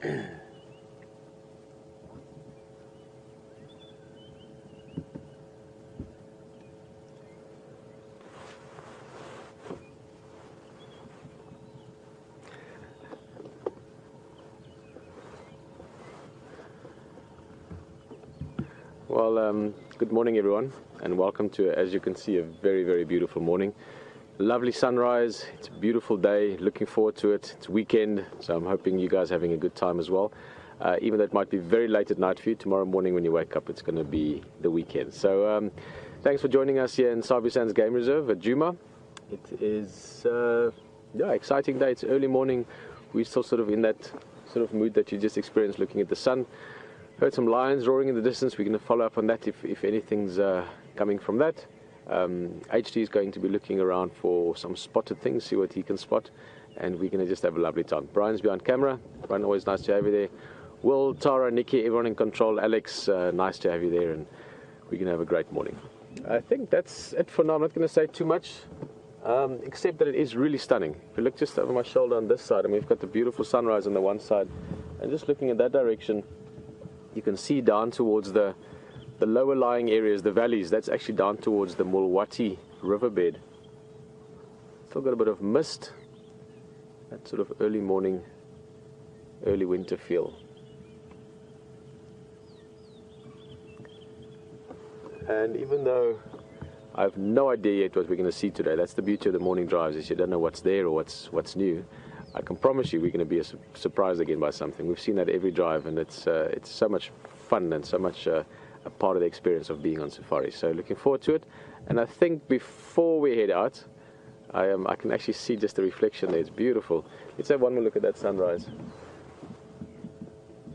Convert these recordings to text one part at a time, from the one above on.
Well, good morning everyone, and welcome to, as you can see, a very, very beautiful morning. Lovely sunrise, it's a beautiful day, looking forward to it. It's weekend, so I'm hoping you guys are having a good time as well. Even though it might be very late at night for you, tomorrow morning when you wake up, it's going to be the weekend. So thanks for joining us here in Sabi Sands Game Reserve at Djuma. It is, exciting day. It's early morning. We're still sort of in that sort of mood that you just experienced looking at the sun. Heard some lions roaring in the distance. We're going to follow up on that if anything's coming from that. HD is going to be looking around for some spotted things, see what he can spot, and we're going to just have a lovely time. Brian's behind camera. Brian, always nice to have you there. Will, Tara, Nikki, everyone in control. Alex, nice to have you there, and we're going to have a great morning. I think that's it for now. I'm not going to say too much, except that it is really stunning. If you look just over my shoulder on this side, and we've got the beautiful sunrise on the one side, and just looking in that direction, you can see down towards the lower lying areas, the valleys. That's actually down towards the Mulwati riverbed. Still got a bit of mist, that sort of early morning, early winter feel. And even though I have no idea yet what we're going to see today, that's the beauty of the morning drives, is you don't know what's there or what's new. I can promise you we're going to be surprised again by something. We've seen that every drive, and it's so much fun and so much a part of the experience of being on safari. So looking forward to it. And I think before we head out, I can actually see just the reflection there. It's beautiful. Let's have one more look at that sunrise.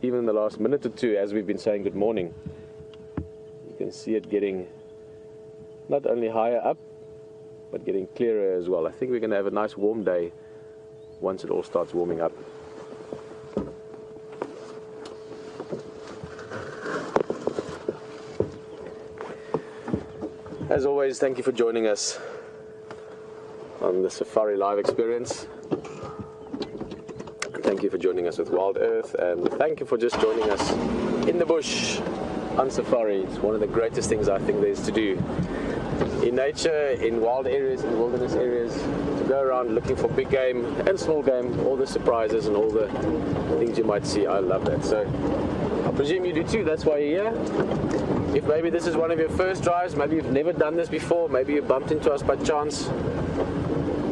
Even in the last minute or two, as we've been saying good morning, you can see it getting not only higher up, but getting clearer as well. I think we're going to have a nice warm day once it all starts warming up. As always, thank you for joining us on the Safari Live experience. Thank you for joining us with WildEarth, and thank you for just joining us in the bush on safari. It's one of the greatest things I think there is to do in nature, in wild areas, in wilderness areas, to go around looking for big game and small game, all the surprises and all the things you might see. I love that. So I presume you do too. That's why you're here. If maybe this is one of your first drives, maybe you've never done this before, maybe you bumped into us by chance,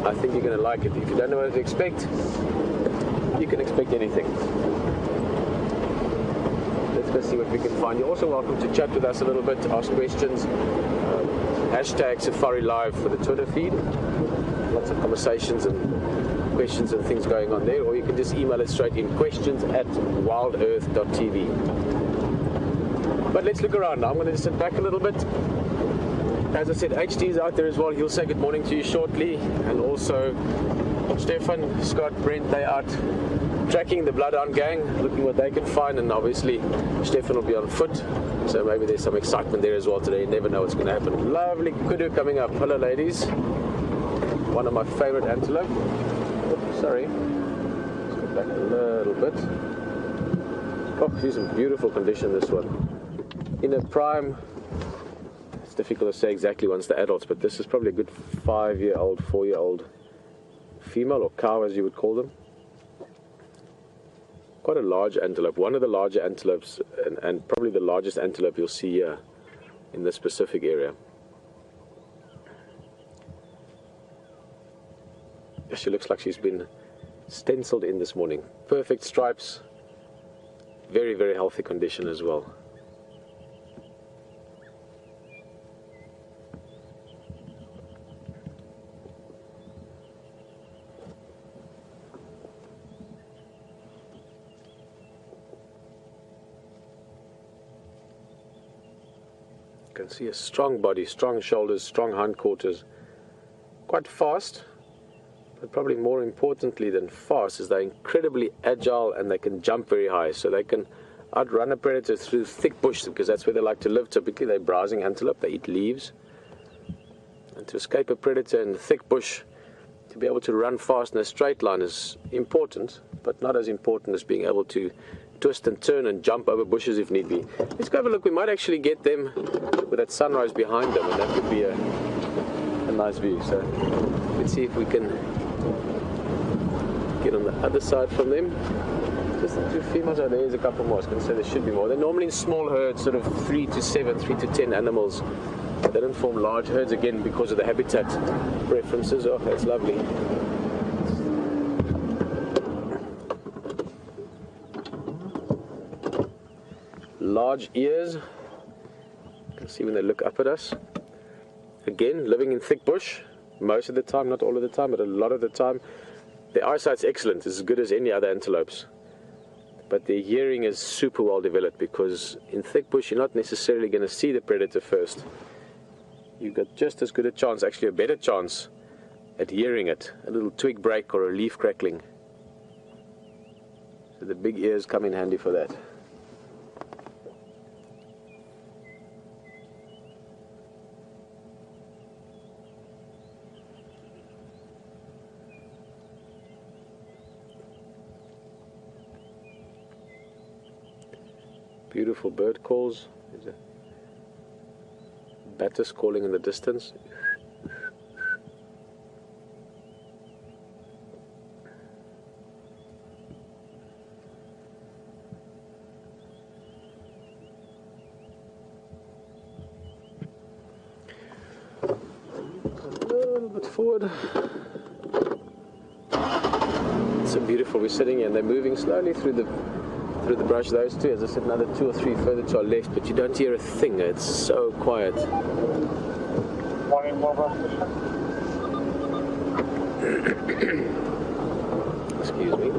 I think you're going to like it. If you don't know what to expect, you can expect anything. Let's go see what we can find. You're also welcome to chat with us a little bit, ask questions. Hashtag Safari Live for the Twitter feed. Lots of conversations and questions and things going on there. Or you can just email it straight in, questions@wildearth.tv. But let's look around now. I'm going to sit back a little bit. As I said, HD is out there as well. He'll say good morning to you shortly. And also Stefan, Scott, Brent, they are out tracking the Bloodhound gang, looking what they can find, and obviously Stefan will be on foot, so maybe there's some excitement there as well today. You never know what's going to happen. Lovely kudu coming up. Hello ladies. One of my favorite antelope. Oops, sorry. Let's go back a little bit. Oh, she's in beautiful condition, this one. In a prime, it's difficult to say exactly once the adults, but this is probably a good 5-year-old, 4-year-old female, or cow as you would call them. Quite a large antelope, one of the larger antelopes, and probably the largest antelope you'll see here in this specific area. She looks like she's been stenciled in this morning. Perfect stripes, very, very healthy condition as well. You can see a strong body, strong shoulders, strong hindquarters, quite fast, but probably more importantly than fast is they're incredibly agile and they can jump very high, so they can outrun a predator through thick bush, because that's where they like to live. Typically they're browsing antelope, they eat leaves, and to escape a predator in the thick bush, To be able to run fast in a straight line is important, but not as important as being able to twist and turn and jump over bushes if need be. Let's go have a look. We might actually get them with that sunrise behind them, and that would be a nice view. So let's see if we can get on the other side from them. Just the two females. Oh, there's a couple more. I was going to say there should be more. They're normally in small herds, sort of 3 to 7, 3 to 10 animals. They don't form large herds, again, because of the habitat preferences. Oh, that's lovely. Large ears. You can see when they look up at us. Again, living in thick bush most of the time, not all of the time, but a lot of the time. Their eyesight's excellent, it's as good as any other antelopes. But their hearing is super well developed, because in thick bush you're not necessarily going to see the predator first. You've got just as good a chance, actually a better chance, at hearing it. A little twig break or a leaf crackling. So the big ears come in handy for that. Beautiful bird calls. There's a batters calling in the distance. A little bit forward. It's so beautiful. We're sitting here and they're moving slowly through the brush. Those two, as I said, another 2 or 3 further to our left, but you don't hear a thing. It's so quiet. Excuse me.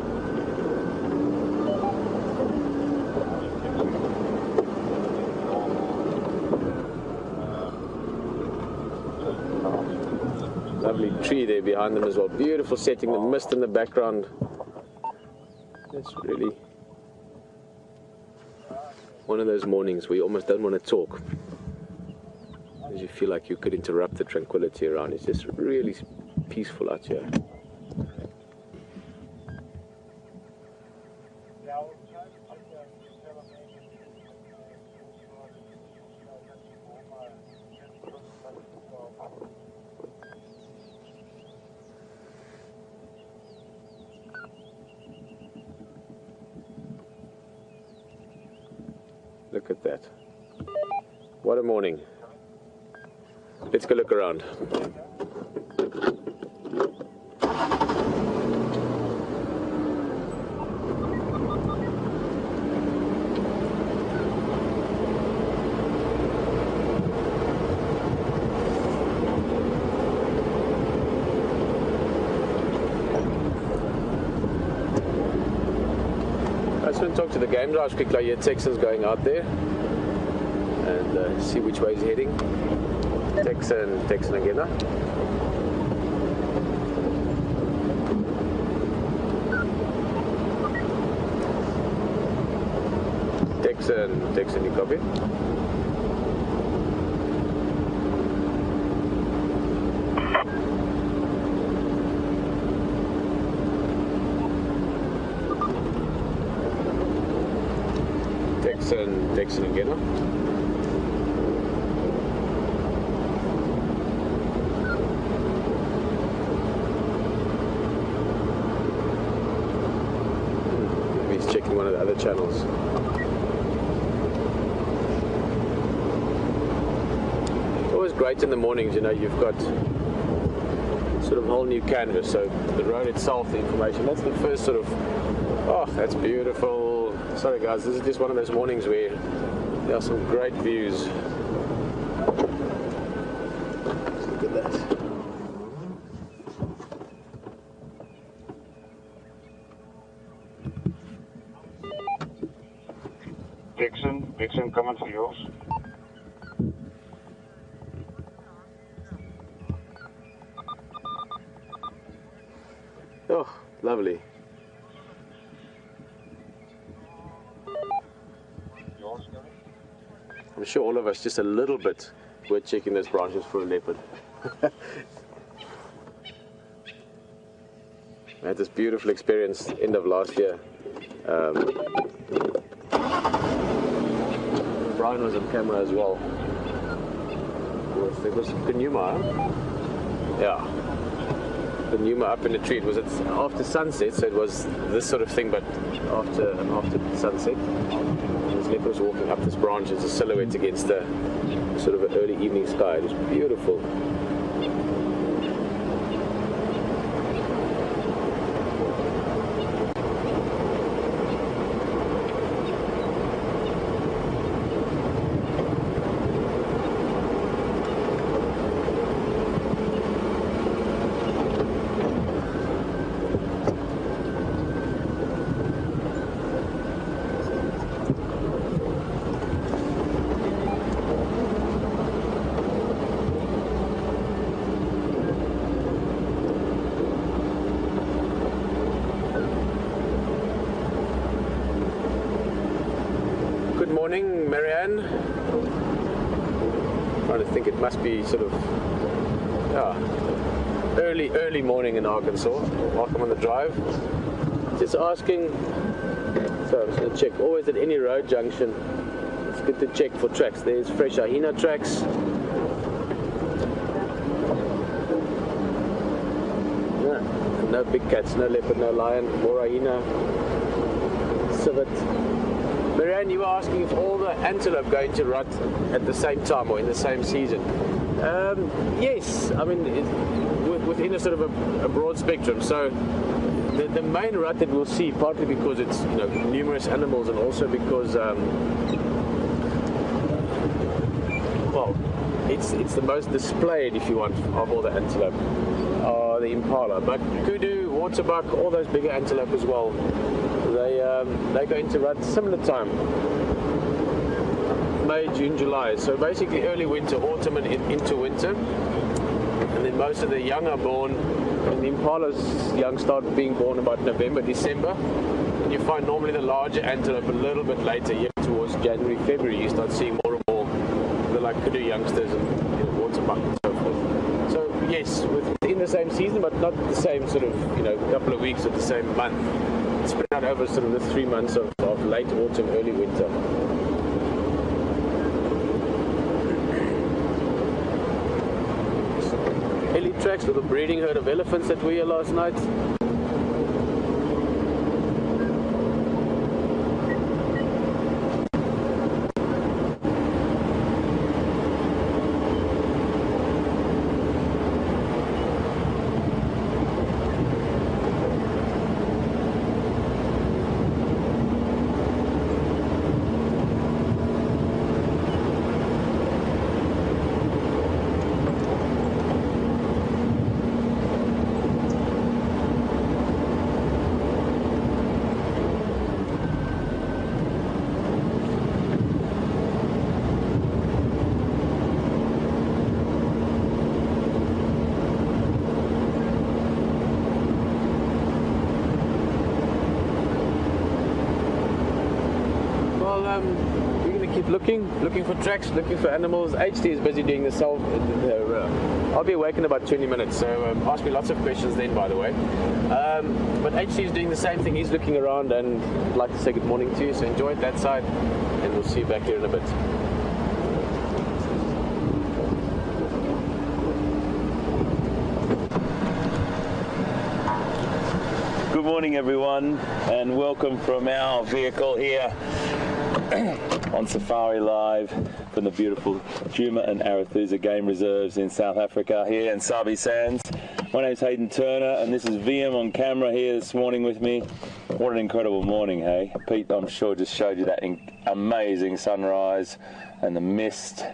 Lovely tree there behind them as well. Beautiful setting, the mist in the background. It's really one of those mornings where you almost don't want to talk, because you feel like you could interrupt the tranquility around. It's just really peaceful out here. Look at that. What a morning. Let's go look around. I just want to talk to the game drives quickly. I hear Texan's going out there and see which way he's heading. Texan again. Texan, you copy? Texan again. He's checking one of the other channels. It's always great in the mornings, you know, you've got sort of a whole new canvas, so the road itself, the information, that's the first sort of, oh, that's beautiful. Sorry guys, this is just one of those mornings where there are some great views. Look at that. Texan, coming for yours. Oh, lovely. I'm sure all of us, just a little bit, were checking those branches for a leopard. I had this beautiful experience end of last year. Brian was on camera as well. It was Kanuma. Yeah. Kanuma up in the tree. It was after sunset, so it was this sort of thing, but after sunset. This leopard was walking up this branch as a silhouette against the sort of an early evening sky. It was beautiful. Good morning, Marianne. I'm trying to think, it must be sort of early morning in Arkansas. Welcome on the drive. Just asking, so I'm just going to check, always at any road junction, it's good to check for tracks. There's fresh hyena tracks. No big cats, no leopard, no lion, more hyena, civet. Marianne, you were asking if all the antelope going to rut at the same time or in the same season. Yes, I mean, within a sort of a broad spectrum. So the main rut that we'll see, partly because it's numerous animals, and also because it's the most displayed, if you want, of all the antelope, are the impala. But kudu, waterbuck, all those bigger antelope as well. They go into rut similar time, May, June, July. So basically early winter, autumn, and into winter. And then most of the young are born, and the impala's young start being born about November, December. And you find normally the larger antelope a little bit later, yet towards January, February, you start seeing more and more the like kudu youngsters and waterbuck and so forth. So yes, within the same season, but not the same sort of couple of weeks or the same month. Spread out over sort of the 3 months of late autumn, early winter. Ellie tracks with a breeding herd of elephants that were here last night. We're going to keep looking for tracks, looking for animals. HT is busy doing the I'll be awake in about 20 minutes, so ask me lots of questions then, by the way. But HT is doing the same thing. He's looking around, and I'd like to say good morning to you, so enjoy it that side, and we'll see you back here in a bit. Good morning, everyone, and welcome from our vehicle here on Safari Live from the beautiful Djuma and Arathusa Game Reserves in South Africa, here in Sabi Sands. My name's Hayden Turner, and this is VM on camera here this morning with me. What an incredible morning, hey? Pete, I'm sure, just showed you that amazing sunrise and the mist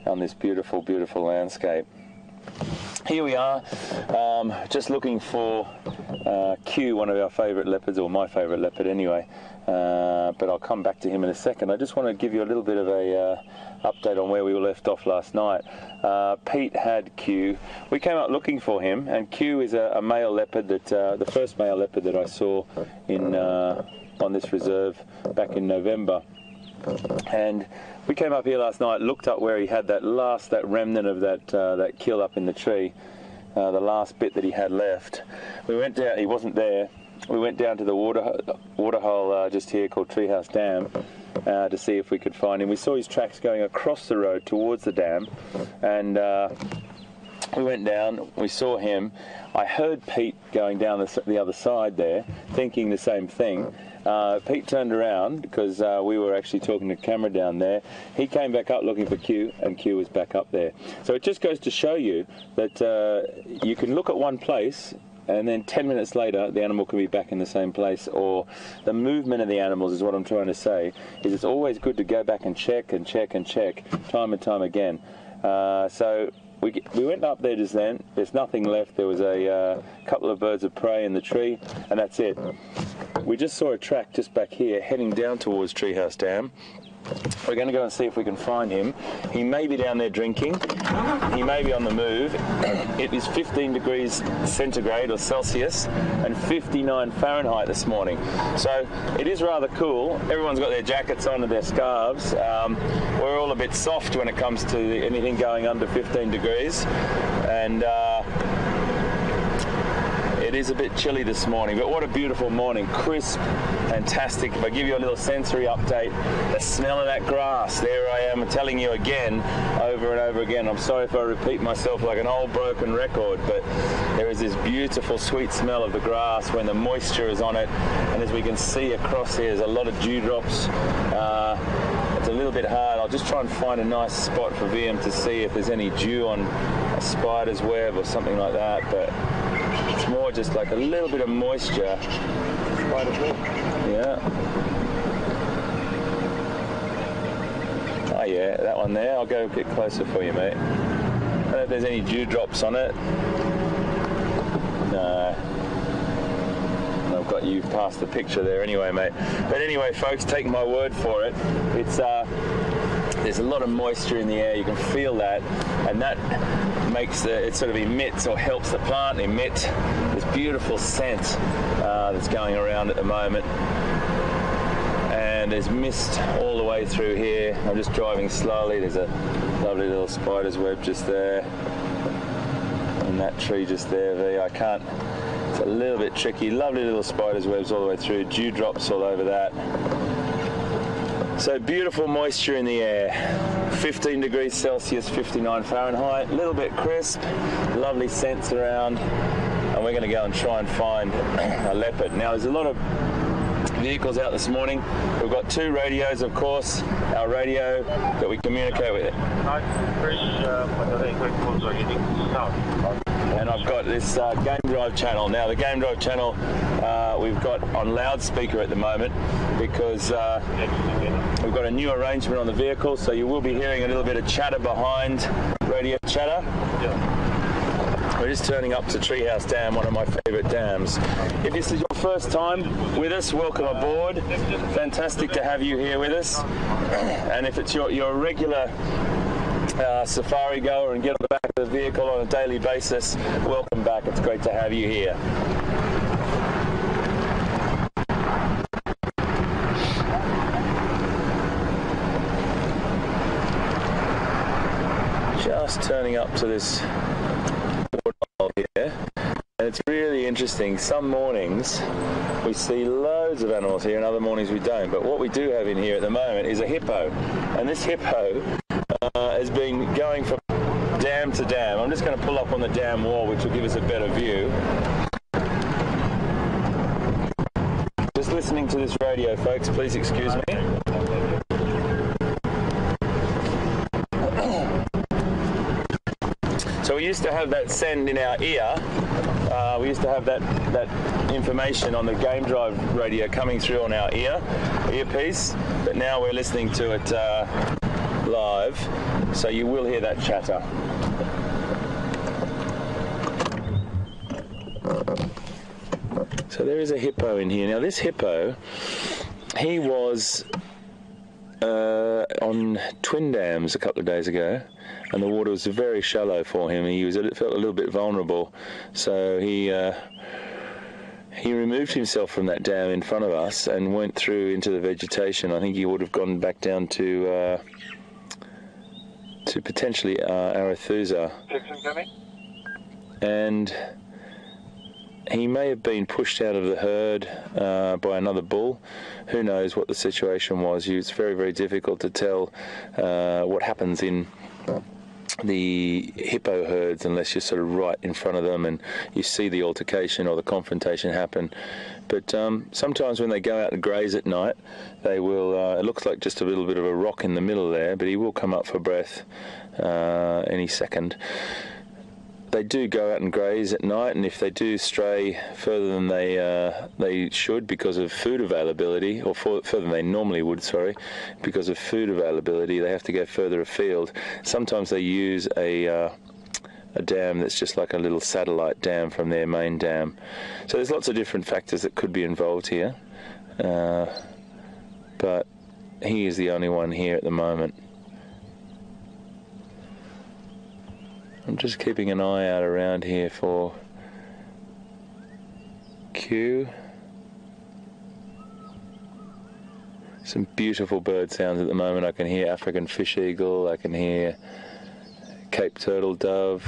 on this beautiful, beautiful landscape. Here we are, just looking for Q, one of our favourite leopards, or my favourite leopard anyway, but I'll come back to him in a second. I just want to give you a little bit of a update on where we were left off last night. Pete had Q. We came out looking for him, and Q is a male leopard, that the first male leopard that I saw in on this reserve back in November. And we came up here last night, looked up where he had that remnant of that kill up in the tree, the last bit that he had left. We went down, he wasn't there. We went down to the water hole just here called Treehouse Dam to see if we could find him. We saw his tracks going across the road towards the dam, and we went down, we saw him. I heard Pete going down the other side there, thinking the same thing. Pete turned around because we were actually talking to the camera down there. He came back up looking for Q, and Q was back up there. So it just goes to show you that you can look at one place, and then 10 minutes later the animal can be back in the same place. Or the movement of the animals is what I'm trying to say, is it's always good to go back and check and check and check time and time again. So we went up there just then. There's nothing left. There was a couple of birds of prey in the tree, and that's it. We just saw a track just back here heading down towards Treehouse Dam. We're going to go and see if we can find him. He may be down there drinking. He may be on the move. It is 15 degrees centigrade or Celsius and 59 Fahrenheit this morning. So it is rather cool. Everyone's got their jackets on and their scarves. We're all a bit soft when it comes to anything going under 15 degrees. And it is a bit chilly this morning, but what a beautiful morning. Crisp, fantastic. If I give you a little sensory update, the smell of that grass, there I am telling you again, over and over again. I'm sorry if I repeat myself like an old broken record, but there is this beautiful sweet smell of the grass when the moisture is on it, and as we can see across here, there's a lot of dewdrops. It's a little bit hard. I'll just try and find a nice spot for VM to see if there's any dew on a spider's web or something like that, but it's more just like a little bit of moisture. Spider's web? Yeah. Oh yeah, that one there. I'll go a bit closer for you, mate. I don't know if there's any dewdrops on it. No. I've got you past the picture there anyway, mate. But anyway, folks, take my word for it. It's there's a lot of moisture in the air. You can feel that, and that makes it sort of emits or helps the plant emit this beautiful scent that's going around at the moment. And there's mist all the way through here. I'm just driving slowly. There's a lovely little spider's web just there, and that tree just there. I can't. It's a little bit tricky. Lovely little spider's webs all the way through. Dewdrops all over that. So beautiful moisture in the air. 15 degrees Celsius, 59 Fahrenheit. A little bit crisp. Lovely scents around. And we're going to go and try and find a leopard. Now there's a lot of vehicles out this morning. We've got two radios, of course. Our radio that we communicate with. And I've got this Game Drive channel. Now the Game Drive channel we've got on loudspeaker at the moment because we've got a new arrangement on the vehicle, so you will be hearing a little bit of chatter behind, radio chatter. Yeah. We're just turning up to Treehouse Dam, one of my favourite dams. If this is your first time with us, welcome aboard. Fantastic to have you here with us. And if it's your regular safari goer and get on the back of the vehicle on a daily basis, welcome back. It's great to have you here. Just turning up to this waterhole here, and it's really interesting. Some mornings we see loads of animals here and other mornings we don't, but what we do have in here at the moment is a hippo, and this hippo has been going from dam to dam. I'm just going to pull up on the dam wall, which will give us a better view. Just listening to this radio, folks, please excuse me. So we used to have that send in our ear. We used to have that information on the Game Drive radio coming through on our earpiece, but now we're listening to it live, so you will hear that chatter. So there is a hippo in here. Now this hippo, he was on twin dams a couple of days ago, and the water was very shallow for him. He felt a little bit vulnerable, so he removed himself from that dam in front of us and went through into the vegetation. I think he would have gone back down to potentially Arethusa. and he may have been pushed out of the herd by another bull. Who knows what the situation was? It's very, very difficult to tell what happens in the hippo herds unless you're sort of right in front of them and you see the altercation or the confrontation happen. But sometimes when they go out and graze at night, they will, it looks like just a little bit of a rock in the middle there, but he will come up for breath any second. They do go out and graze at night, and if they do stray further than they should because of food availability, or further than they normally would, because of food availability, they have to go further afield. Sometimes they use a dam that's just like a little satellite dam from their main dam. So there's lots of different factors that could be involved here, but he is the only one here at the moment. I'm just keeping an eye out around here for Q. Some beautiful bird sounds at the moment. I can hear African fish eagle, I can hear Cape turtle dove,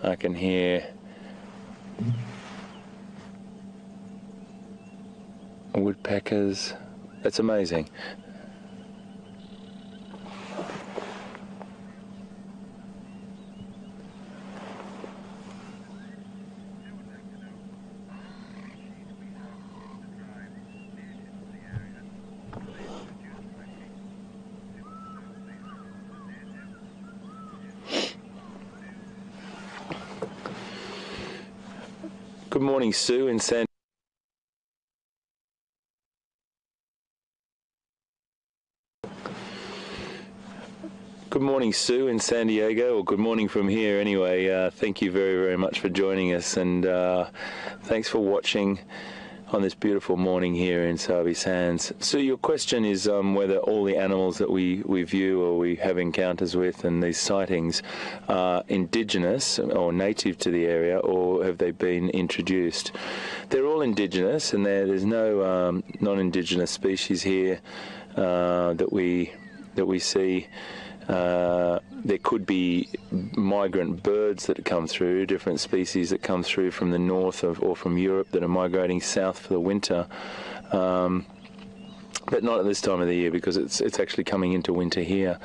I can hear woodpeckers. That's amazing. Good morning, Sue in San. Good morning, Sue in San Diego, or good morning from here anyway. Thank you very, very much for joining us, and thanks for watching on this beautiful morning here in Sabi Sands. So your question is whether all the animals that we view or we have encounters with and these sightings are indigenous or native to the area, or have they been introduced? They're all indigenous, and there's no non-indigenous species here that we see. There could be migrant birds that come through, different species that come through from the north or from Europe that are migrating south for the winter, but not at this time of the year because it's actually coming into winter here.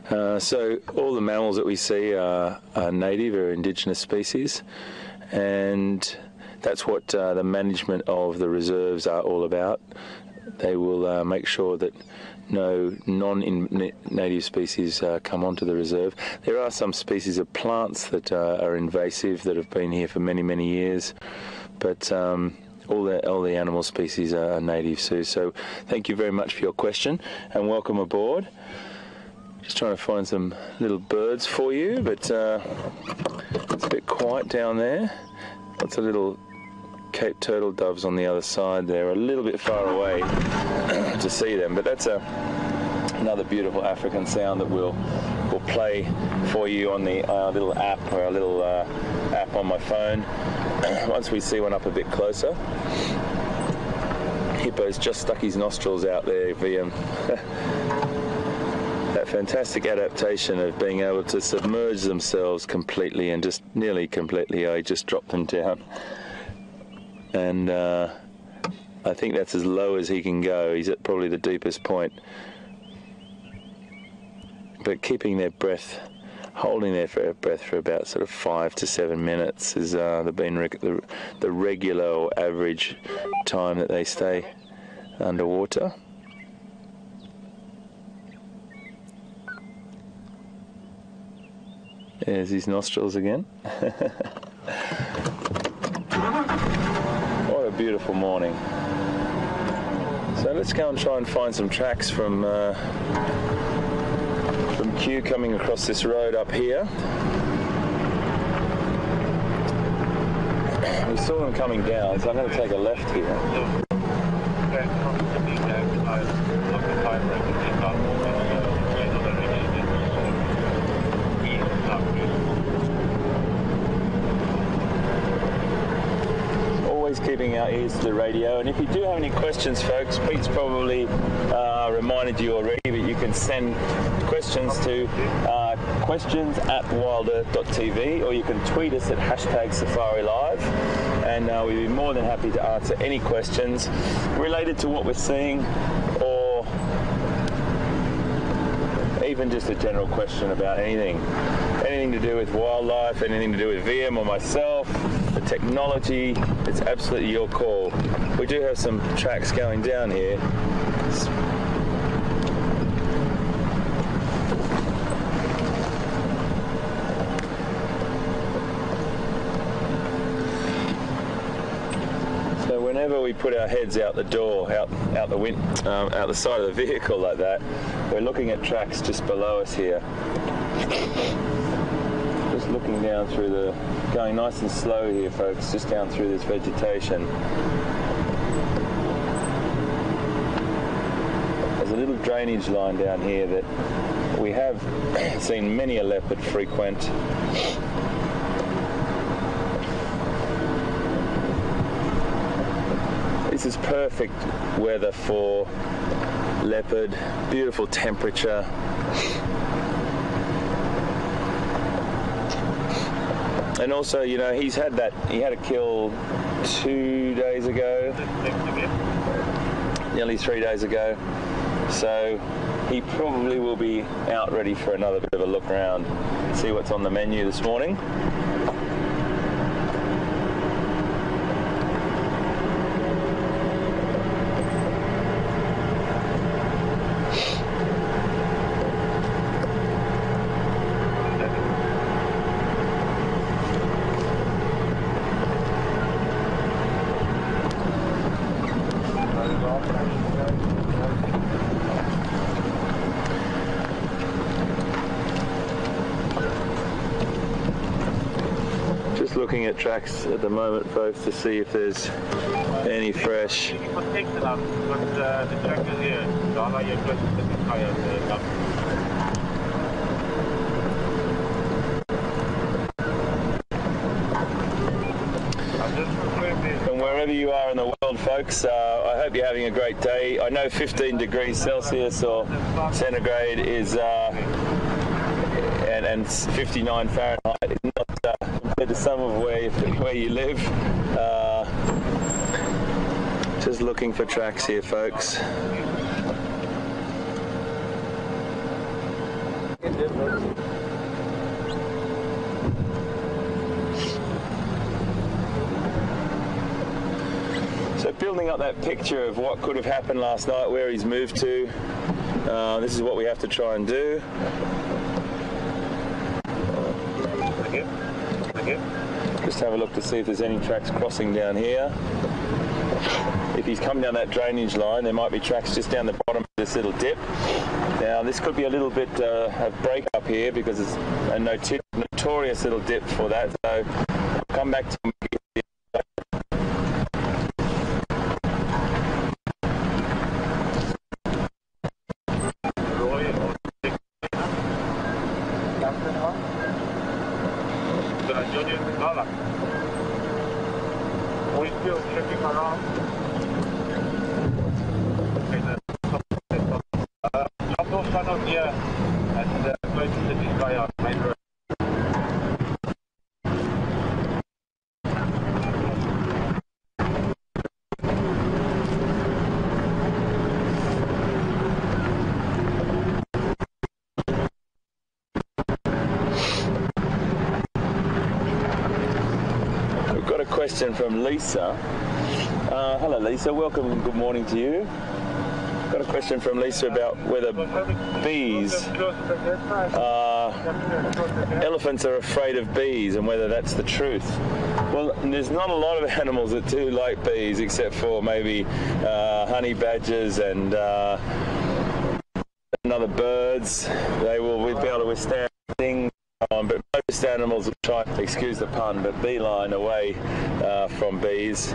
So all the mammals that we see are native or indigenous species, and that's what the management of the reserves are all about. They will make sure that no non-native species come onto the reserve. There are some species of plants that are invasive that have been here for many, many years, but all the animal species are native, Sue. So thank you very much for your question and welcome aboard. Just trying to find some little birds for you, but it's a bit quiet down there. Lots of little Cape turtle doves on the other side. They're a little bit far away to see them, but that's another beautiful African sound that we'll play for you on the little app, or a little app on my phone once we see one up a bit closer. Hippo's just stuck his nostrils out there, VM. That fantastic adaptation of being able to submerge themselves completely, and just nearly completely, I just dropped them down. And I think that's as low as he can go. He's at probably the deepest point. But keeping their breath, holding their breath for about sort of 5 to 7 minutes is the regular or average time that they stay underwater. There's his nostrils again. What a beautiful morning. So let's go and try and find some tracks from Q coming across this road up here. We saw them coming down, so I'm going to take a left here. Always keeping our ears to the radio, and if you do have any questions, folks, Pete's probably reminded you already, but you can send questions to questions@wildearth.tv, or you can tweet us at #SafariLive, and we'd be more than happy to answer any questions related to what we're seeing, or even just a general question about anything to do with wildlife, anything to do with VM or myself, the technology. It's absolutely your call. We do have some tracks going down here. So whenever we put our heads out the door, out the side of the vehicle like that, we're looking at tracks just below us here. Just looking down through going nice and slow here, folks, just down through this vegetation. There's a little drainage line down here that we have seen many a leopard frequent. This is perfect weather for leopard, beautiful temperature. And also, you know, he had a kill 2 days ago, nearly 3 days ago. So he probably will be out ready for another bit of a look around, see what's on the menu this morning. Looking at tracks at the moment, folks, to see if there's any fresh. And wherever you are in the world, folks, I hope you're having a great day. I know 15 degrees Celsius or centigrade is and 59 Fahrenheit is not compared to some of where you live. Just looking for tracks here, folks. So building up that picture of what could have happened last night, where he's moved to, this is what we have to try and do. Just have a look to see if there's any tracks crossing down here. If he's come down that drainage line, there might be tracks just down the bottom of this little dip. Now this could be a little bit of break up here because it's a notorious little dip for that. So I'll come back to We're still checking around. Jump those tunnels here and going to this guy on main road. Question from Lisa. Hello Lisa, welcome and good morning to you. Got a question from Lisa about whether elephants are afraid of bees and whether that's the truth. Well, there's not a lot of animals that do like bees except for maybe honey badgers and other birds. They will be able to withstand things. But most animals will try, excuse the pun, but beeline away from bees.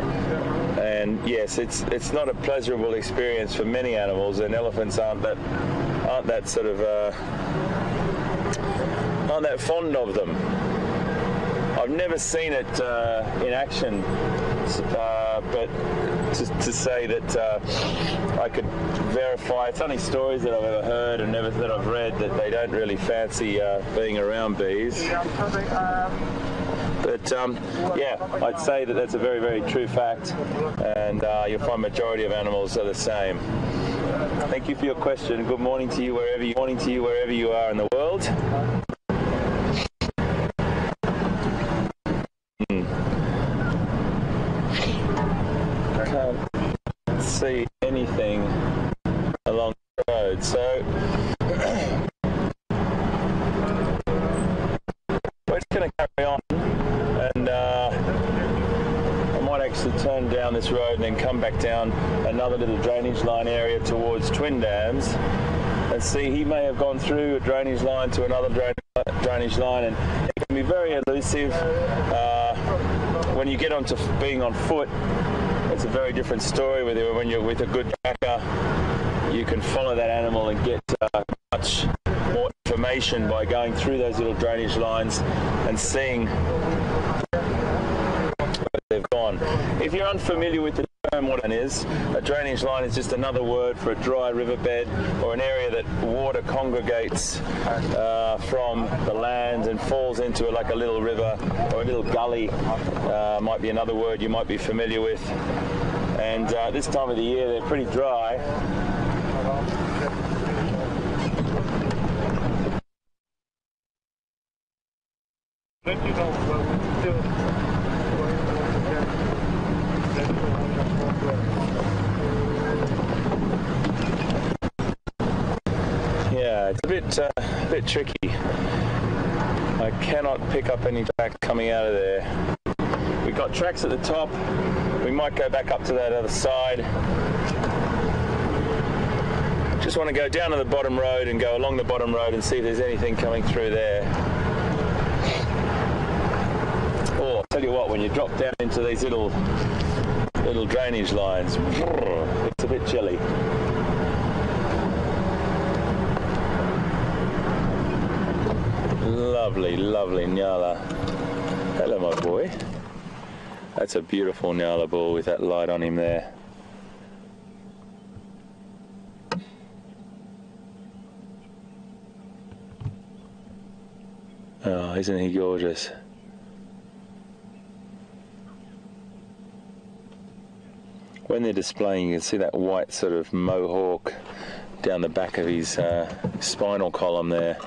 And yes, it's not a pleasurable experience for many animals, and elephants aren't that fond of them. I've never seen it in action but to say that I could verify, it's only stories that I've ever heard and never that I've read, that they don't really fancy being around bees. But yeah, I'd say that that's a very, very true fact, and you'll find majority of animals are the same. Thank you for your question. Good morning to you wherever you are in the world. Can't see anything along the road, so we're just going to carry on, and I might actually turn down this road and then come back down another little drainage line area towards Twin Dams and see. He may have gone through a drainage line to another drainage line, and it can be very elusive. When you get onto being on foot, it's a very different story. When you're with a good tracker, you can follow that animal and get much more information by going through those little drainage lines and seeing where they've gone. If you're unfamiliar with the term, what it is, a drainage line is just another word for a dry riverbed or an area that water congregates from the land and falls into like a little river or a little gully. Might be another word you might be familiar with. And this time of the year they're pretty dry. Yeah, it's a bit tricky. I cannot pick up any tracks coming out of there. We've got tracks at the top. We might go back up to that other side. Just want to go down to the bottom road and go along the bottom road and see if there's anything coming through there. Or I'll tell you what, when you drop down into these little drainage lines, it's a bit chilly. Lovely, lovely Nyala. Hello, my boy. That's a beautiful Nyala bull with that light on him there. Oh, isn't he gorgeous? When they're displaying, you can see that white sort of mohawk down the back of his spinal column there.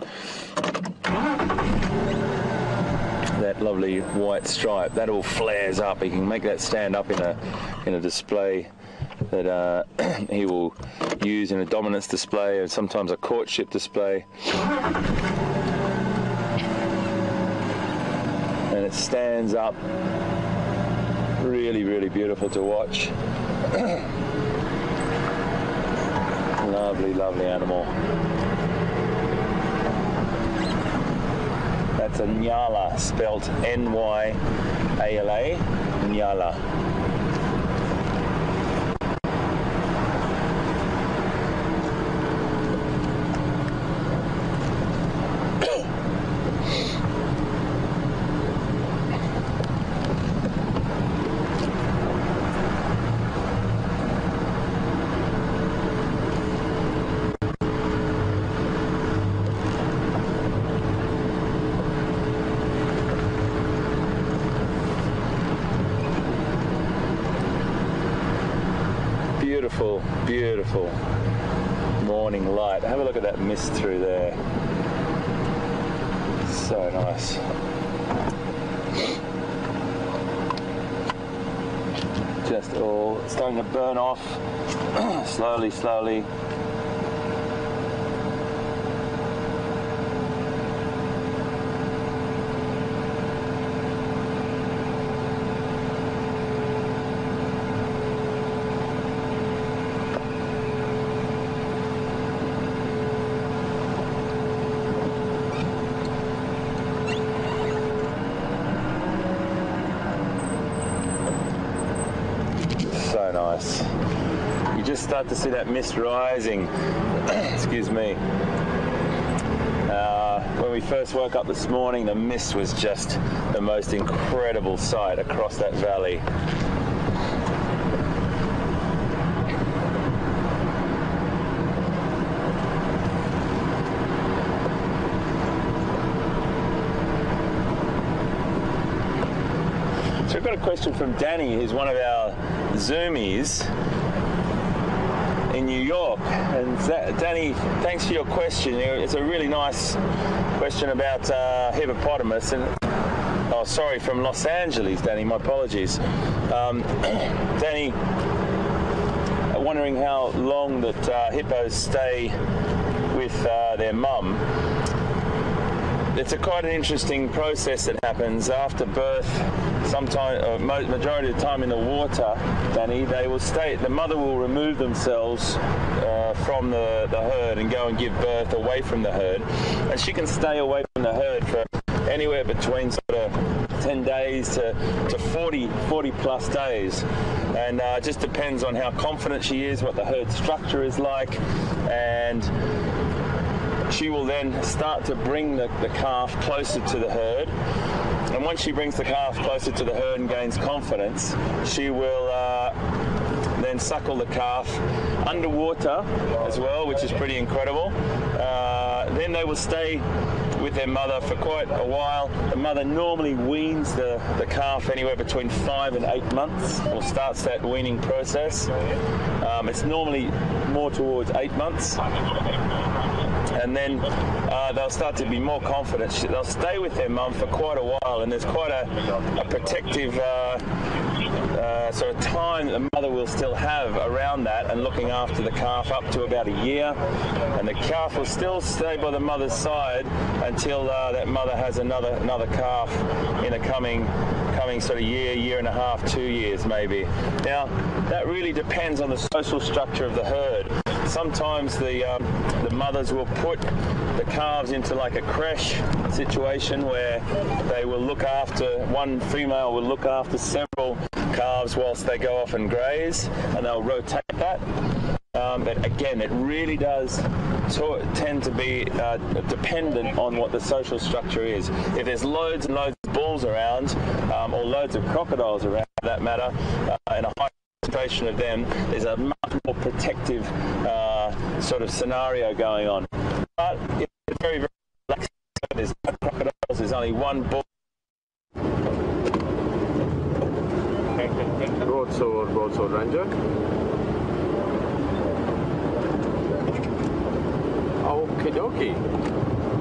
That lovely white stripe, that all flares up. He can make that stand up in a display that he will use in a dominance display and sometimes a courtship display. And it stands up. Really, really beautiful to watch. Lovely, lovely animal. That's a Nyala, spelt N-Y-A-L-A, Nyala. Beautiful, beautiful morning light. Have a look at that mist through there. So nice. Just all starting to burn off slowly, slowly. So nice. You just start to see that mist rising. Excuse me. When we first woke up this morning, the mist was just the most incredible sight across that valley. So I've got a question from Danny, who's one of our Zoomies in New York. And Danny, thanks for your question. It's a really nice question about hippopotamus. And oh, sorry, from Los Angeles, Danny. My apologies. Danny, wondering how long that hippos stay with their mum. It's quite an interesting process that happens after birth. Sometime, majority of the time in the water, Danny, they will stay. The mother will remove themselves from the herd and go and give birth away from the herd, and she can stay away from the herd for anywhere between sort of 10 days to 40 plus days, and it just depends on how confident she is, what the herd structure is like, and she will then start to bring the calf closer to the herd. And once she brings the calf closer to the herd and gains confidence, she will then suckle the calf underwater as well, which is pretty incredible. Then they will stay with their mother for quite a while. The mother normally weans the calf anywhere between 5 and 8 months, or starts that weaning process. It's normally more towards 8 months. And then they'll start to be more confident. They'll stay with their mum for quite a while, and there's quite a protective sort of time that the mother will still have around that, and looking after the calf up to about a year. And the calf will still stay by the mother's side until that mother has another calf in a coming sort of year and a half, 2 years maybe. Now, that really depends on the social structure of the herd. Sometimes the mothers will put the calves into like a creche situation where they will look after, one female will look after several calves whilst they go off and graze, and they'll rotate that. But again, it really does tend to be dependent on what the social structure is. If there's loads and loads of bulls around, or loads of crocodiles around for that matter, and a high concentration of them, there's a much more protective sort of scenario going on. But it's very, very relaxed. There's no crocodiles, there's only one bull. Broadsword Ranger. Okie dokie.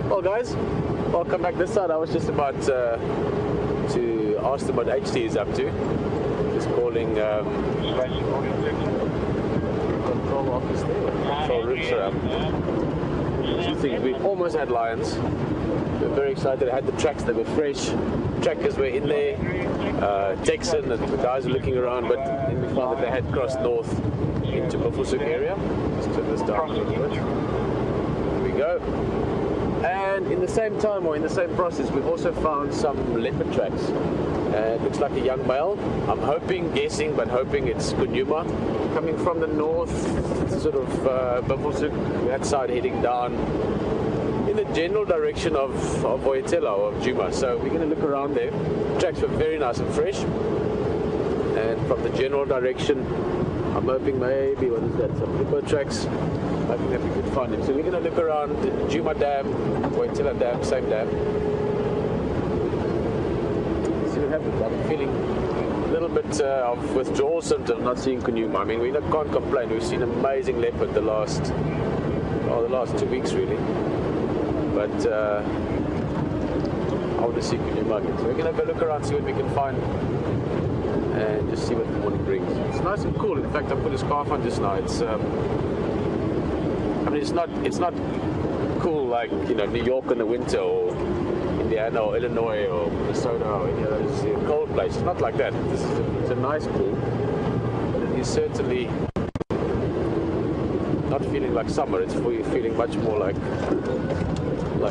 Well guys, welcome back this side. I was just about to ask them what HT is up to. Just calling control office there. Control rooms around. Two things. We almost had lions. We were very excited. I had the tracks that were fresh. Trackers were in there. Texan, and the guys were looking around, but then we found that they had crossed north into Bafusuk area. Let's turn this down a little bit. There we go. And in the same time, or in the same process, we've also found some leopard tracks. It looks like a young male. I'm guessing it's Kunyuma, coming from the north, sort of Bafusuk, that side, heading down in the general direction of Voyatella or of Juma. So we're going to look around there. Tracks were very nice and fresh. And from the general direction, I'm hoping maybe, what is that, some hippo tracks. I think that we could find them. So we're going to look around Juma Dam, Voyatella Dam, same dam. See what happens. I'm feeling a little bit of withdrawal symptoms, not seeing Kunyuma. I mean, we can't complain. We've seen amazing leopard the last 2 weeks really. But I want to see Kunyuma again. So we're going to go look around, see what we can find, and just see what the morning brings. It's nice and cool. In fact, I put a scarf on just now. It's I mean, it's not cool like, you know, New York in the winter, or Indiana or Illinois or Minnesota or any of those cold places. It's not like that. It's a nice pool. But it is certainly not feeling like summer. It's feeling much more like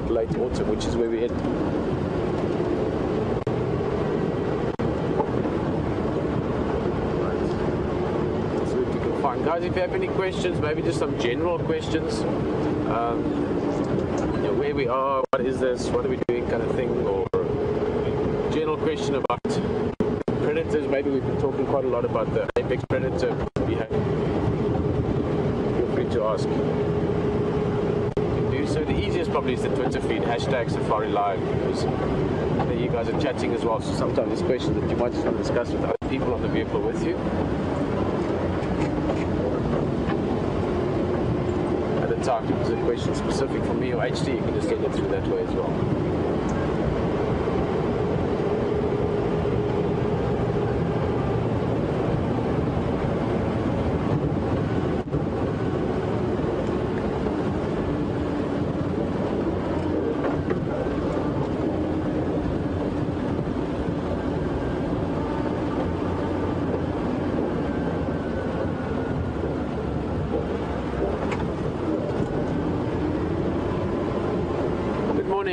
late autumn, which is where we're heading. Guys, if you have any questions, maybe just some general questions, you know, where we are, what is this, what are we doing, kind of thing, or general question about predators. Maybe we've been talking quite a lot about the apex predator behavior. Feel free to ask. So the easiest probably is the Twitter feed, #SafariLive, because you guys are chatting as well. So sometimes there's questions that you might just want to discuss with other people on the vehicle with you. At the time, if there's a question specific for me or HD, you can just send it through that way as well.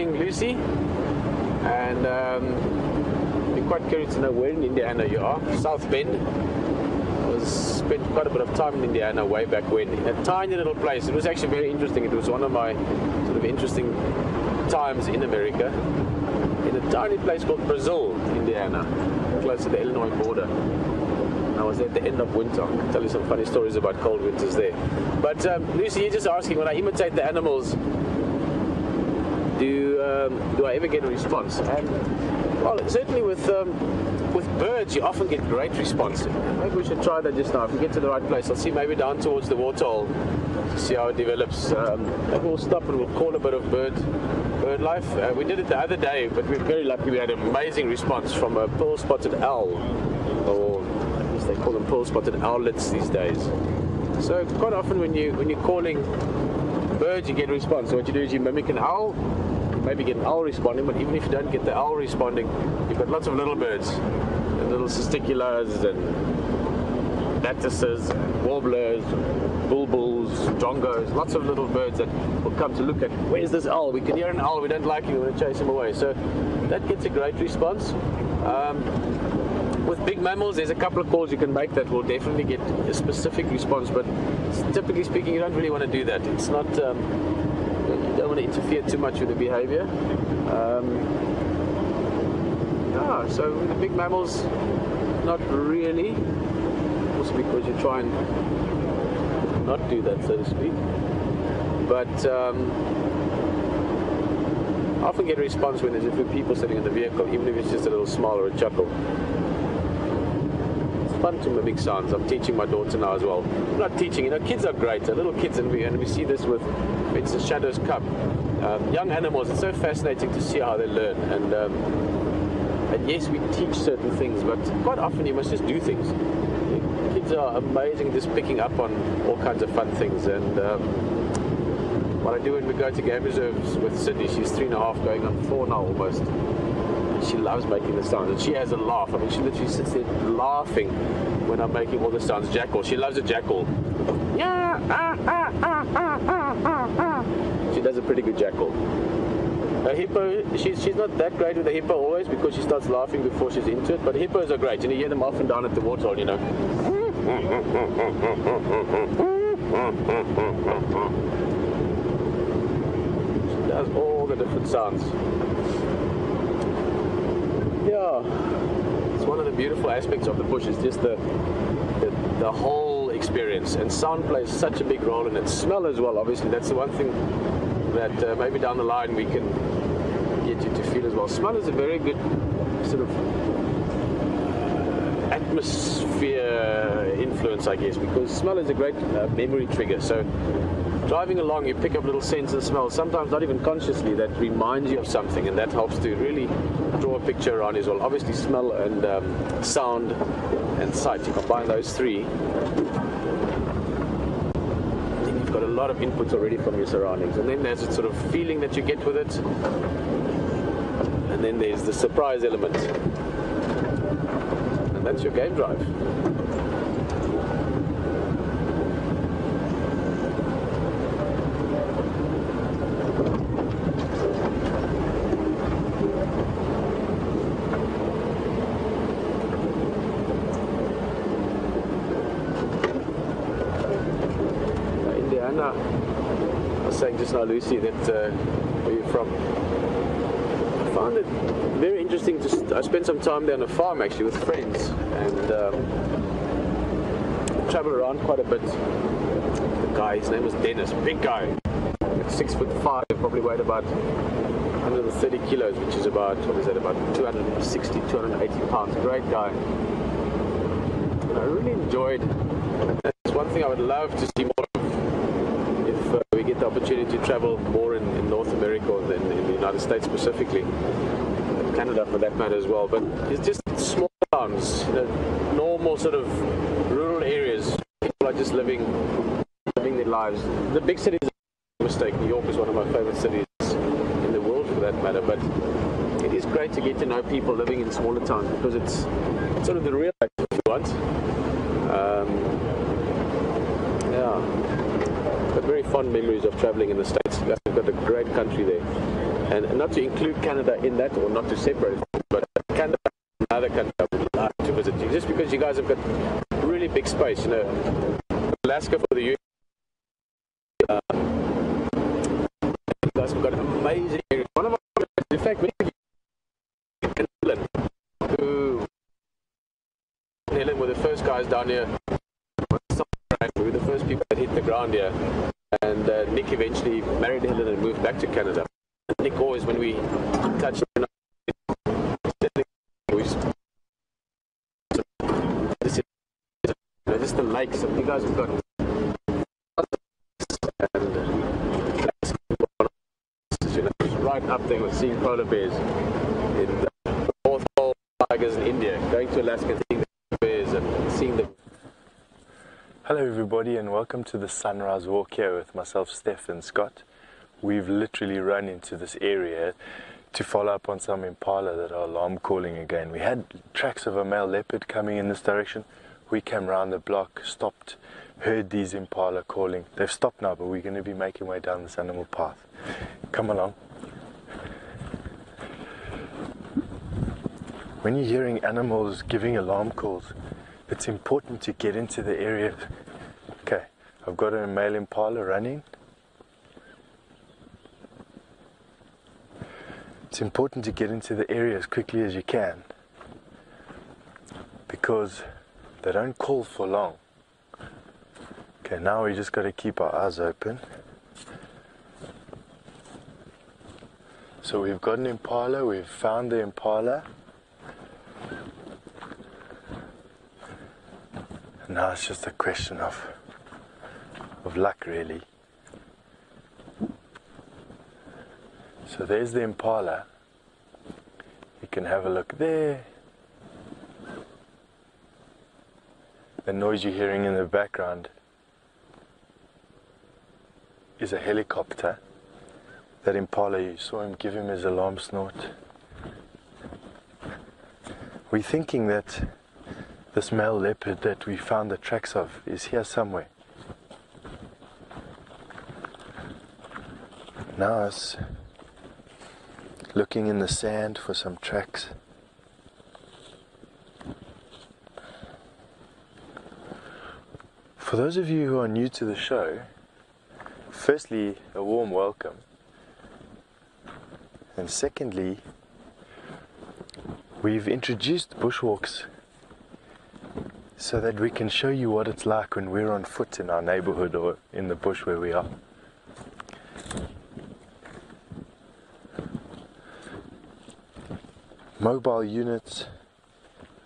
Lucy, and be quite curious to know where in Indiana you are. South Bend. I spent quite a bit of time in Indiana way back when, in a tiny little place. It was actually very interesting. It was one of my sort of interesting times in America, in a tiny place called Brazil, Indiana, close to the Illinois border. I was there at the end of winter. I can tell you some funny stories about cold winters there. But Lucy, you're just asking, when I imitate the animals, do I ever get a response? Well, certainly with birds, you often get great response. Maybe we should try that just now. If we get to the right place, I'll see maybe down towards the waterhole to see how it develops. Maybe we'll stop and we'll call a bit of bird life. We did it the other day, but we're very lucky. We had an amazing response from a pearl-spotted owl, or I guess they call them pearl-spotted owlets these days. So quite often when you're calling birds, you get a response. So what you do is you mimic an owl. Maybe get an owl responding, but even if you don't get the owl responding, you've got lots of little birds, and little cisticulars and lattices, warblers, bulbuls, jongos, lots of little birds that will come to look at, where's this owl? We can hear an owl, we don't like him, we want to chase him away. So that gets a great response. With big mammals, there's a couple of calls you can make that will definitely get a specific response, but typically speaking, you don't really want to do that. It's not... you don't want to interfere too much with the behavior. So with the big mammals, not really. Also because you try and not do that, so to speak. But I often get a response when there's a few people sitting in the vehicle, even if it's just a little smile or a chuckle. Fun to mimic sounds. I'm teaching my daughter now as well. I'm not teaching, kids are great, little kids, and we see this with, for instance, Shadow's cub. Young animals, it's so fascinating to see how they learn. And yes, we teach certain things, but quite often you must just do things. Kids are amazing at just picking up on all kinds of fun things. And what I do when we go to game reserves with Sydney, she's 3.5, going on 4 now almost. She loves making the sounds, and she has a laugh. I mean, she literally sits there laughing when I'm making all the sounds. Jackal, she loves a jackal. Yeah, She does a pretty good jackal. A hippo, she's not that great with a hippo always because she starts laughing before she's into it. But hippos are great, and you hear them often down at the waterhole, She does all the different sounds. Yeah, it's one of the beautiful aspects of the bush, is just the whole experience, and sound plays such a big role in it. Smell as well, obviously. That's the one thing that maybe down the line we can get you to feel as well. Smell is a very good sort of atmosphere influence, I guess, because smell is a great memory trigger. So driving along, you pick up little scents and smells, sometimes not even consciously, that reminds you of something, and that helps to really draw a picture around as well. Obviously smell and sound and sight, you combine those three, then you've got a lot of inputs already from your surroundings. And then there's a sort of feeling that you get with it, and then there's the surprise element, and that's your game drive. I was saying just now, Lucy, that where you're from, I found it very interesting. I spent some time there on a farm actually with friends, and travel around quite a bit. The guy, his name was Dennis, big guy, like 6'5", probably weighed about 130 kilos, which is about, what is that, about 260, 280 pounds. Great guy. And I really enjoyed, it's one thing I would love to see more of if we get the opportunity to travel more in North America than in the United States specifically. Canada for that matter as well. But it's just small towns, normal sort of rural areas. People are just living their lives. The big cities, a mistake. New York is one of my favorite cities in the world for that matter. But it is great to get to know people living in smaller towns because it's sort of the real life if you want. Yeah, but very fond memories of traveling in the States. You guys have got a great country there. And not to include Canada in that, or not to separate it, but Canada is another country I would like to visit you, just because you guys have got really big space. Alaska for the US. You guys have got amazing areas. One of our, in fact, many of you in Helen, Helen were the first guys down here. We were the first people that hit the ground here. And Nick eventually married Helen and moved back to Canada. Nick always, when we touched just the lakes, and you guys have got and right up there with seeing polar bears in the North Pole, tigers in India, going to Alaska and seeing the bears and seeing them. Hello everybody and welcome to the sunrise walk here with myself, Steph and Scott. We've literally run into this area to follow up on some impala that are alarm calling again. We had tracks of a male leopard coming in this direction. We came round the block, stopped, heard these impala calling. They've stopped now, but we're going to be making way down this animal path. Come along. When you're hearing animals giving alarm calls, it's important to get into the area. Okay, I've got a male impala running. It's important to get into the area as quickly as you can because they don't call for long. Okay, now we just got to keep our eyes open. So we've got an impala, we've found the impala. And now it's just a question of luck really. So there's the impala. You can have a look there. The noise you're hearing in the background is a helicopter. That impala, you saw him give him his alarm snort. We're thinking that this male leopard that we found the tracks of is here somewhere. Now it's looking in the sand for some tracks. For those of you who are new to the show, firstly, a warm welcome. And secondly, we've introduced bushwalks so that we can show you what it's like when we're on foot in our neighborhood or in the bush where we are. Mobile units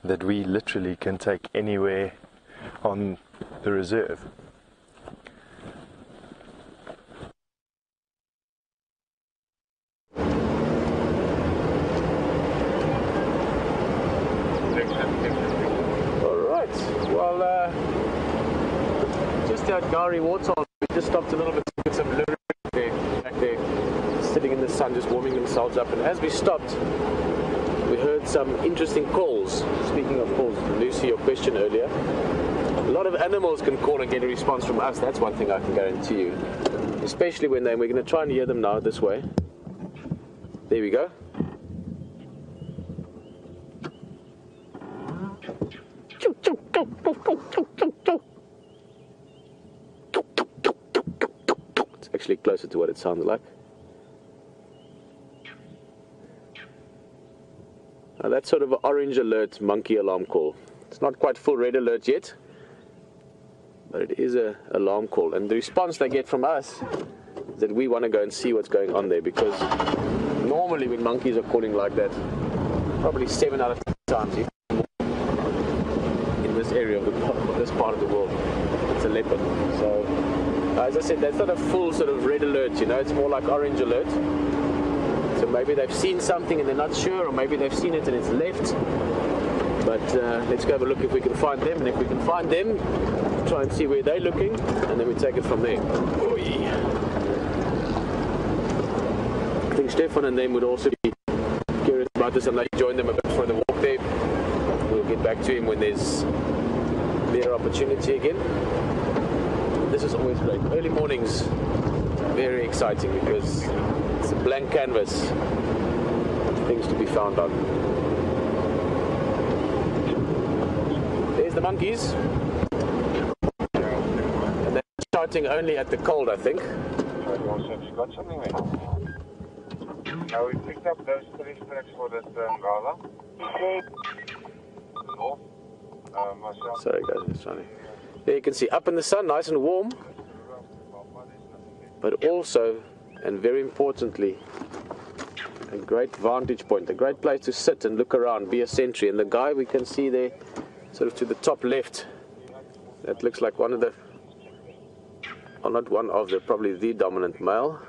that we literally can take anywhere on the reserve. Alright, well, just at Gari Waterhole, we just stopped a little bit to get some liver back there, sitting in the sun, just warming themselves up. And as we stopped, we heard some interesting calls. Speaking of calls, Lucy, your question earlier, a lot of animals can call and get a response from us. That's one thing I can guarantee you. Especially when we're going to try and hear them now this way. There we go. It's actually closer to what it sounds like. Now that's sort of an orange alert monkey alarm call. It's not quite full red alert yet, but it is an alarm call. And the response they get from us is that we want to go and see what's going on there, because normally when monkeys are calling like that, probably 7 out of 10 times, even more, in this area of this part of the world, it's a leopard. So, as I said, that's not a full sort of red alert, you know, it's more like orange alert. So maybe they've seen something and they're not sure, or maybe they've seen it and it's left. But let's go have a look if we can find them, and if we can find them, try and see where they're looking, and then we take it from there. Oh, yeah. I think Stefan and them would also be curious about this, and they join them a bit for the walk there. We'll get back to him when there's clear opportunity again. This is always great. Early mornings, very exciting because it's a blank canvas, things to be found on. There's the monkeys, and they're shouting only at the cold, I think. Have you got something there? Now we picked up those 3 tracks for that gala. Sorry guys, I'm just trying to... There you can see, up in the sun, nice and warm, but also, and very importantly, a great vantage point, a great place to sit and look around, be a sentry. And the guy we can see there, sort of to the top left, that looks like one of the, or not one of the, probably the dominant male.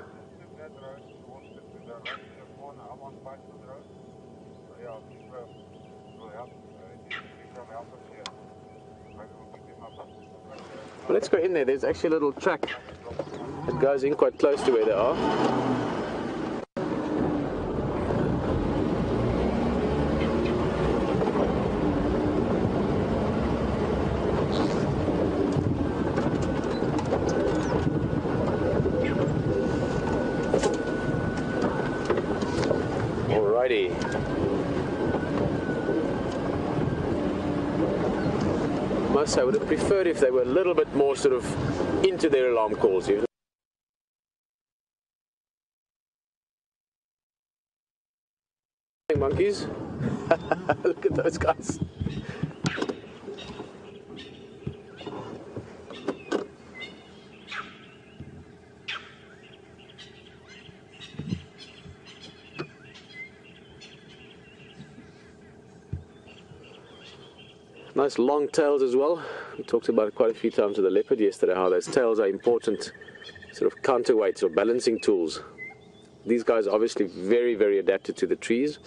Well, let's go in there. There's actually a little track that goes in quite close to where they are. Alrighty. I would have preferred if they were a little bit more sort of into their alarm calls. Monkeys. Look at those guys. Nice long tails as well. We talked about it quite a few times with the leopard yesterday, how those tails are important sort of counterweights or balancing tools. These guys are obviously very, very adapted to the trees.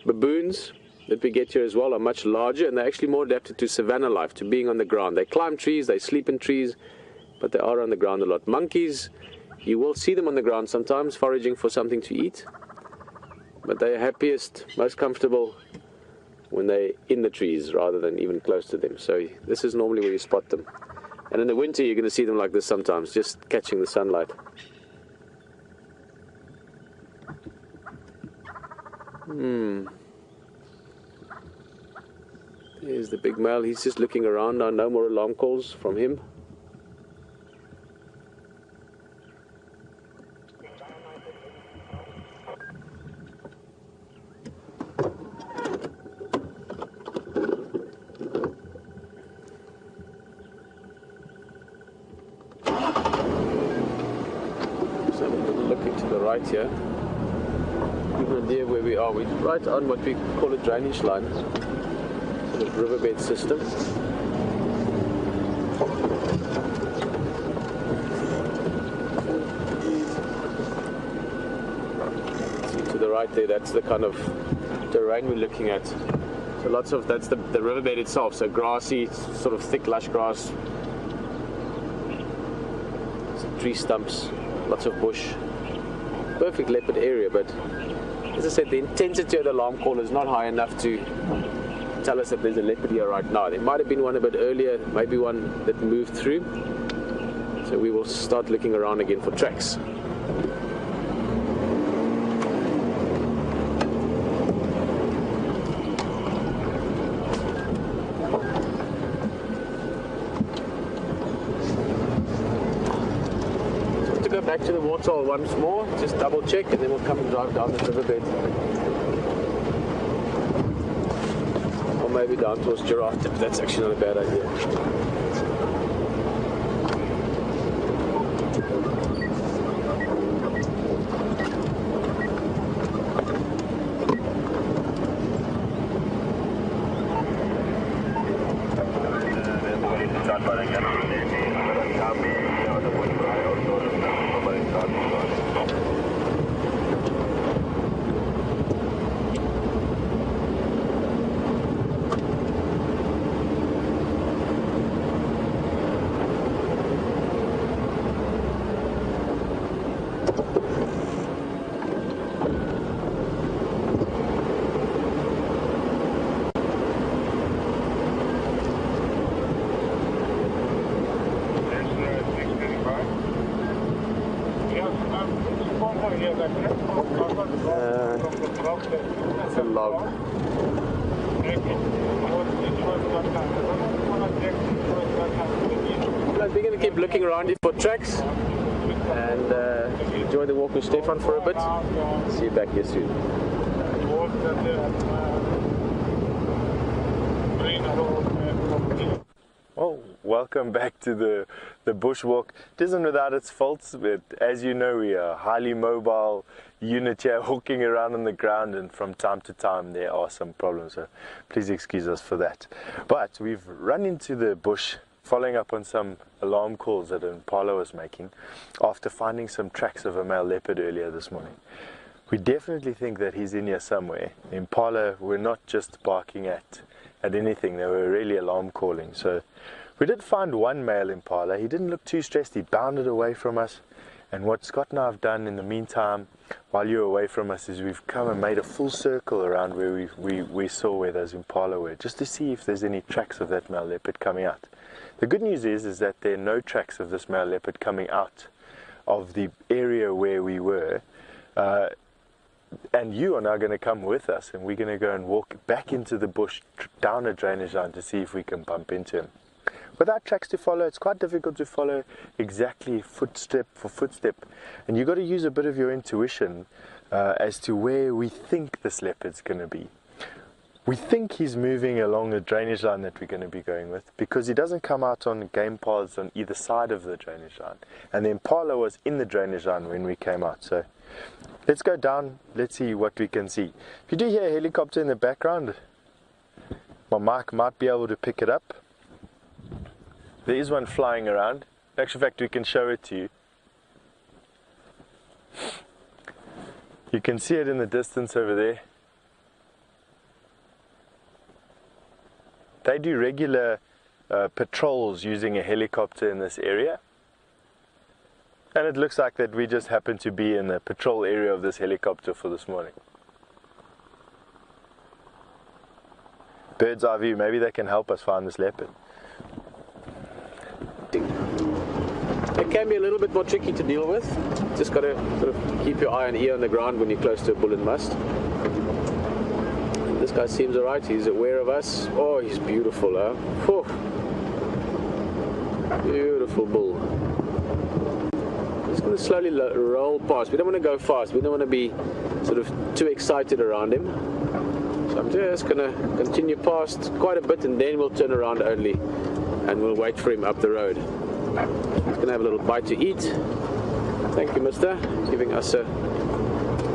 Baboons that we get here as well are much larger, and they're actually more adapted to savanna life, to being on the ground. They climb trees, they sleep in trees, but they are on the ground a lot. Monkeys, you will see them on the ground sometimes, foraging for something to eat, but they're happiest, most comfortable when they're in the trees rather than even close to them. So this is normally where you spot them. And in the winter you're going to see them like this sometimes, just catching the sunlight. There's the big male. He's just looking around now. No more alarm calls from him. Right here, give an idea where we are. We're right on what we call a drainage line, sort of riverbed system. See to the right there, that's the kind of terrain we're looking at. So lots of, that's the riverbed itself, so grassy, sort of thick lush grass, some tree stumps, lots of bush. Perfect leopard area, but as I said, the intensity of the alarm call is not high enough to tell us that there's a leopard here right now. There might have been one a bit earlier, maybe one that moved through. So we will start looking around again for tracks. Back to the waterhole once more, just double check, and then we'll come and drive down the riverbed. Or maybe down towards Giraffe Tip. That's actually not a bad idea. vlog. We're going to keep looking around here for tracks and enjoy the walk with Stefan for a bit. See you back here soon. Oh, welcome back to the bushwalk. It isn't without its faults, but as you know, we are a highly mobile unit here walking around on the ground, and from time to time there are some problems, so please excuse us for that. But we've run into the bush following up on some alarm calls that an impala was making after finding some tracks of a male leopard earlier this morning. We definitely think that he's in here somewhere. The impala were not just barking at anything, they were really alarm calling. So we did find one male impala. He didn't look too stressed, he bounded away from us. And what Scott and I have done in the meantime, while you're away from us, is we've come and made a full circle around where we saw where those impala were, just to see if there's any tracks of that male leopard coming out. The good news is that there are no tracks of this male leopard coming out of the area where we were. And you are now going to come with us, and we're going to go and walk back into the bush down a drainage line to see if we can bump into him. Without tracks to follow, it's quite difficult to follow exactly footstep for footstep, and you've got to use a bit of your intuition as to where we think this leopard's going to be. We think he's moving along the drainage line that we're going to be going with, because he doesn't come out on game paths on either side of the drainage line, and the impala was in the drainage line when we came out. So let's go down, let's see what we can see. If you do hear a helicopter in the background, my mic might be able to pick it up. There is one flying around. In actual fact, we can show it to you. You can see it in the distance over there. They do regular patrols using a helicopter in this area. And it looks like that we just happen to be in the patrol area of this helicopter for this morning. Bird's eye view, maybe they can help us find this leopard. It can be a little bit more tricky to deal with. Just got to sort of keep your eye and ear on the ground when you're close to a bull and must. This guy seems alright, he's aware of us. Oh, he's beautiful, huh? Whew. Beautiful bull. Just going to slowly roll past. We don't want to go fast, we don't want to be sort of too excited around him. So I'm just going to continue past quite a bit, and then we'll turn around only, and we'll wait for him up the road. He's going to have a little bite to eat. Thank you, mister, giving us a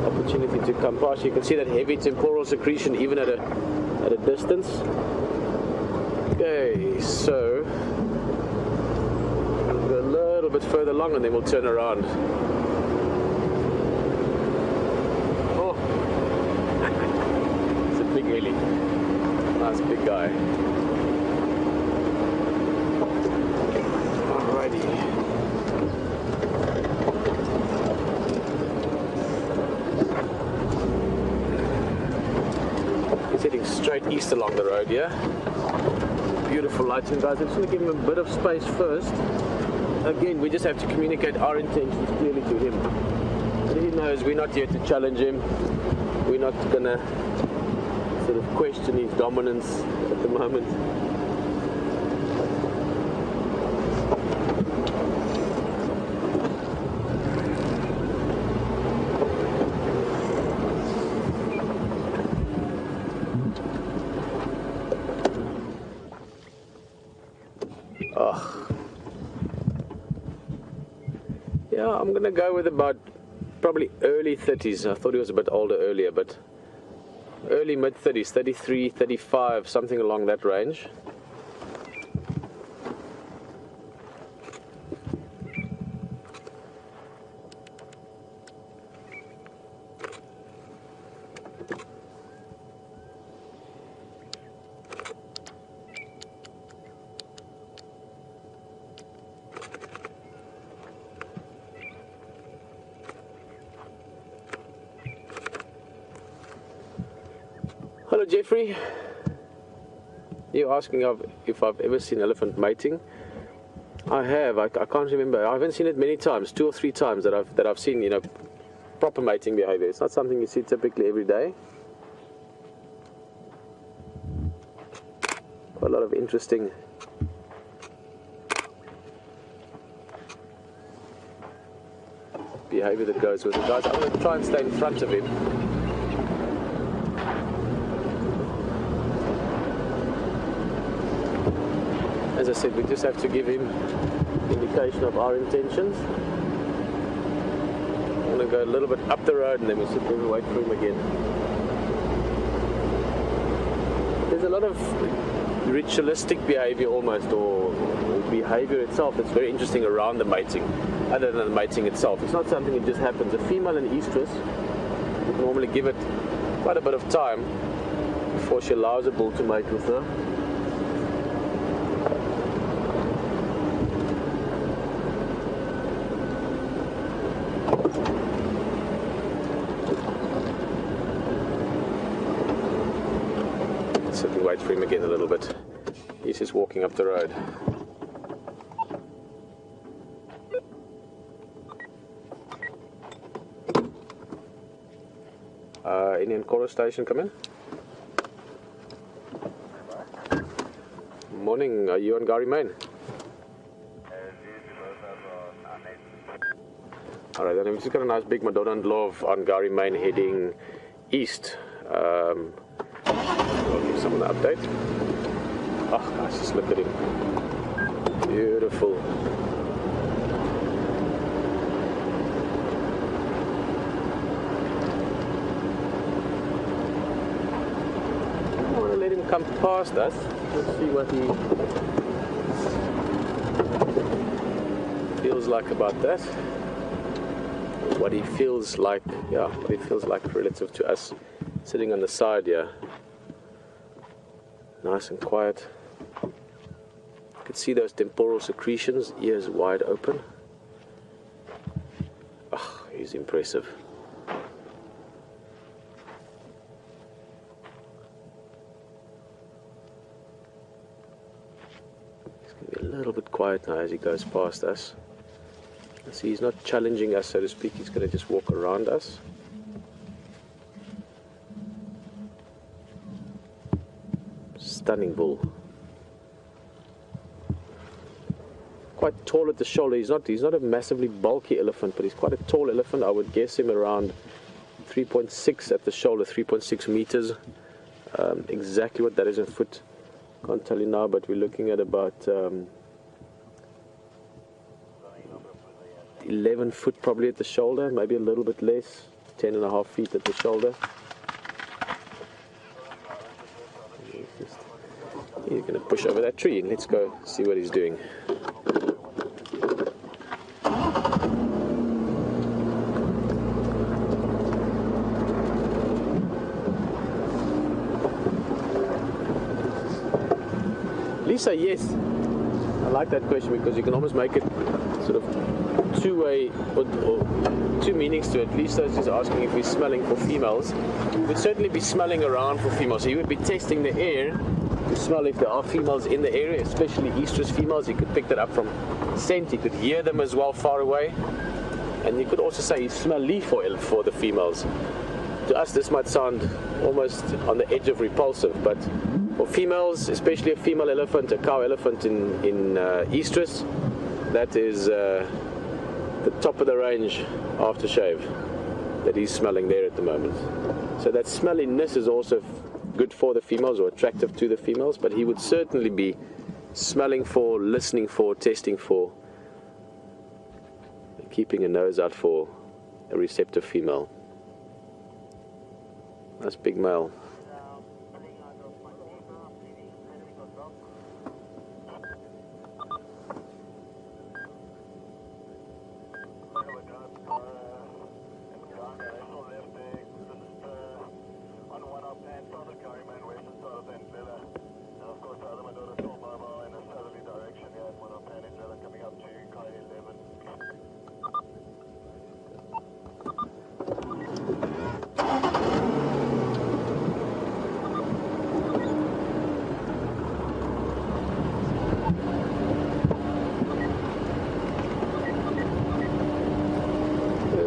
opportunity to come past. You can see that heavy temporal secretion even at a distance. Okay, so we'll go a little bit further along and then we'll turn around. Oh, it's a big ellie. Nice big guy. Alrighty. Heading straight east along the road here. Beautiful lighting, guys. I'm just going to give him a bit of space first. Again, we just have to communicate our intentions clearly to him. So he knows we're not here to challenge him. We're not going to sort of question his dominance at the moment. Yeah, I'm going to go with about probably early 30s. I thought he was a bit older earlier, but early mid 30s, 33, 35, something along that range. Hello Jeffrey, you're asking if I've ever seen elephant mating. I have. I can't remember. I haven't seen it many times, 2 or 3 times that I've seen, you know, proper mating behavior. It's not something you see typically every day. lot of interesting behavior that goes with it. Guys, I'm going to try and stay in front of him. As I said, we just have to give him indication of our intentions. I'm going to go a little bit up the road and then we'll sit there and wait for him again. There's a lot of ritualistic behavior almost, or behavior itself that's very interesting around the mating, other than the mating itself. It's not something that just happens. A female in estrus, you can normally give it quite a bit of time before she allows a bull to mate with her. Sit and wait for him again a little bit. He's just walking up the road. Indian Quarter Station, come in. Morning, are you on Gary Main? Alright, then we've just got a nice big Madonna and Love on Gary Main heading east. I'll give some of the update. Oh guys, just look at him. Beautiful. I want to let him come past us. Let's see what he feels like about that. What he feels like, yeah, what he feels like relative to us sitting on the side here. Nice and quiet. You can see those temporal secretions, ears wide open. Oh, he's impressive. He's going to be a little bit quiet now as he goes past us. See, he's not challenging us, so to speak. He's going to just walk around us. Stunning bull. Quite tall at the shoulder. He's not a massively bulky elephant, but he's quite a tall elephant. I would guess him around 3.6 at the shoulder, 3.6 meters. Exactly what that is in foot, can't tell you now, but we're looking at about 11 foot probably at the shoulder, maybe a little bit less, 10.5 feet at the shoulder. He's going to push over that tree and let's go see what he's doing. Lisa, yes. I like that question because you can almost make it sort of two-way or two meanings to it. Lisa is just asking if we're smelling for females. We'd certainly be smelling around for females. So you would be testing the air to smell if there are females in the area, especially estrus females. You could pick that up from scent. You could hear them as well far away. And you could also say you smell leaf oil for the females. To us this might sound almost on the edge of repulsive, but for females, especially a female elephant, a cow elephant in estrus, that is the top of the range aftershave that he's smelling there at the moment. So that smelliness is also good for the females or attractive to the females, but he would certainly be smelling for, listening for, testing for, keeping a nose out for a receptive female. That's big male.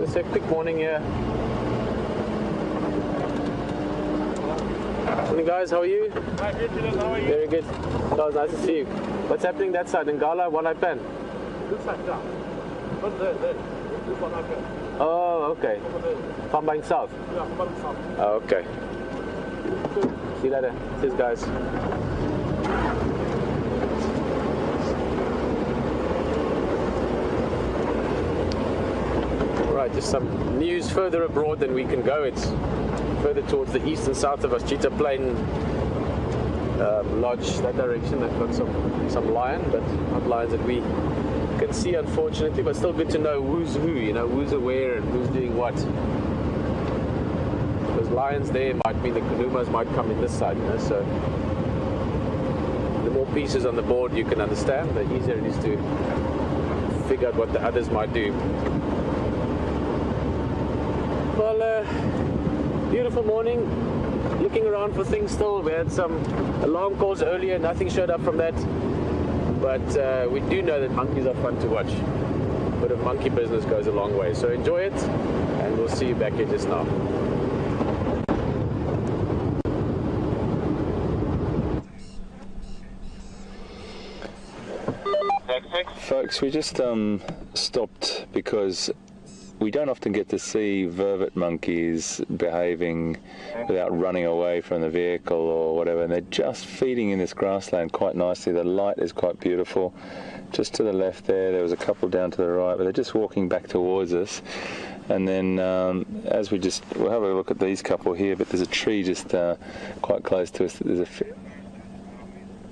It's a quick morning here. Morning guys, how are you? Hi, good, how are you? Very good. Charles, nice to see you. What's happening that side? Ngala, one-eyed pan? This side, yeah. But there. This one, okay. Oh, okay. Fambang South? Yeah, Fambang South. Oh, okay. See you later. Cheers, guys. Right, just some news further abroad than we can go. It's further towards the east and south of us, Cheetah Plain Lodge, that direction. They've got some lion, but not lions that we can see, unfortunately. But still good to know who's who, you know, who's aware and who's doing what. Because lions there might mean the kanumas might come in this side, you know. So the more pieces on the board you can understand, the easier it is to figure out what the others might do. Well, beautiful morning. Looking around for things still. We had some alarm calls earlier. Nothing showed up from that. But we do know that monkeys are fun to watch. A bit of monkey business goes a long way. So enjoy it, and we'll see you back here just now. Folks, we just stopped because we don't often get to see vervet monkeys behaving without running away from the vehicle or whatever, and they're just feeding in this grassland quite nicely. The light is quite beautiful. Just to the left there was a couple down to the right, but they're just walking back towards us. And then as we'll have a look at these couple here, but there's a tree just quite close to us. There's a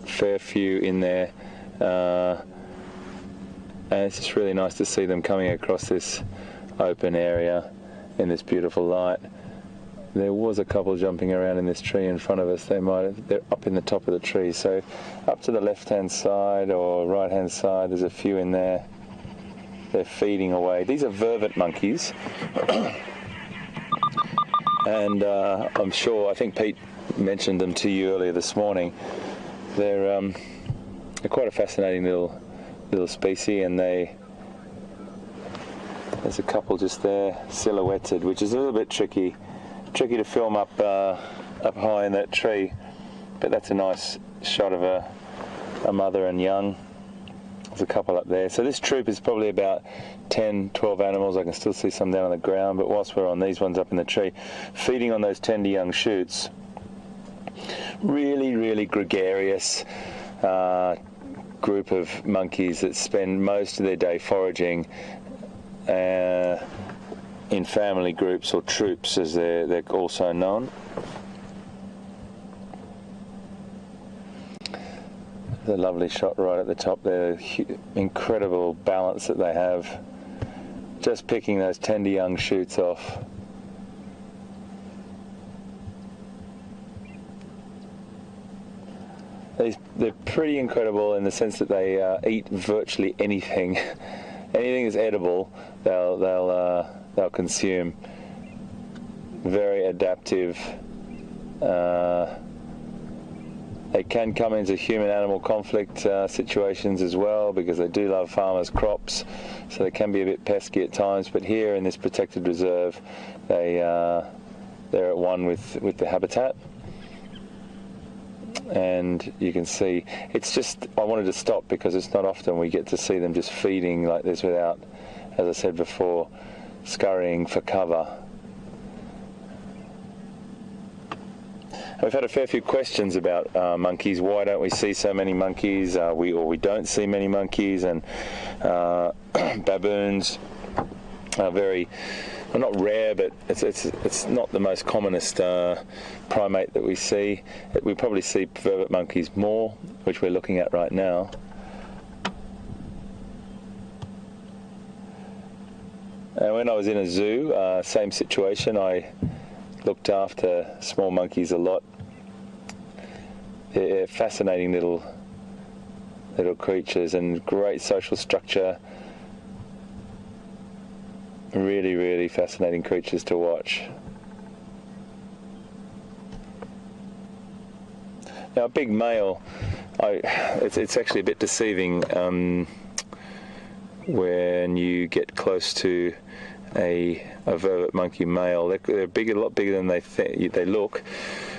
fair few in there. And it's just really nice to see them coming across this open area in this beautiful light. There was a couple jumping around in this tree in front of us. They're up in the top of the tree. So up to the left-hand side or right-hand side, there's a few in there. They're feeding away. These are vervet monkeys. And I'm sure, I think Pete mentioned them to you earlier this morning. They're quite a fascinating little species, and there's a couple just there silhouetted, which is a little bit tricky to film up high in that tree, but that's a nice shot of a mother and young. There's a couple up there. So this troop is probably about 10-12 animals. I can still see some down on the ground, but whilst we're on these ones up in the tree, feeding on those tender young shoots. Really gregarious group of monkeys that spend most of their day foraging in family groups, or troops as they're also known. The lovely shot right at the top there, incredible balance that they have, just picking those tender young shoots off. They're pretty incredible in the sense that they eat virtually anything. Anything that's edible, they'll consume. Very adaptive. They can come into human-animal conflict situations as well, because they do love farmers' crops, so they can be a bit pesky at times. But here in this protected reserve, they're at one with the habitat. And you can see, it's just, I wanted to stop because it's not often we get to see them just feeding like this without, as I said before, scurrying for cover. We've had a fair few questions about monkeys. Why don't we see so many monkeys? We don't see many monkeys, and baboons are very, well, not rare, but it's not the most commonest primate that we see. We probably see vervet monkeys more, which we're looking at right now. And when I was in a zoo, same situation. I looked after small monkeys a lot. They're fascinating little creatures, and great social structure. Really fascinating creatures to watch. Now, a big male, it's actually a bit deceiving when you get close to a vervet monkey male. They're big, a lot bigger than they look.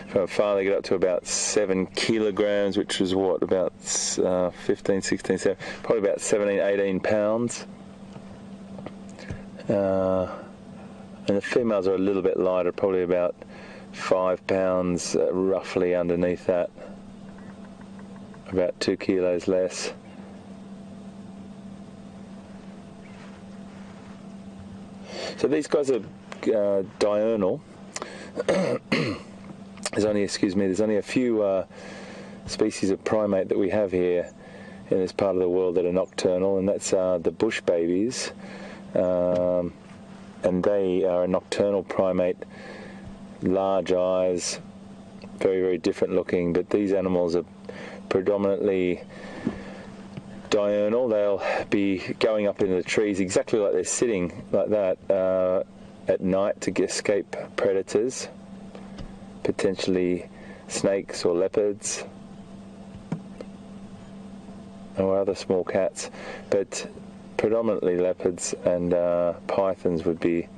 from afar they get up to about 7 kilograms, which was what, about 15, 16, 17, probably about 17, 18 pounds. And the females are a little bit lighter, probably about 5 pounds roughly underneath that, about 2 kilos less. So these guys are diurnal. There's only a few species of primate that we have here in this part of the world that are nocturnal, and that's the bush babies, and they are a nocturnal primate, large eyes, very, very different looking, but these animals are predominantly diurnal. They'll be going up into the trees exactly like they're sitting like that at night to escape predators, potentially snakes or leopards or other small cats, but predominantly leopards and pythons would be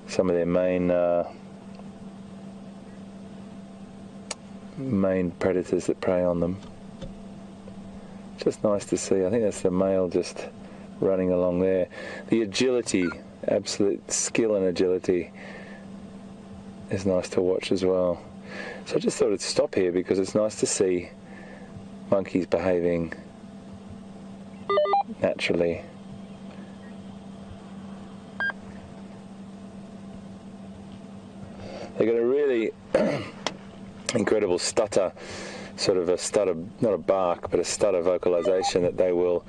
some of their main predators that prey on them. Just nice to see. I think that's the male just running along there. The agility, absolute skill and agility, is nice to watch as well. So I just thought I'd stop here because it's nice to see monkeys behaving naturally. They've got a really incredible stutter, sort of a stutter, not a bark, but a stutter vocalization that they will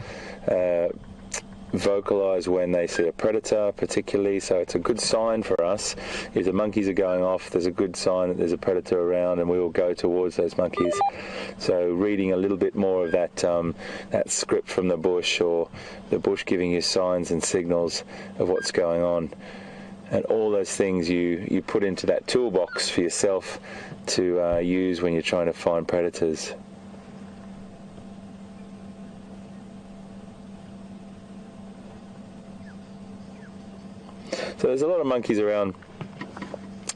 vocalize when they see a predator particularly. So it's a good sign for us. If the monkeys are going off, there's a good sign that there's a predator around, and we will go towards those monkeys. So reading a little bit more of that that script from the bush, or the bush giving you signs and signals of what's going on, and all those things you put into that toolbox for yourself to use when you're trying to find predators. So there's a lot of monkeys around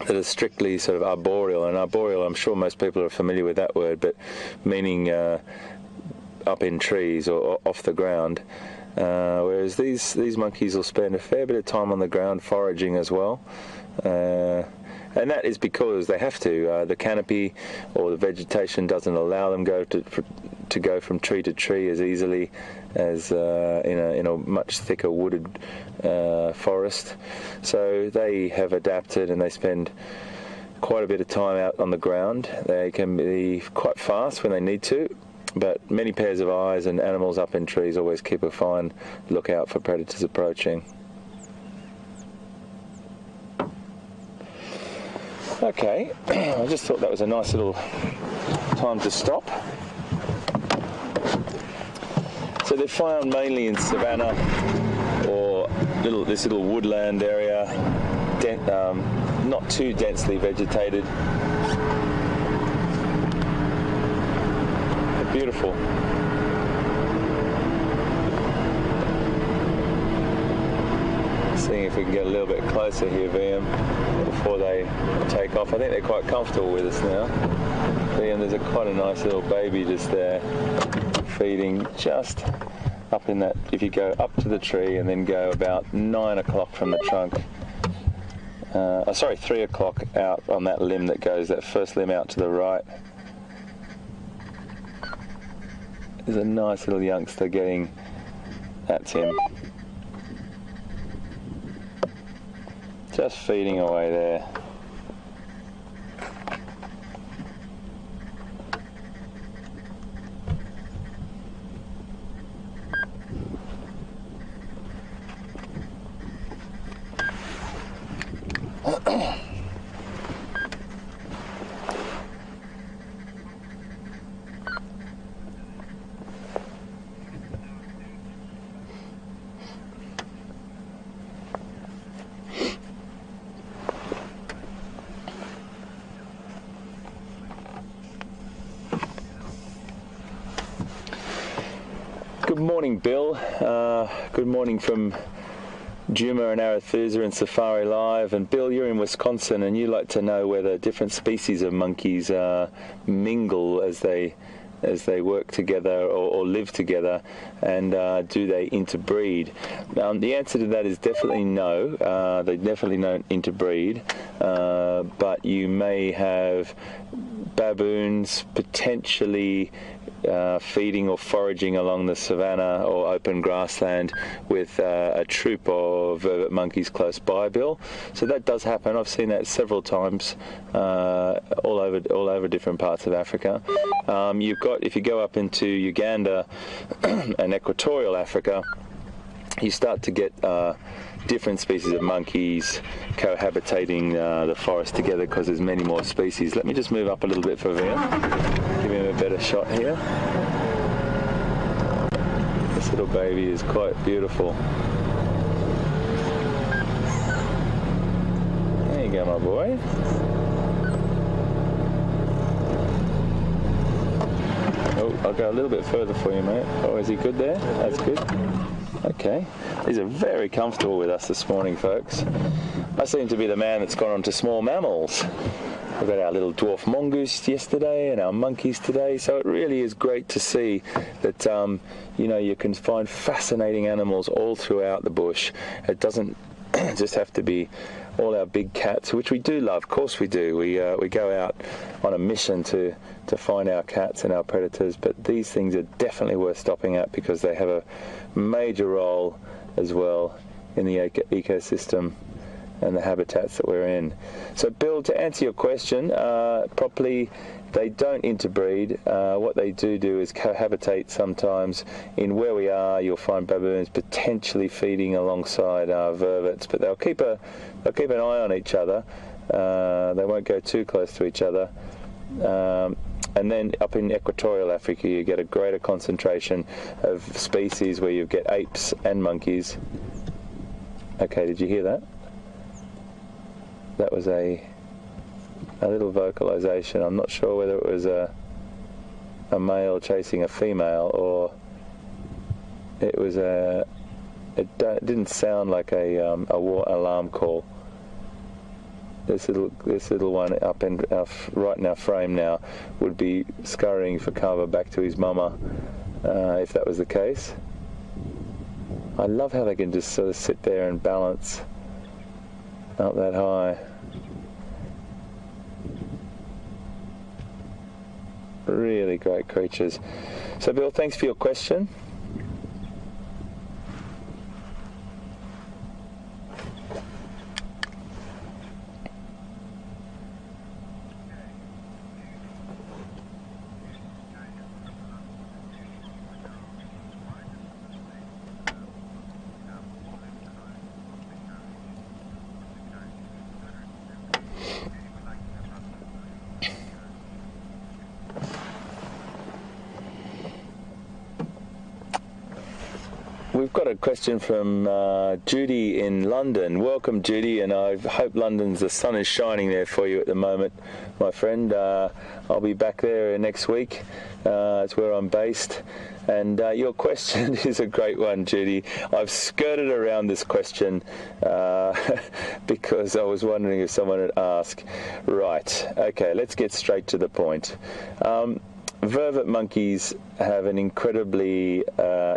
that are strictly sort of arboreal, and arboreal, I'm sure most people are familiar with that word, but meaning up in trees or off the ground. Whereas these monkeys will spend a fair bit of time on the ground foraging as well, and that is because they have to. The canopy or the vegetation doesn't allow them to go from tree to tree as easily as in a much thicker wooded forest. So they have adapted, and they spend quite a bit of time out on the ground. They can be quite fast when they need to, but many pairs of eyes, and animals up in trees always keep a fine lookout for predators approaching. Okay, I just thought that was a nice little time to stop. So they're found mainly in savanna or this little woodland area, not too densely vegetated. They're beautiful. Seeing if we can get a little bit closer here, VM, before they take off. I think they're quite comfortable with us now. VM, there's quite a nice little baby just there, feeding just up in that. If you go up to the tree and then go about 9 o'clock from the trunk, 3 o'clock out on that limb that goes, that first limb out to the right, there's a nice little youngster getting, that's him, just feeding away there. Good morning, Bill. Good morning from Juma and Arethusa in Safari Live. And Bill, you're in Wisconsin, and you like to know whether different species of monkeys mingle as they work together or live together, and do they interbreed? The answer to that is definitely no. They definitely don't interbreed, but you may have baboons potentially feeding or foraging along the savannah or open grassland with a troop of vervet monkeys close by, Bill. So that does happen. I've seen that several times all over different parts of Africa. If you go up into Uganda and equatorial Africa, you start to get different species of monkeys cohabitating the forest together because there's many more species. Let me just move up a little bit for Via. Give him a better shot here. This little baby is quite beautiful. There you go, my boy. Oh, I'll go a little bit further for you, mate. Oh, is he good there? That's good. Okay. These are very comfortable with us this morning, folks. I seem to be the man that's gone on to small mammals. We've got our little dwarf mongoose yesterday and our monkeys today, so it really is great to see that you can find fascinating animals all throughout the bush. It doesn't just have to be all our big cats, which we do love. Of course we do. We go out on a mission to find our cats and our predators, but these things are definitely worth stopping at because they have a major role as well in the ecosystem and the habitats that we're in. So Bill, to answer your question properly, they don't interbreed. What they do is cohabitate sometimes. In where we are, you'll find baboons potentially feeding alongside our vervets, but they'll keep an eye on each other. They won't go too close to each other. And then up in equatorial Africa, you get a greater concentration of species where you get apes and monkeys. Okay, did you hear that? That was a little vocalization. I'm not sure whether it was a male chasing a female or it was it didn't sound like a war alarm call. This little one up in right in our frame now would be scurrying for cover back to his mama if that was the case. I love how they can just sort of sit there and balance up that high. Really great creatures. So Bill, thanks for your question. We've got a question from Judy in London. Welcome, Judy, and I hope the sun is shining there for you at the moment, my friend. I'll be back there next week. It's where I'm based. And your question is a great one, Judy. I've skirted around this question because I was wondering if someone would ask. Right, okay, let's get straight to the point. Vervet monkeys have an incredibly...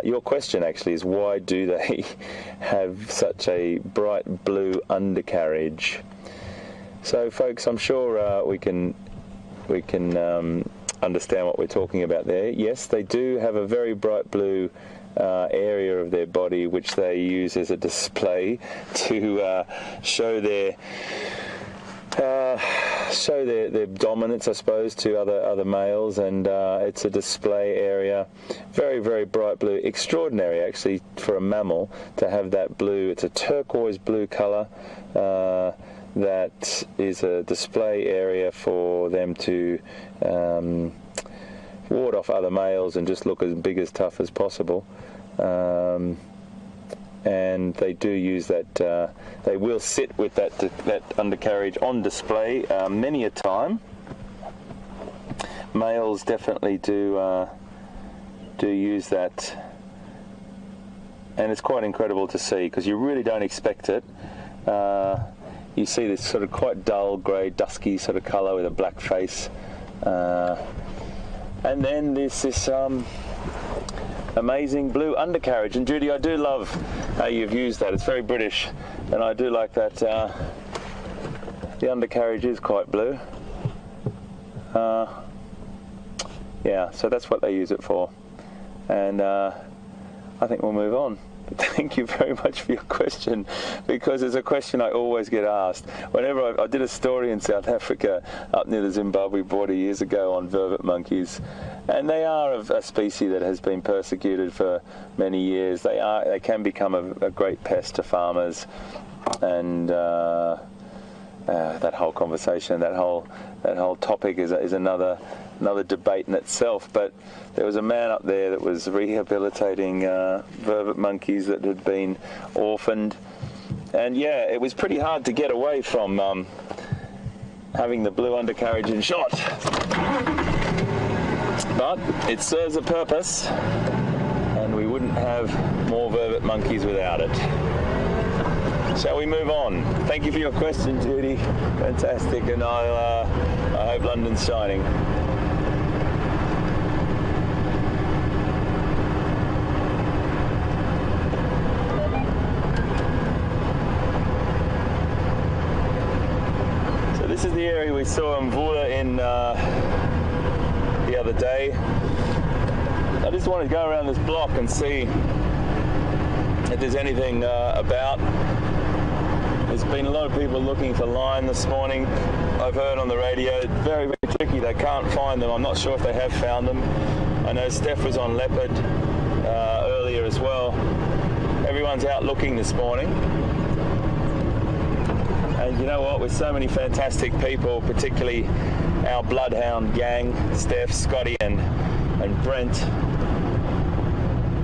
your question actually is, why do they have such a bright blue undercarriage? So folks, I'm sure we can understand what we're talking about there. Yes, they do have a very bright blue area of their body which they use as a display to show their dominance, I suppose, to other males, and it's a display area. Very, very bright blue. Extraordinary, actually, for a mammal to have that blue. It's a turquoise blue colour. That is a display area for them to ward off other males and just look as big as tough as possible. And they do use that. They will sit with that undercarriage on display many a time. Males definitely do use that and it's quite incredible to see because you really don't expect it. You see this sort of quite dull grey, dusky sort of colour with a black face, and then there's this amazing blue undercarriage. And Judy, I do love how you've used that. It's very British, and I do like that the undercarriage is quite blue. Yeah, so that's what they use it for. And I think we'll move on. Thank you very much for your question, because it's a question I always get asked. Whenever I did a story in South Africa up near the Zimbabwe border years ago on vervet monkeys, and they are a species that has been persecuted for many years. They can become a great pest to farmers, and that whole conversation, that whole topic is another debate in itself. But there was a man up there that was rehabilitating vervet monkeys that had been orphaned, and yeah, it was pretty hard to get away from having the blue undercarriage in shot, but it serves a purpose, and we wouldn't have more vervet monkeys without it. Shall we move on? Thank you for your question, Judy. Fantastic, and I hope London's shining. So this is the area we saw Mvula in the other day. I just wanted to go around this block and see if there's anything about. There's been a lot of people looking for line this morning. I've heard on the radio, very, very tricky. They can't find them. I'm not sure if they have found them. I know Steph was on leopard earlier as well. Everyone's out looking this morning. And you know what? With so many fantastic people, particularly our bloodhound gang, Steph, Scotty, and Brent.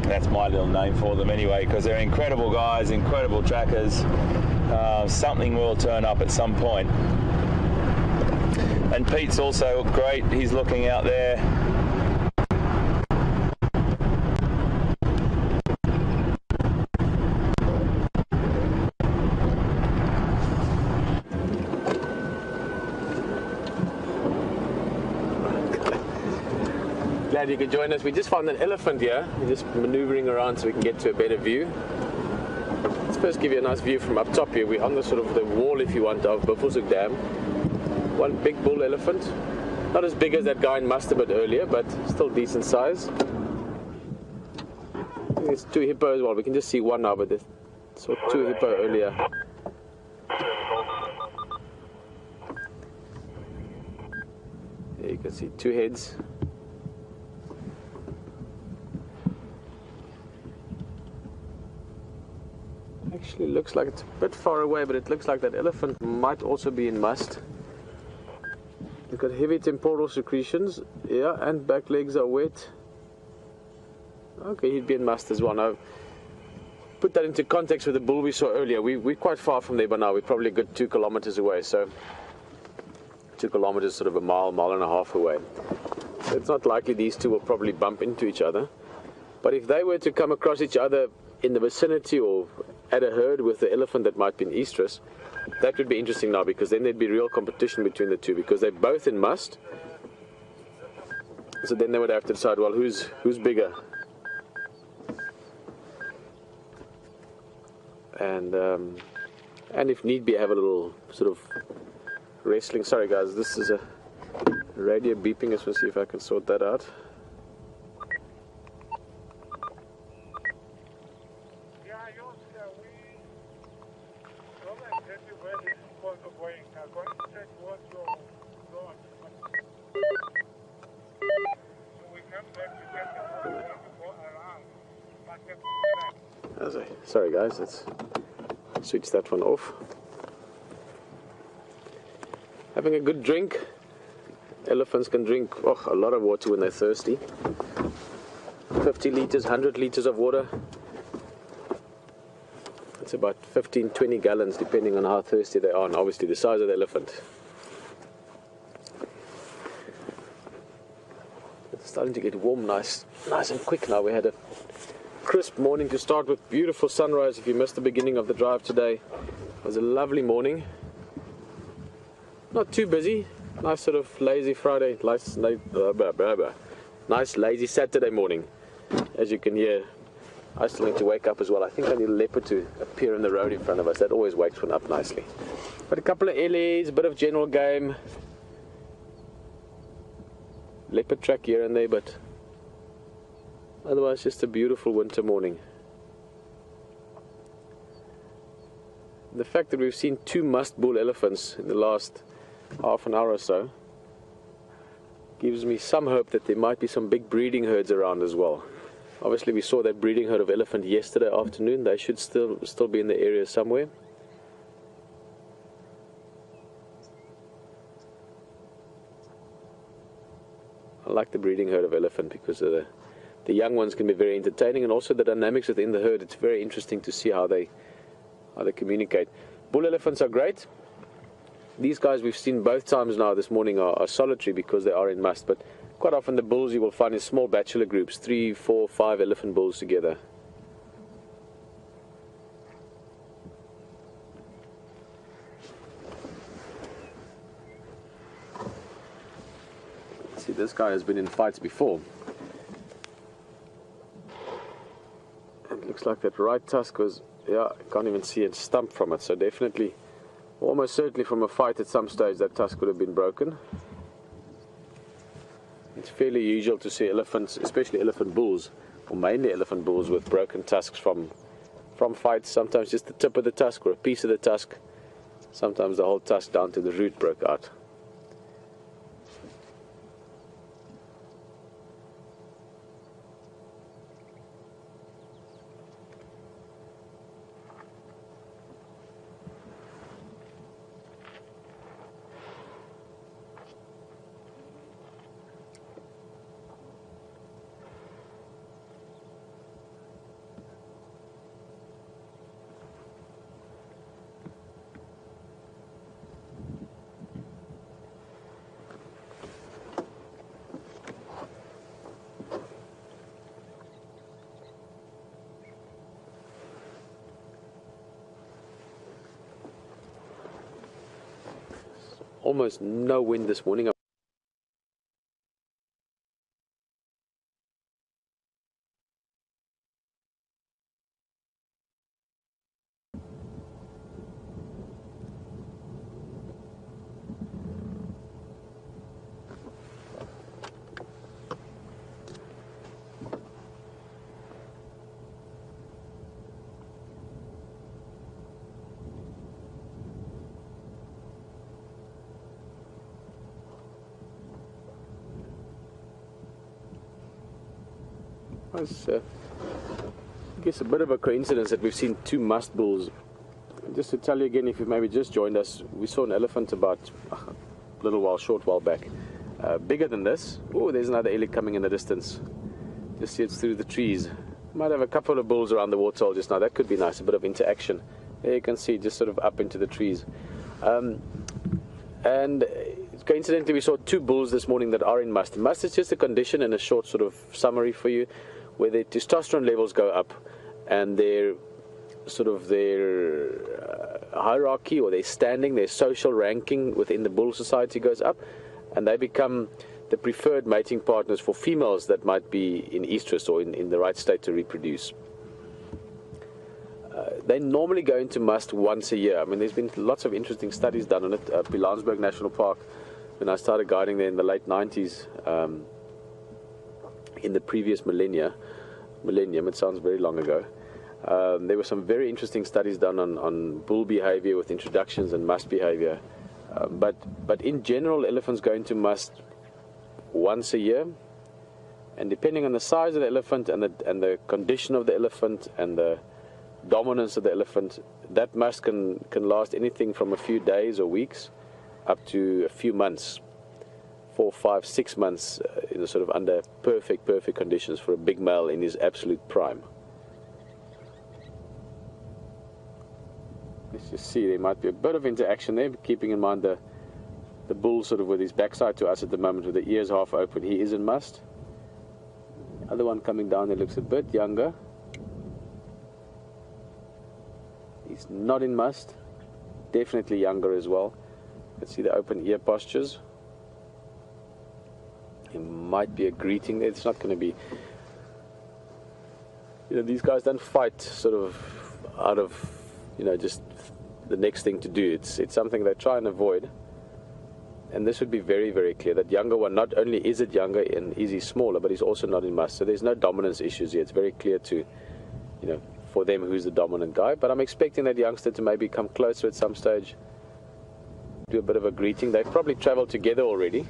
That's my little name for them anyway, because they're incredible guys, incredible trackers. Something will turn up at some point. And Pete's also great. He's looking out there. Glad you could join us. We just found an elephant here. We're just maneuvering around so we can get to a better view. Let's first give you a nice view from up top here. We're on the sort of the wall, if you want, of Bafusuk Dam. One big bull elephant. Not as big as that guy in Musterbit earlier, but still decent size. There's two hippo as well. We can just see one now, but there's saw two hippo earlier. There you can see two heads. Actually looks like it's a bit far away, but it looks like that elephant might also be in must. You've got heavy temporal secretions, yeah, and back legs are wet. Okay, he'd be in must as well. Now, put that into context with the bull we saw earlier. We're quite far from there by now. We're probably a good 2 kilometers away, so 2 kilometers, sort of a mile and a half away. So it's not likely these two will probably bump into each other. But if they were to come across each other in the vicinity or at a herd with the elephant that might be in estrus, that would be interesting now, because then there'd be real competition between the two, because they're both in must. So then they would have to decide, well, who's bigger. And if need be, have a little sort of wrestling. Sorry guys, this is a radio beeping. Let's see if I can sort that out. Sorry guys, let's switch that one off. Having a good drink. Elephants can drink a lot of water when they're thirsty. 50 liters, 100 liters of water. It's about 15-20 gallons depending on how thirsty they are, and obviously the size of the elephant. It's starting to get warm nice and quick now. We had a crisp morning to start with. Beautiful sunrise. If you missed the beginning of the drive today, it was a lovely morning. Not too busy. Nice sort of lazy Friday. Nice lazy Saturday morning. As you can hear, I still need to wake up as well. I think I need a leopard to appear in the road in front of us. That always wakes one up nicely. But a couple of ellies, a bit of general game. Leopard track here and there, but otherwise just a beautiful winter morning. The fact that we've seen 2 musk bull elephants in the last half an hour or so gives me some hope that there might be some big breeding herds around as well. Obviously we saw that breeding herd of elephant yesterday afternoon. They should still be in the area somewhere. I like the breeding herd of elephant because the young ones can be very entertaining, and also the dynamics within the herd. It's very interesting to see how they communicate. Bull elephants are great. These guys we've seen both times now this morning are solitary because they are in must, but quite often the bulls you will find in small bachelor groups, 3, 4, 5 elephant bulls together. See, this guy has been in fights before. It looks like that right tusk was, yeah, I can't even see a stump from it, so definitely, almost certainly from a fight at some stage that tusk would have been broken. It's fairly usual to see elephants, especially elephant bulls, or mainly elephant bulls, with broken tusks from fights. Sometimes just the tip of the tusk or a piece of the tusk. Sometimes the whole tusk down to the root broke out. Almost no wind this morning. It's, I guess, a bit of a coincidence that we've seen 2 musk bulls. Just to tell you again, if you've maybe just joined us, we saw an elephant about a short while back. Bigger than this. Oh, there's another ellie coming in the distance. Just see it's through the trees. Might have a couple of bulls around the waterhole just now. That could be nice, a bit of interaction. There you can see, just sort of up into the trees. And coincidentally, we saw 2 bulls this morning that are in must. Must is just a condition and a short sort of summary for you, where their testosterone levels go up and their hierarchy or their standing, their social ranking within the bull society goes up, and they become the preferred mating partners for females that might be in estrus or in the right state to reproduce. They normally go into must once a year. I mean, there's been lots of interesting studies done on it. Pilanesberg National Park, when I started guiding there in the late 90s, in the previous millennium, it sounds very long ago, there were some very interesting studies done on bull behavior with introductions and must behavior. But in general, elephants go into must once a year, and depending on the size of the elephant and the condition of the elephant and the dominance of the elephant, that must can last anything from a few days or weeks up to a few months. 4, 5, 6 months, sort of under perfect conditions for a big male in his absolute prime. Let's just see, there might be a bit of interaction there, keeping in mind the bull sort of with his backside to us at the moment, with the ears half open. He is in must. Other one coming down there looks a bit younger. He's not in must. Definitely younger as well. Let's see the open ear postures. He might be a greeting there. It's not going to be... You know, these guys don't fight sort of out of, you know, just the next thing to do. It's something they try and avoid. And this would be very, very clear. That younger one, not only is it younger and is he smaller, but he's also not in must. So there's no dominance issues here. It's very clear to, you know, for them who's the dominant guy. But I'm expecting that youngster to maybe come closer at some stage, do a bit of a greeting. They've probably traveled together already.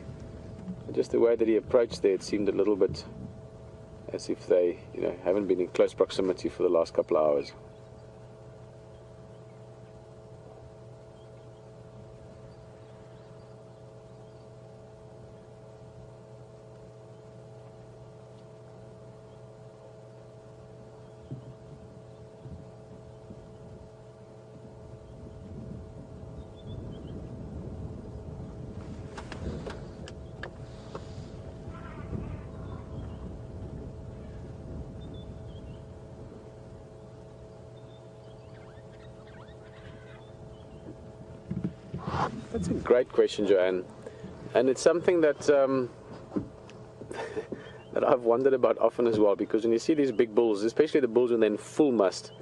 And just the way that he approached there, it seemed a little bit as if they, you know, haven't been in close proximity for the last couple of hours. That's a great question, Joanne, and it's something that that I've wondered about often as well, because when you see these big bulls, especially the bulls when they're in full must,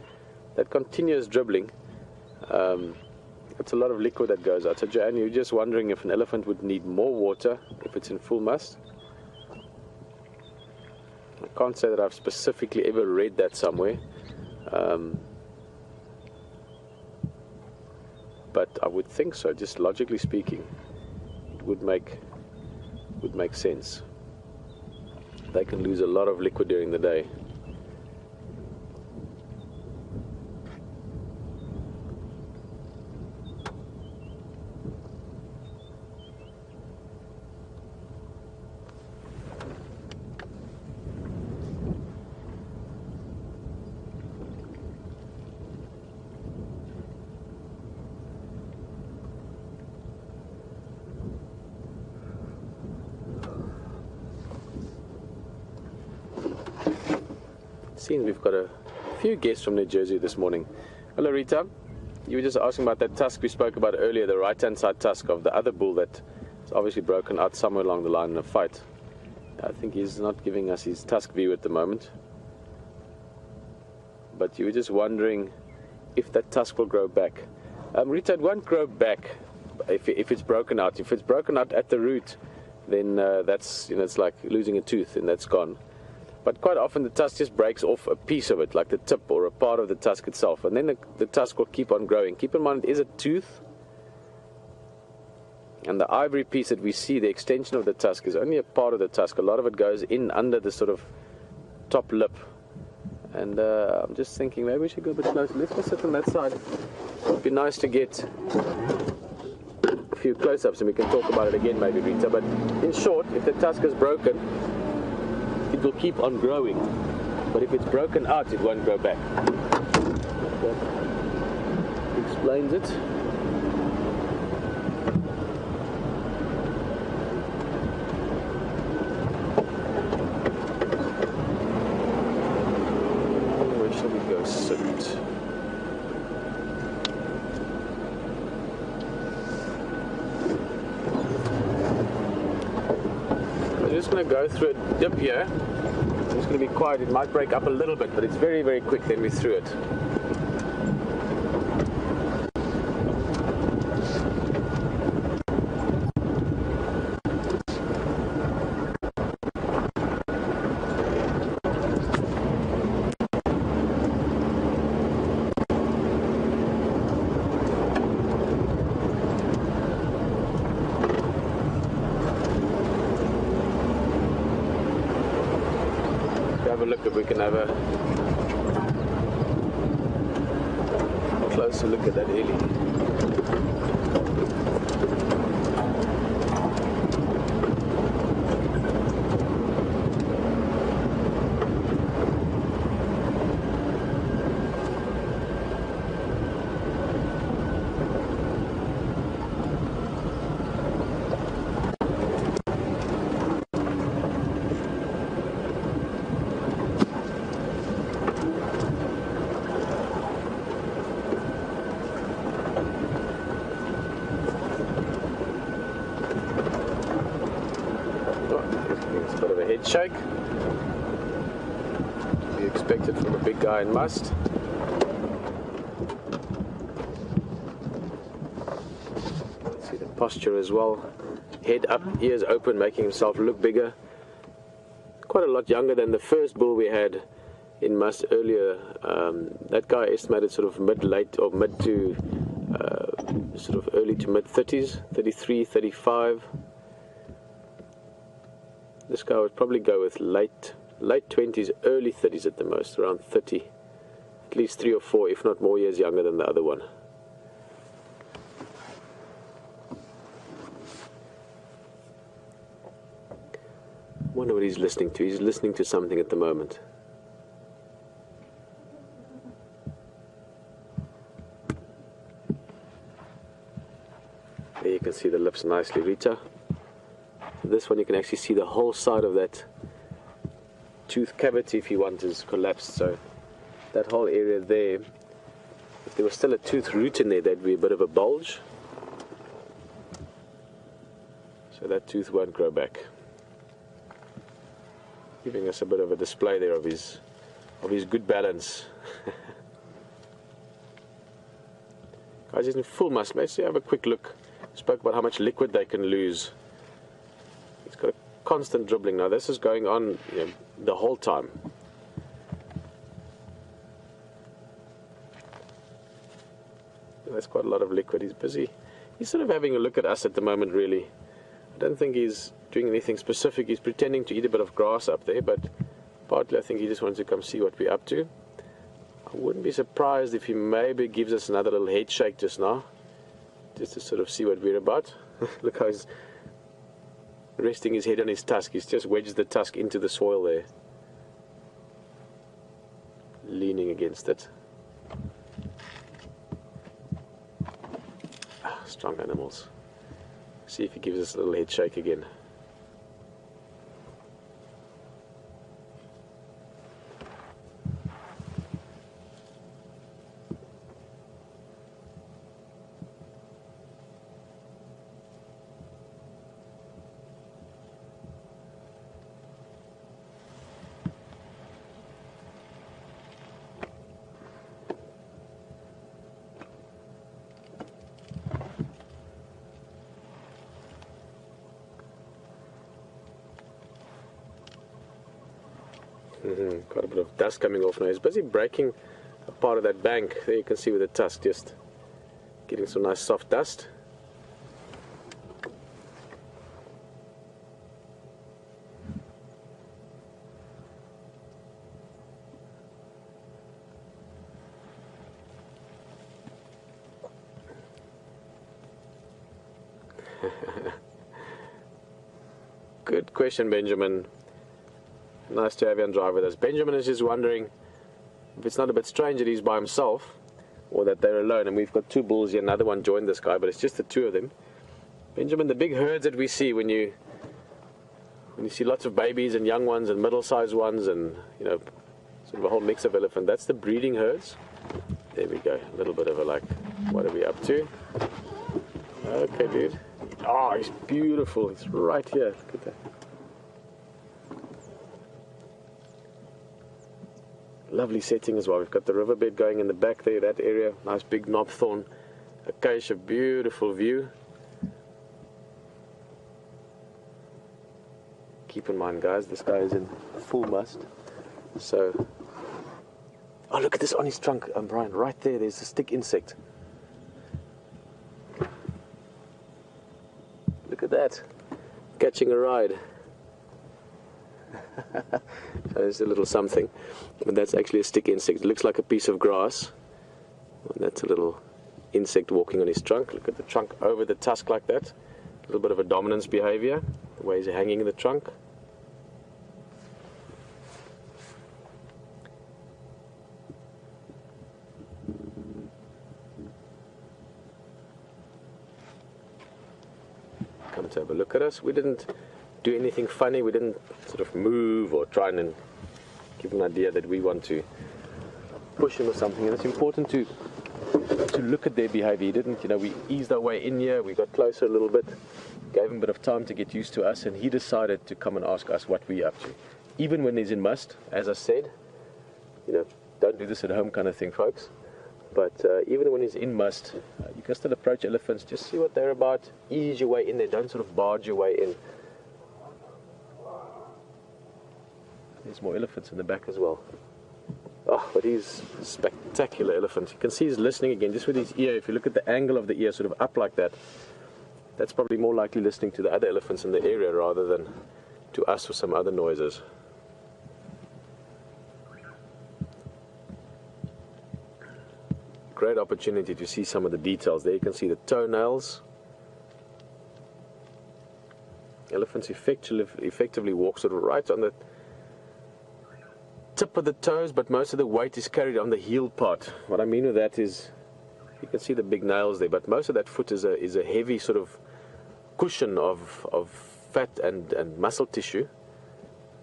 that continuous dribbling, it's a lot of liquid that goes out. So Joanne, you're just wondering if an elephant would need more water if it's in full must? I can't say that I've specifically ever read that somewhere. But I would think so, just logically speaking, it would make sense. They can lose a lot of liquid during the day. Seeing we've got a few guests from New Jersey this morning. Hello, Rita. You were just asking about that tusk we spoke about earlier, the right-hand side tusk of the other bull that is obviously broken out somewhere along the line in a fight. I think he's not giving us his tusk view at the moment. But you were just wondering if that tusk will grow back. Rita, it won't grow back if it's broken out. If it's broken out at the root, then that's, you know, it's like losing a tooth and that's gone. But quite often the tusk just breaks off a piece of it, like the tip or a part of the tusk itself, and then the tusk will keep on growing. Keep in mind it is a tooth, and the ivory piece that we see, the extension of the tusk, is only a part of the tusk. A lot of it goes in under the sort of top lip. And I'm just thinking maybe we should go a bit closer. Let's go sit on that side. It'd be nice to get a few close-ups and we can talk about it again maybe, Rita. But in short, if the tusk is broken, it will keep on growing, but if it's broken out, it won't grow back. That explains it. Where shall we go sit? I'm just going to go through a dip here. It's just going to be quiet. It might break up a little bit, but it's very, very quick. Then we're through it. Have a look if we can have a closer look at that ellie. head shake. We expect it from a big guy in must. See the posture as well. Head up, ears open, making himself look bigger. Quite a lot younger than the first bull we had in must earlier. That guy estimated sort of mid-late or mid to sort of early to mid-30s, 33, 35. This guy would probably go with late 20s, early 30s at the most, around 30. At least 3 or 4, if not more years younger than the other one. Wonder what he's listening to. He's listening to something at the moment. There you can see the lips nicely, Rita. This one you can actually see the whole side of that tooth cavity, if you want, is collapsed. So that whole area there, if there was still a tooth root in there, there'd be a bit of a bulge. So that tooth won't grow back. Giving us a bit of a display there of his good balance. Guys, he's in full must. Let's have a quick look. Spoke about how much liquid they can lose. It's got a constant dribbling. Now this is going on, you know, the whole time. That's quite a lot of liquid. He's busy. He's sort of having a look at us at the moment, really. I don't think he's doing anything specific. He's pretending to eat a bit of grass up there, but partly I think he just wants to come see what we're up to. I wouldn't be surprised if he maybe gives us another little head shake just now, just to sort of see what we're about. Look how he's resting his head on his tusk. He's just wedged the tusk into the soil there, leaning against it. Strong animals. See if he gives us a little head shake again. Quite a bit of dust coming off now. He's busy breaking a part of that bank. There you can see with the tusk just getting some nice soft dust. Good question, Benjamin. Nice to have you on drive with us. Benjamin is just wondering if it's not a bit strange that he's by himself or that they're alone, and we've got two bulls here. Another one joined this guy, but it's just the two of them. Benjamin, the big herds that we see when you see lots of babies and young ones and middle-sized ones and, you know, sort of a whole mix of elephant, that's the breeding herds. There we go. A little bit of a like, what are we up to? Okay, dude. Oh, he's beautiful. He's right here. Look at that. Lovely setting as well. We've got the riverbed going in the back there, that area. Nice big knobthorn acacia, beautiful view. Keep in mind, guys, this guy is in full must. So, oh, look at this on his trunk, Brian. Right there, there's a stick insect. Look at that. Catching a ride. So there's a little something, but that's actually a stick insect. It looks like a piece of grass. And that's a little insect walking on his trunk. Look at the trunk over the tusk like that. A little bit of a dominance behavior, the way he's hanging in the trunk. Come to have a look at us. We didn't do anything funny. We didn't sort of move or try and give an idea that we want to push him or something. And it's important to look at their behavior. He didn't, you know, we eased our way in here. We got closer a little bit. gave him a bit of time to get used to us, and he decided to come and ask us what we're up to. Even when he's in must, as I said, you know, don't do this at home kind of thing, folks. But even when he's in must, you can still approach elephants, just see what they're about, ease your way in there, don't sort of barge your way in. There's more elephants in the back as well. Oh, but he's a spectacular elephant. You can see he's listening again, just with his ear. If you look at the angle of the ear sort of up like that, that's probably more likely listening to the other elephants in the area rather than to us or some other noises. Great opportunity to see some of the details. There you can see the toenails. Elephants effectively walk sort of right on the tip of the toes, but most of the weight is carried on the heel part. What I mean with that is, you can see the big nails there, but most of that foot is a heavy sort of cushion of fat and muscle tissue,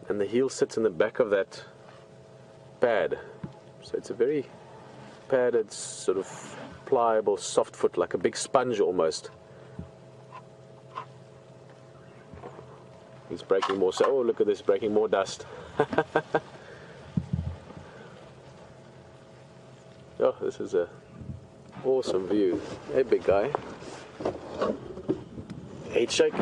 and the heel sits in the back of that pad. So it's a very padded, sort of pliable, soft foot, like a big sponge almost. He's breaking more. So, oh, look at this, breaking more dust. Oh, this is a awesome view. Hey, big guy. Head shake.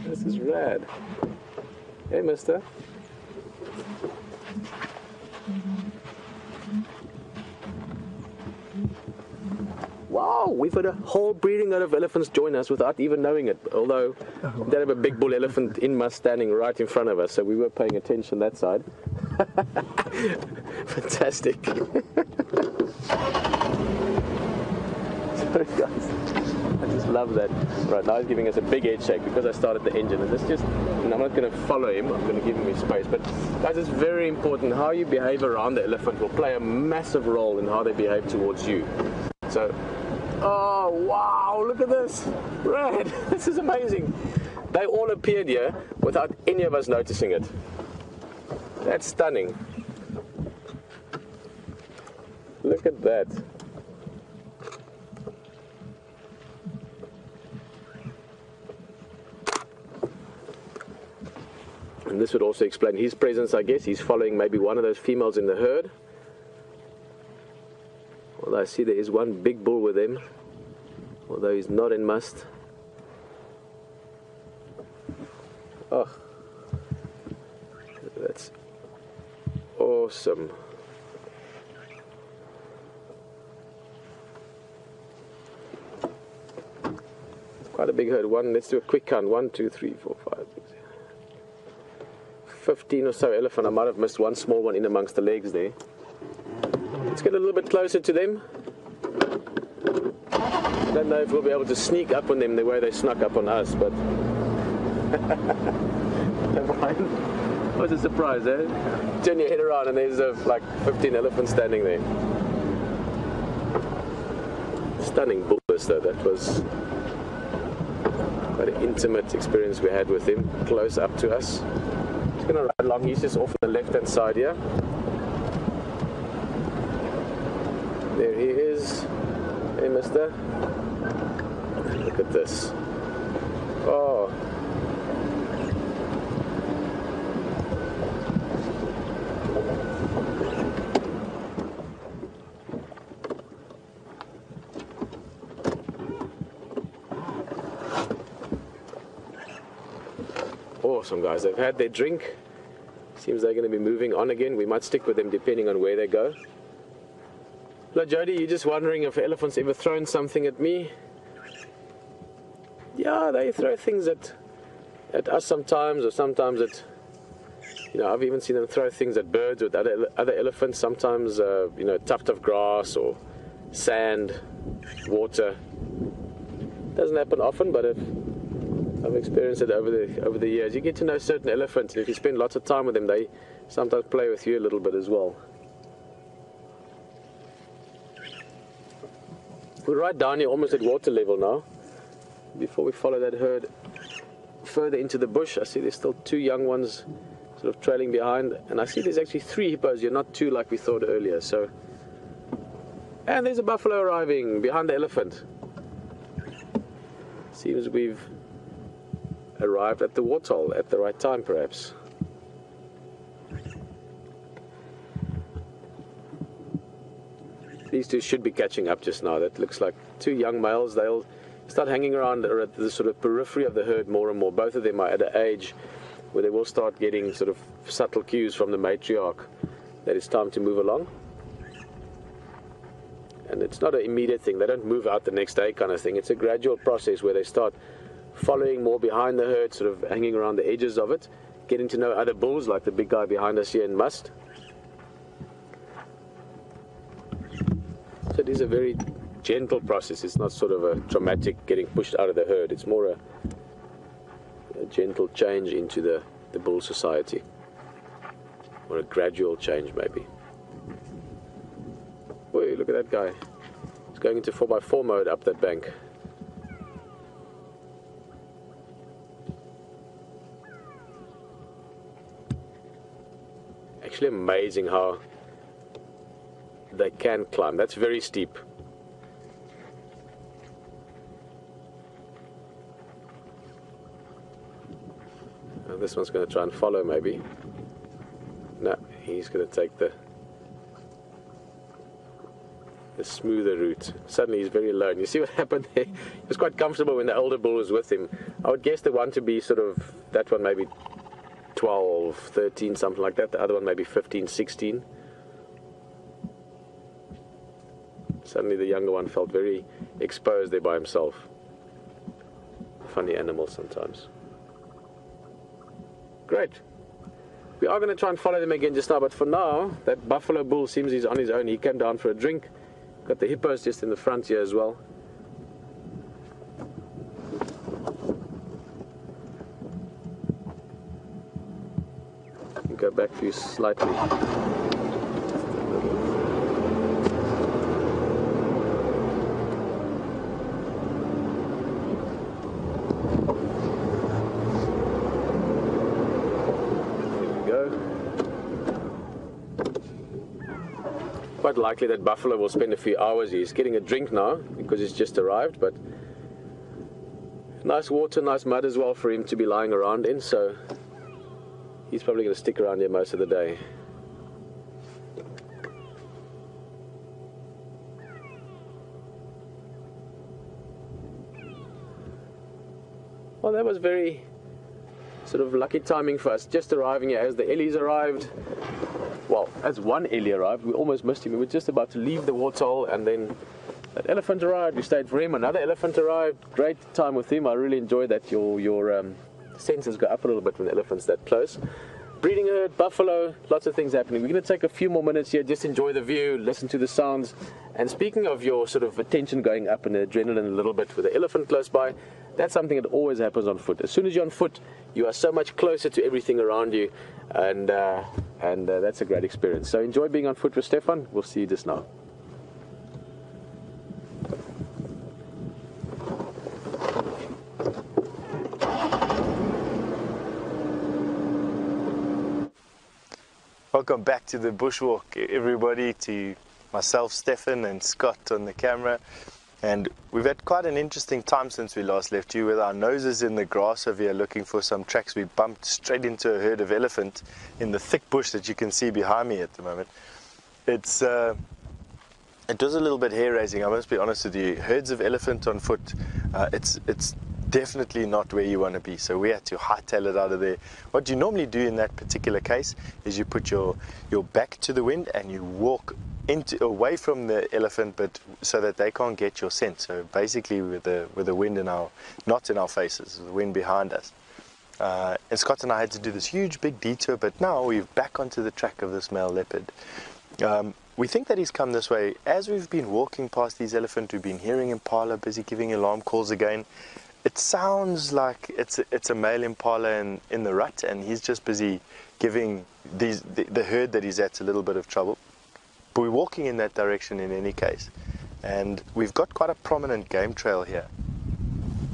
This is rad. Hey, mister. Wow, we've had a whole breeding lot of elephants join us without even knowing it. Although we did have a big bull elephant in must standing right in front of us, so we were paying attention that side. Fantastic. Sorry guys, I just love that. Right, now he's giving us a big head shake because I started the engine, and this just, and I'm not going to follow him, I'm going to give him his space. But guys, it's very important. How you behave around the elephant will play a massive role in how they behave towards you. So, oh wow, look at this, Red, this is amazing. They all appeared here without any of us noticing it. That's stunning. Look at that. And this would also explain his presence, I guess. He's following maybe one of those females in the herd. Although I see there is one big bull with him, although he's not in must. Oh, that's awesome. Quite a big herd. Let's do a quick count. 1, 2, 3, 4, 5, 6, 15 or so elephant. I might have missed one small one in amongst the legs there. Let's get a little bit closer to them. I don't know if we'll be able to sneak up on them the way they snuck up on us, but never mind. It was a surprise, eh? Turn your head around and there's like 15 elephants standing there. Stunning bullets though. That was quite an intimate experience we had with him, close up to us. He's going to ride along. He's just off on the left-hand side here. There he is. Hey, mister. Look at this. Oh. Awesome, guys. They've had their drink. Seems they're going to be moving on again. We might stick with them depending on where they go. Hello, Jody. You're just wondering if elephants ever thrown something at me? Yeah, they throw things at us sometimes, or sometimes at, you know, I've even seen them throw things at birds with other elephants. Sometimes, you know, a tuft of grass or sand, water. Doesn't happen often, but I've experienced it over the years. You get to know certain elephants, and if you spend lots of time with them, they sometimes play with you a little bit as well. We're right down here, almost at water level now. Before we follow that herd further into the bush, I see there's still 2 young ones sort of trailing behind, and I see there's actually 3 hippos here, not 2 like we thought earlier. So And there's a buffalo arriving behind the elephant. Seems we've arrived at the waterhole at the right time, perhaps. These two should be catching up just now. That looks like two young males. They'll start hanging around at the sort of periphery of the herd more and more. Both of them are at an age where they will start getting sort of subtle cues from the matriarch that it's time to move along. And it's not an immediate thing. They don't move out the next day kind of thing. It's a gradual process where they start following more behind the herd, sort of hanging around the edges of it, getting to know other bulls like the big guy behind us here in Must. So it is a very gentle process. It's not sort of a dramatic getting pushed out of the herd. It's more a gentle change into the bull society, or a gradual change maybe. Whoa, look at that guy. He's going into 4x4 mode up that bank. Actually amazing how they can climb. That's very steep. And this one's going to try and follow maybe. No, he's going to take the smoother route. Suddenly he's very alone. You see what happened there? He was quite comfortable when the older bull was with him. I would guess the one to be sort of, that one maybe 12, 13, something like that. The other one maybe 15, 16. Suddenly the younger one felt very exposed there by himself. Funny animal sometimes. Great. We are going to try and follow them again just now, but for now, that buffalo bull seems he's on his own. He came down for a drink. Got the hippos just in the front here as well. Go back to you slightly. Quite likely that buffalo will spend a few hours here. He's getting a drink now because he's just arrived, but nice water, nice mud as well for him to be lying around in, so he's probably going to stick around here most of the day. Well, that was very sort of lucky timing for us, just arriving here as the ellies arrived. Well, as one ellie arrived, we almost missed him. We were just about to leave the waterhole, and then that elephant arrived. We stayed for him. Another elephant arrived. Great time with him. I really enjoyed that. Your senses go up a little bit when the elephant's that close. Breeding herd, buffalo, lots of things happening. We're going to take a few more minutes here, just enjoy the view, listen to the sounds. And speaking of your sort of attention going up and the adrenaline a little bit with the elephant close by, that's something that always happens on foot. As soon as you're on foot, you are so much closer to everything around you, and that's a great experience. So enjoy being on foot with Stefan. We'll see you just now. Welcome back to the bushwalk, everybody, to myself, Stefan, and Scott on the camera. And we've had quite an interesting time since we last left you, with our noses in the grass over here looking for some tracks. We bumped straight into a herd of elephant in the thick bush that you can see behind me at the moment. It was a little bit hair-raising, I must be honest with you. Herds of elephant on foot, it's definitely not where you want to be, so we had to hightail it out of there. What you normally do in that particular case is you put your back to the wind and you walk away from the elephant, but so that they can't get your scent. So basically with the wind not in our faces, the wind behind us. And Scott and I had to do this huge big detour, but now we're back onto the track of this male leopard. We think that he's come this way. As we've been walking past these elephants, we've been hearing impala busy giving alarm calls again. It sounds like it's a male impala in the rut, and he's just busy giving the herd that he's at's a little bit of trouble. But we're walking in that direction in any case, and we've got quite a prominent game trail here,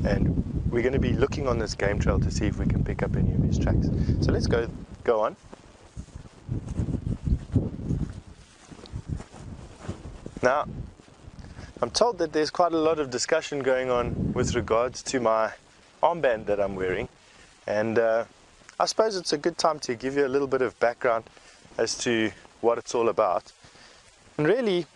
and we're going to be looking on this game trail to see if we can pick up any of his tracks. So let's go on. Now, I'm told that there's quite a lot of discussion going on with regards to my armband that I'm wearing, and I suppose it's a good time to give you a little bit of background as to what it's all about. And really,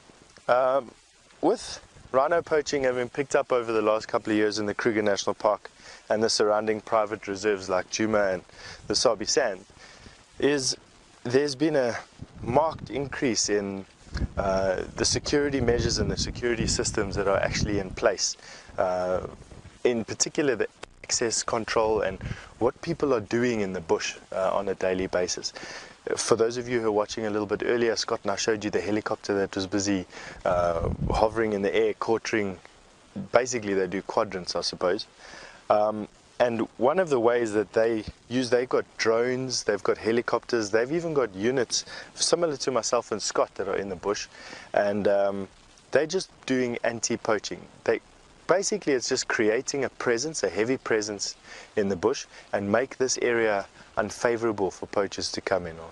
with rhino poaching having picked up over the last couple of years in the Kruger National Park and the surrounding private reserves like Djuma and the Sabi Sand, there's been a marked increase in the security measures and the security systems that are actually in place, in particular the access control and what people are doing in the bush on a daily basis. For those of you who are watching a little bit earlier, Scott and I showed you the helicopter that was busy hovering in the air, quartering. Basically they do quadrants, I suppose. And one of the ways that they use, they've got drones, they've got helicopters, they've even got units similar to myself and Scott that are in the bush, and they're just doing anti-poaching. Basically it's just creating a presence, a heavy presence in the bush, and make this area unfavorable for poachers to come in, or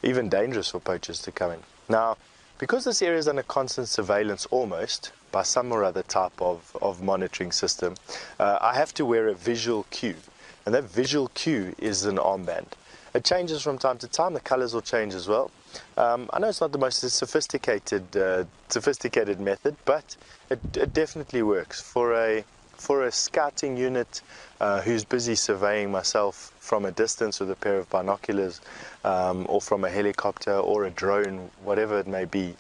even dangerous for poachers to come in. Now, because this area is under constant surveillance almost by some or other type of monitoring system, I have to wear a visual cue, and that visual cue is an armband. It changes from time to time, the colors will change as well. I know it's not the most sophisticated method, but it definitely works for a scouting unit who's busy surveying myself from a distance with a pair of binoculars, or from a helicopter or a drone, whatever it may be.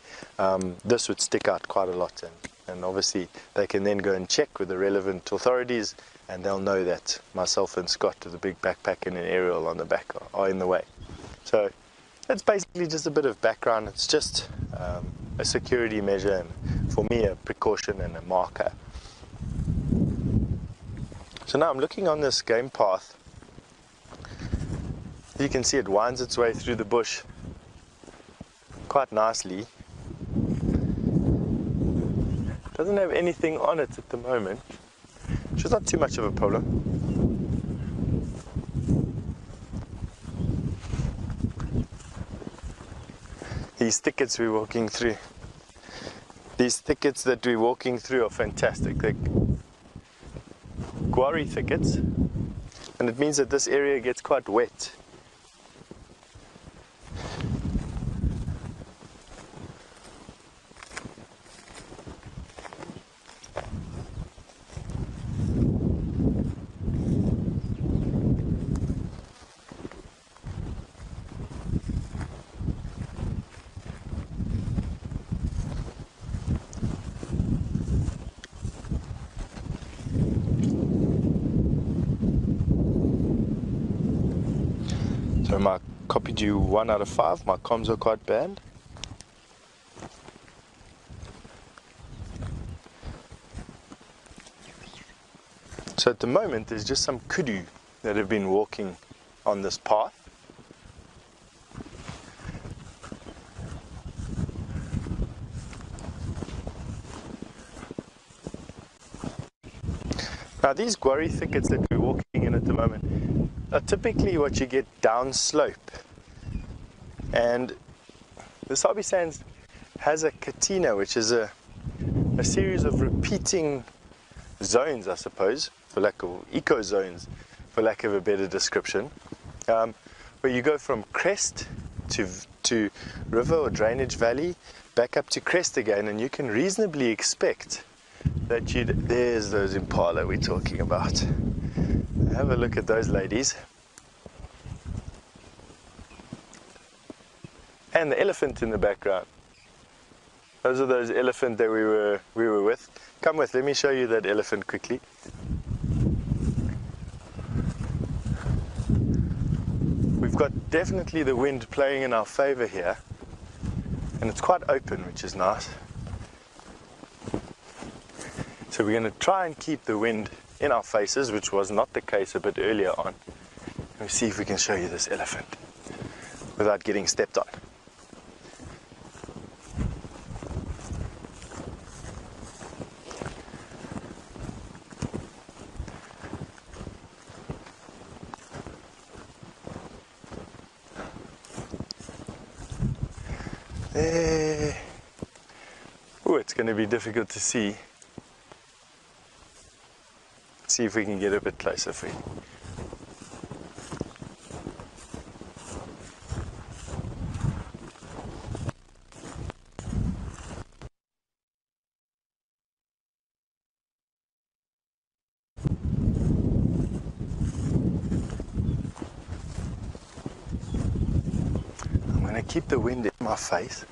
This would stick out quite a lot, and obviously they can then go and check with the relevant authorities, and they'll know that myself and Scott with a big backpack and an aerial on the back are in the way. So it's basically just a bit of background. It's just a security measure, and for me a precaution and a marker. So now I'm looking on this game path. You can see it winds its way through the bush quite nicely. Doesn't have anything on it at the moment, which is not too much of a problem. These thickets we're walking through, these thickets that we're walking through are fantastic. They're guarri thickets, and it means that this area gets quite wet. So I copied you 1 out of 5, my comms are quite bad. So at the moment there's just some kudu that have been walking on this path. Now these guarri thickets that we're walking in at the moment are typically what you get downslope, and the Sabi Sands has a katina, which is a series of repeating zones, I suppose, for lack of eco zones, for lack of a better description, where you go from crest to river or drainage valley, back up to crest again, and you can reasonably expect that there's those impala we're talking about. Have a look at those ladies. And the elephant in the background. Those are those elephant that we were with. Come with, let me show you that elephant quickly. We've got definitely the wind playing in our favor here, and it's quite open, which is nice. So we're going to try and keep the wind in our faces, which was not the case a bit earlier on. Let me see if we can show you this elephant without getting stepped on. There. Oh, it's going to be difficult to see. See if we can get a bit closer for you. I'm going to keep the wind in my face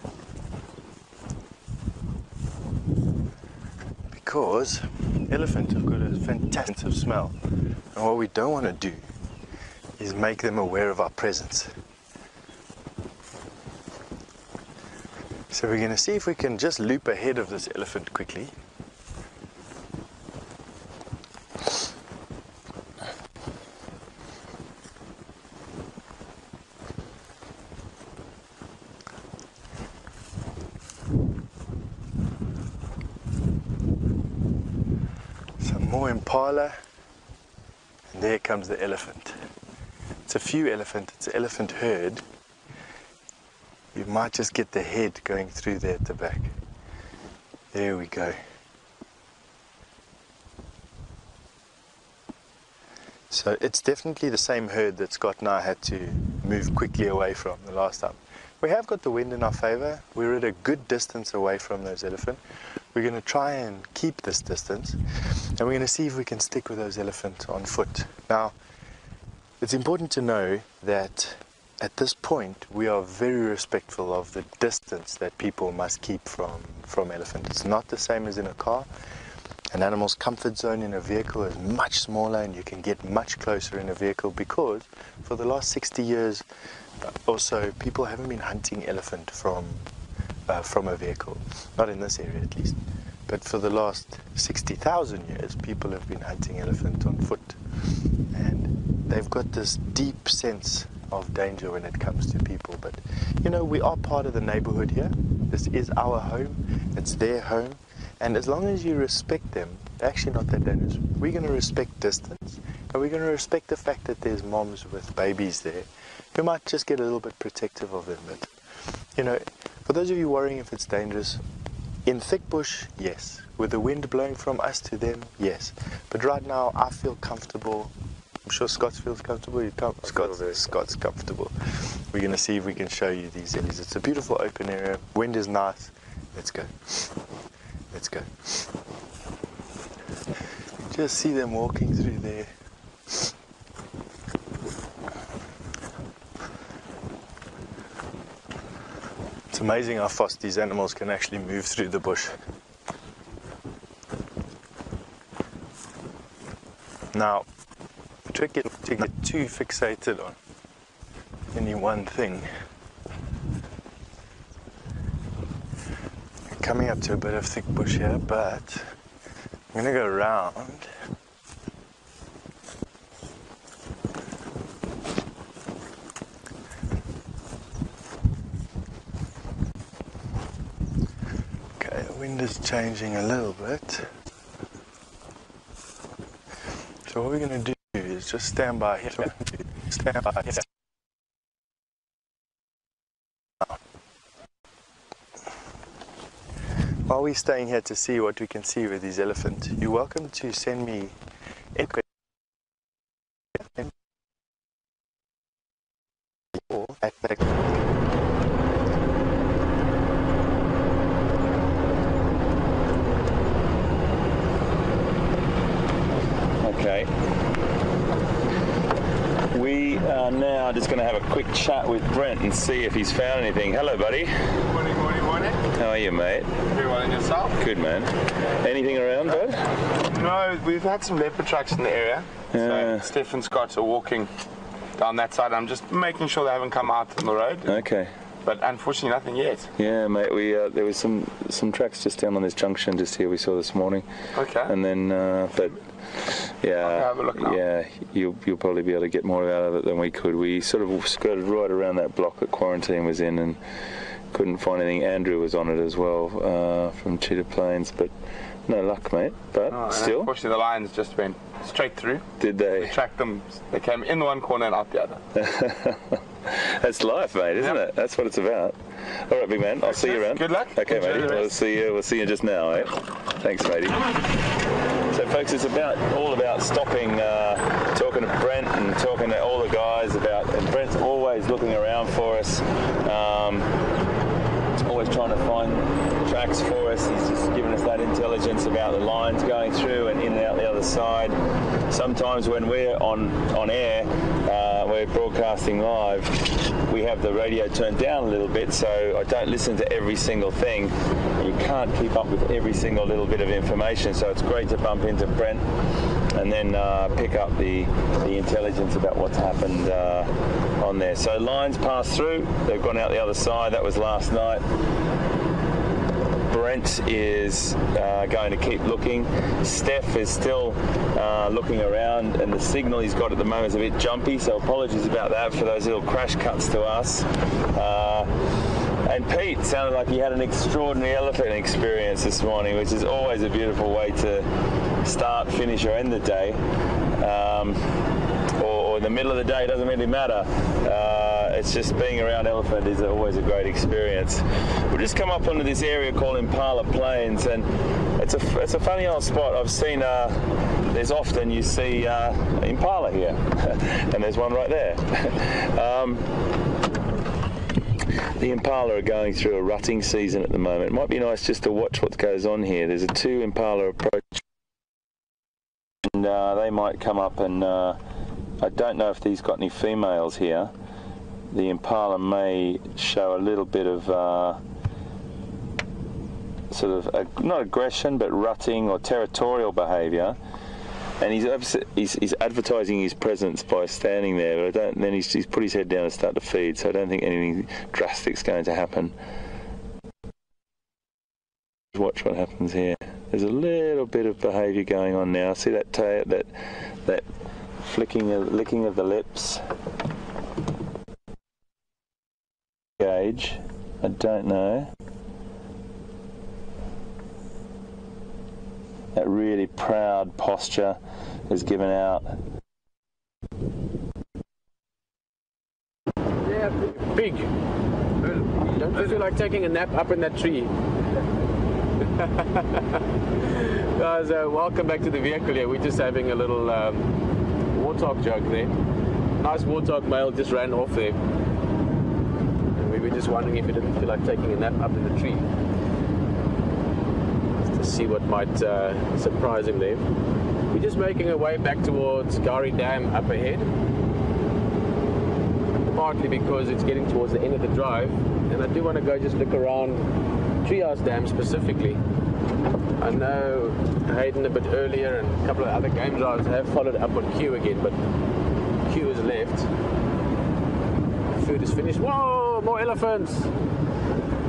because elephants have got a fantastic sense of smell, and what we don't want to do is make them aware of our presence. So we're going to see if we can just loop ahead of this elephant quickly. More impala, and there comes the elephant. It's a few elephants, it's an elephant herd. You might just get the head going through there at the back. There we go. So it's definitely the same herd that Scott and I had to move quickly away from the last time. We have got the wind in our favor. We're at a good distance away from those elephants. We're going to try and keep this distance, and we're going to see if we can stick with those elephants on foot. Now, it's important to know that at this point we are very respectful of the distance that people must keep from elephants. It's not the same as in a car. An animal's comfort zone in a vehicle is much smaller, and you can get much closer in a vehicle because for the last 60 years or so, people haven't been hunting elephant from a vehicle, not in this area at least, but for the last 60,000 years people have been hunting elephant on foot, and they've got this deep sense of danger when it comes to people. But you know, we are part of the neighborhood here. This is our home, it's their home, and as long as you respect them, they're actually not that dangerous. We're going to respect distance, and we're going to respect the fact that there's moms with babies there who might just get a little bit protective of them. But you know, for those of you worrying if it's dangerous, in thick bush, yes. With the wind blowing from us to them, yes. But right now, I feel comfortable. I'm sure Scott feels comfortable. Scott's comfortable. We're going to see if we can show you these ellies. It's a beautiful open area. Wind is nice. Let's go. Let's go. Just see them walking through there. It's amazing how fast these animals can actually move through the bush. Now, the trick is to get too fixated on any one thing. We're coming up to a bit of thick bush here, but I'm going to go around. Wind is changing a little bit, so what we're going to do is just stand by here. While we're staying here to see what we can see with these elephants, you're welcome to send me any questions at Okay. We are now just going to have a quick chat with Brent and see if he's found anything. Hello, buddy. Morning. How are you, mate? Very well, and yourself? Good, man. Anything around, bud? No, we've had some leopard tracks in the area. So Steph and Scott are walking down that side. I'm just making sure they haven't come out on the road. Okay. But unfortunately, nothing yet. Yeah, mate. We there was some tracks just down on this junction just here we saw this morning. Okay. And then, but yeah, I'll have a look now. Yeah, you'll probably be able to get more out of it than we could. We sort of skirted right around that block that quarantine was in and couldn't find anything. Andrew was on it as well from Cheetah Plains, but no luck, mate. But still, unfortunately, the lions just went straight through. Did they? We tracked them. They came in one corner and out the other. That's life, mate, isn't it? That's what it's about. All right, big man. I'll see you around. Good luck. Okay, Enjoy matey. the rest. We'll see you just now, eh? Thanks, matey. So, folks, it's all about stopping, talking to Brent and talking to all the guys about. And Brent's always looking around for us. Always trying to find tracks for us. He's just giving us that intelligence about the lines going through and in and out the other side. Sometimes when we're on air, we're broadcasting live, we have the radio turned down a little bit, so I don't listen to every single thing. You can't keep up with every single little bit of information, so it's great to bump into Brent and then pick up the intelligence about what's happened on there. So lines passed through, they've gone out the other side. That was last night. Brent is going to keep looking. Steph is still looking around, and the signal he's got at the moment is a bit jumpy, so apologies about that for those little crash cuts to us. And Pete sounded like he had an extraordinary elephant experience this morning, which is always a beautiful way to start, finish, or end the day. Or the middle of the day, doesn't really matter. It's just being around elephant is always a great experience. We've just come up onto this area called Impala Plains, and it's a funny old spot. I've seen there's often you see impala here, and there's one right there. The impala are going through a rutting season at the moment. It might be nice just to watch what goes on here. There's a 2 impala approach, and they might come up and I don't know if these got any females here. The impala may show a little bit of sort of not aggression, but rutting or territorial behaviour. And he's advertising his presence by standing there, but then he's put his head down and start to feed. So I don't think anything drastic's going to happen. Watch what happens here. There's a little bit of behaviour going on now. See that that licking of the lips. Gauge. I don't know. That really proud posture is given out. Yeah, big. Don't you feel like taking a nap up in that tree? Guys, welcome back to the vehicle here. We're just having a little warthog joke there. Nice warthog male just ran off there. And we were just wondering if he didn't feel like taking a nap up in the tree. See what might surprise him there. We're just making our way back towards Gari Dam up ahead, partly because it's getting towards the end of the drive, and I do want to go just look around Treehouse Dam specifically. I know Hayden a bit earlier and a couple of other game drivers have followed up on Q again, but Q is left. Food is finished. Whoa, more elephants!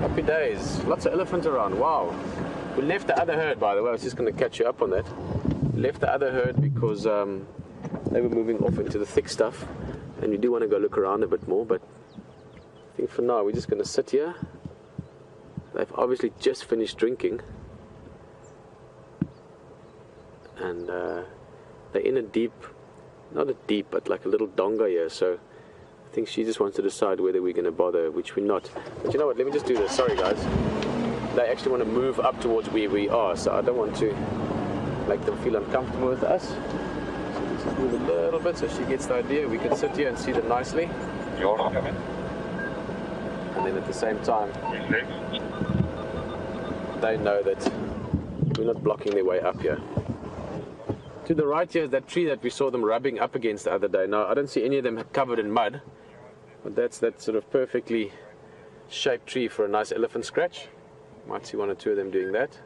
Happy days. Lots of elephants around. Wow. We left the other herd, by the way. I was just going to catch you up on that. Left the other herd because they were moving off into the thick stuff, and we do want to go look around a bit more, but I think for now we're just going to sit here. They've obviously just finished drinking, and they're in a deep, not a deep, but like a little donga here, so I think she just wants to decide whether we're going to bother, which we're not. But you know what, let me just do this. Sorry guys. They actually want to move up towards where we are, so I don't want to make them feel uncomfortable with us. So let's just move a little bit so she gets the idea. We can sit here and see them nicely. And then at the same time, they know that we're not blocking their way up here. To the right here is that tree that we saw them rubbing up against the other day. Now, I don't see any of them covered in mud, but that's that sort of perfectly shaped tree for a nice elephant scratch. Might see 1 or 2 of them doing that.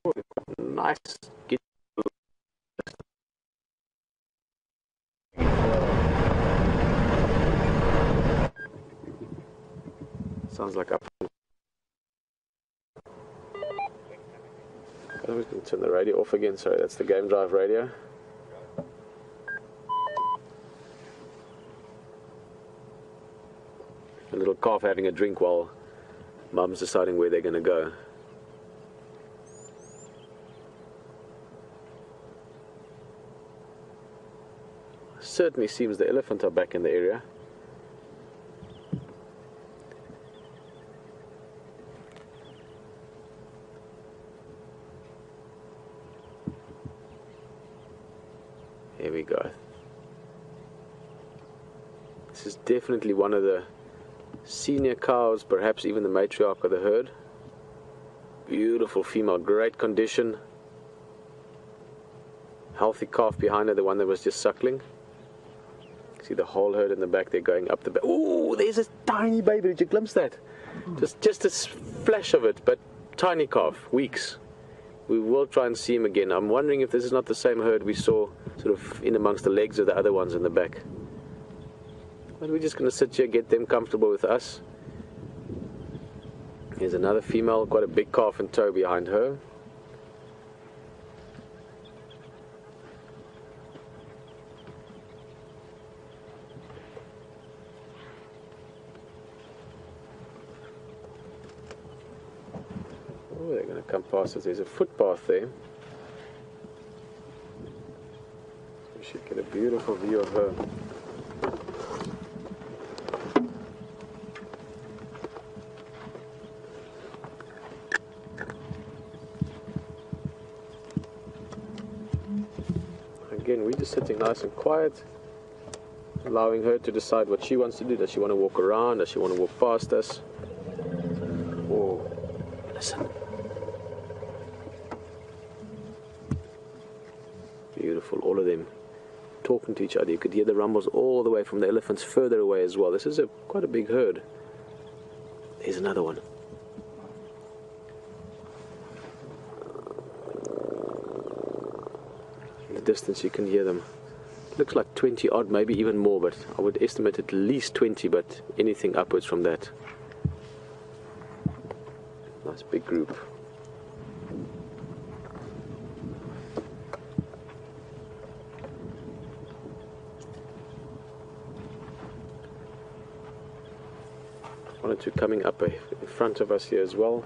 Oh, nice. Sounds like up. I'm just going to turn the radio off again. Sorry, that's the game drive radio. A little calf having a drink while Mum's deciding where they're going to go. certainly seems the elephant are back in the area. Here we go. This is definitely one of the senior cows, perhaps even the matriarch of the herd. Beautiful female, great condition. Healthy calf behind her, the one that was just suckling. See the whole herd in the back there going up the back. Oh, there's a tiny baby. Did you glimpse that? Just a flash of it, but tiny calf, weeks. We will try and see him again. I'm wondering if this is not the same herd we saw sort of in amongst the legs of the other ones in the back. But we're just going to sit here, get them comfortable with us. Here's another female, quite a big calf in tow behind her. Oh, they're going to come past us. There's a footpath there. We should get a beautiful view of her. Again, we're just sitting nice and quiet, allowing her to decide what she wants to do. Does she want to walk around? Does she want to walk past us? Oh, listen. Beautiful, all of them talking to each other. You could hear the rumbles all the way from the elephants further away as well. This is quite a big herd. Here's another one. Distance you can hear them. Looks like 20 odd, maybe even more, but I would estimate at least 20, but anything upwards from that. Nice big group. One or two coming up in front of us here as well.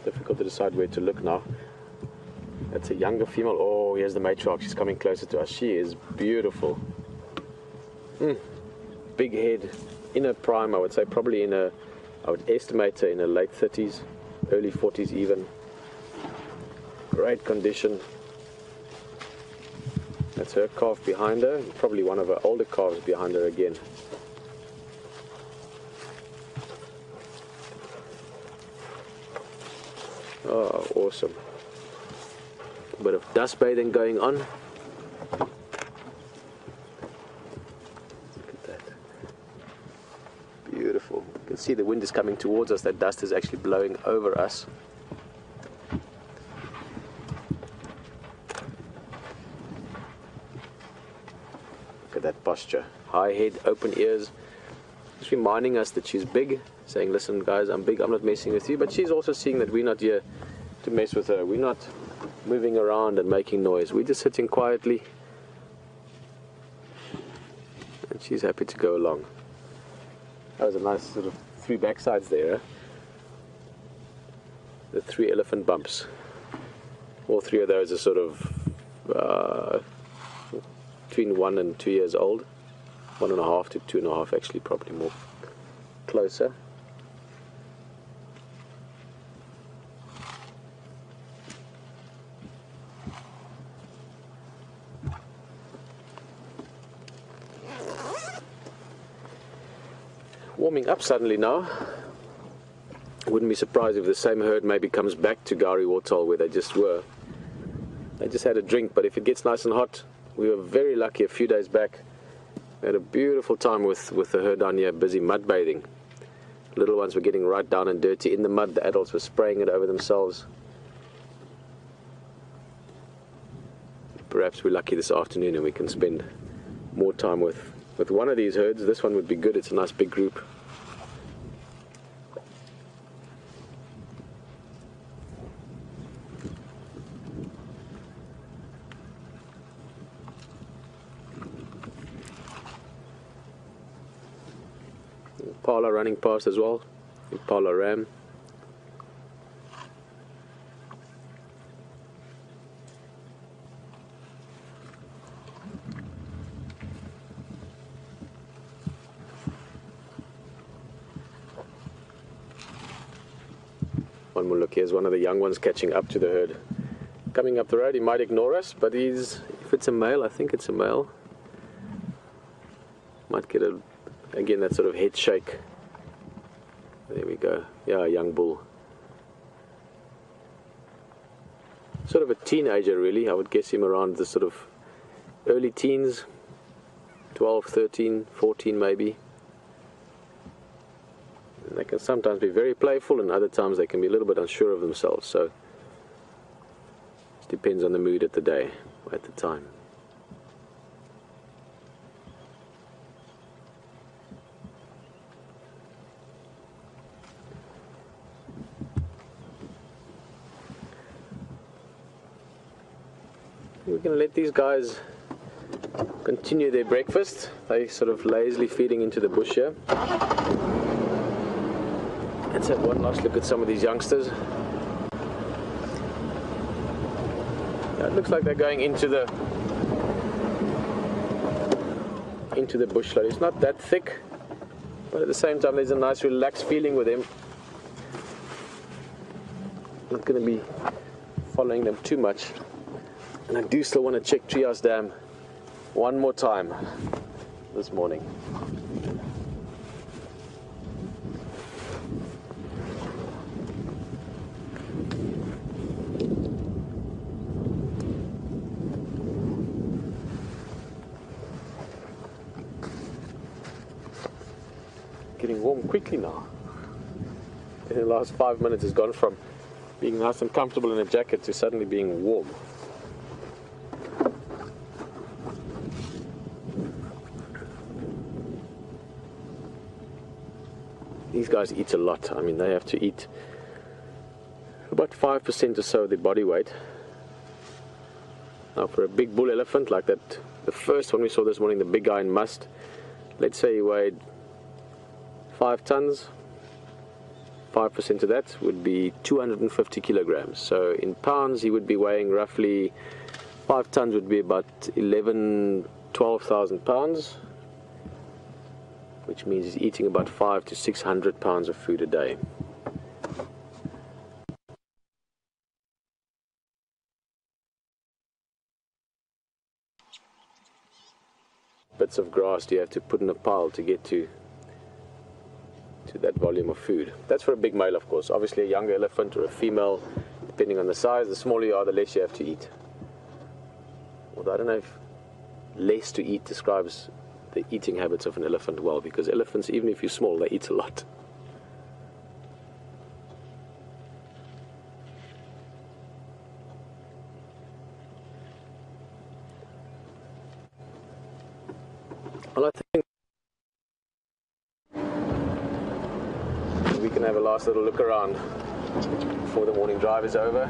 Difficult to decide where to look now. That's a younger female. Oh, here's the matriarch. She's coming closer to us. She is beautiful. Big head. In her prime, I would say probably I would estimate her in her late 30s, early 40s even. Great condition. That's her calf behind her. And probably one of her older calves behind her again. Oh, awesome. A bit of dust bathing going on. Look at that. Beautiful. You can see the wind is coming towards us. That dust is actually blowing over us. Look at that posture. High head, open ears. Just reminding us that she's big. Saying, listen guys, I'm big, I'm not messing with you. But she's also seeing that we're not here to mess with her. We're not moving around and making noise. We're just sitting quietly, and she's happy to go along. That was a nice sort of 3 backsides there. The 3 elephant bumps. All 3 of those are sort of between 1 and 2 years old. 1.5 to 2.5 actually, probably more closer. Warming up suddenly now. I wouldn't be surprised if the same herd maybe comes back to Gari Wartal where they just were. They just had a drink, but if it gets nice and hot, we were very lucky a few days back. We had a beautiful time with the herd down here, busy mud bathing. Little ones were getting right down and dirty in the mud. The adults were spraying it over themselves. Perhaps we're lucky this afternoon and we can spend more time with one of these herds. This one would be good. It's a nice big group. Impala running past as well. Impala ram. One more look. Here's one of the young ones catching up to the herd. Coming up the road, he might ignore us, but if it's a male, I think it's a male. Might get again that sort of head shake. There we go. Yeah, a young bull. Sort of a teenager really. I would guess him around the sort of early teens, 12, 13, 14 maybe. And they can sometimes be very playful, and other times they can be a little bit unsure of themselves. So it depends on the mood at the day, at the time. We're going to let these guys continue their breakfast. They sort of lazily feeding into the bush here. Let's have one last look at some of these youngsters. Yeah, it looks like they're going into the bush slowly. It's not that thick, but at the same time there's a nice relaxed feeling with them. Not going to be following them too much. And I do still want to check Treehouse Dam one more time this morning. Getting warm quickly now. In the last 5 minutes it's gone from being nice and comfortable in a jacket to suddenly being warm. These guys eat a lot. I mean, they have to eat about 5% or so of their body weight. Now, for a big bull elephant like that, the first one we saw this morning, the big guy in must, let's say he weighed 5 tons. 5% of that would be 250 kilograms. So in pounds, he would be weighing roughly 5 tons would be about 12,000 pounds. Which means he's eating about 500 to 600 pounds of food a day. Bits of grass do you have to put in a pile to get to that volume of food. That's for a big male, of course. Obviously a younger elephant or a female, depending on the size, the smaller you are, the less you have to eat. Although I don't know if less to eat describes the eating habits of an elephant well, because elephants, even if you're small, they eat a lot. Well, I think we can have a last little look around before the morning drive is over.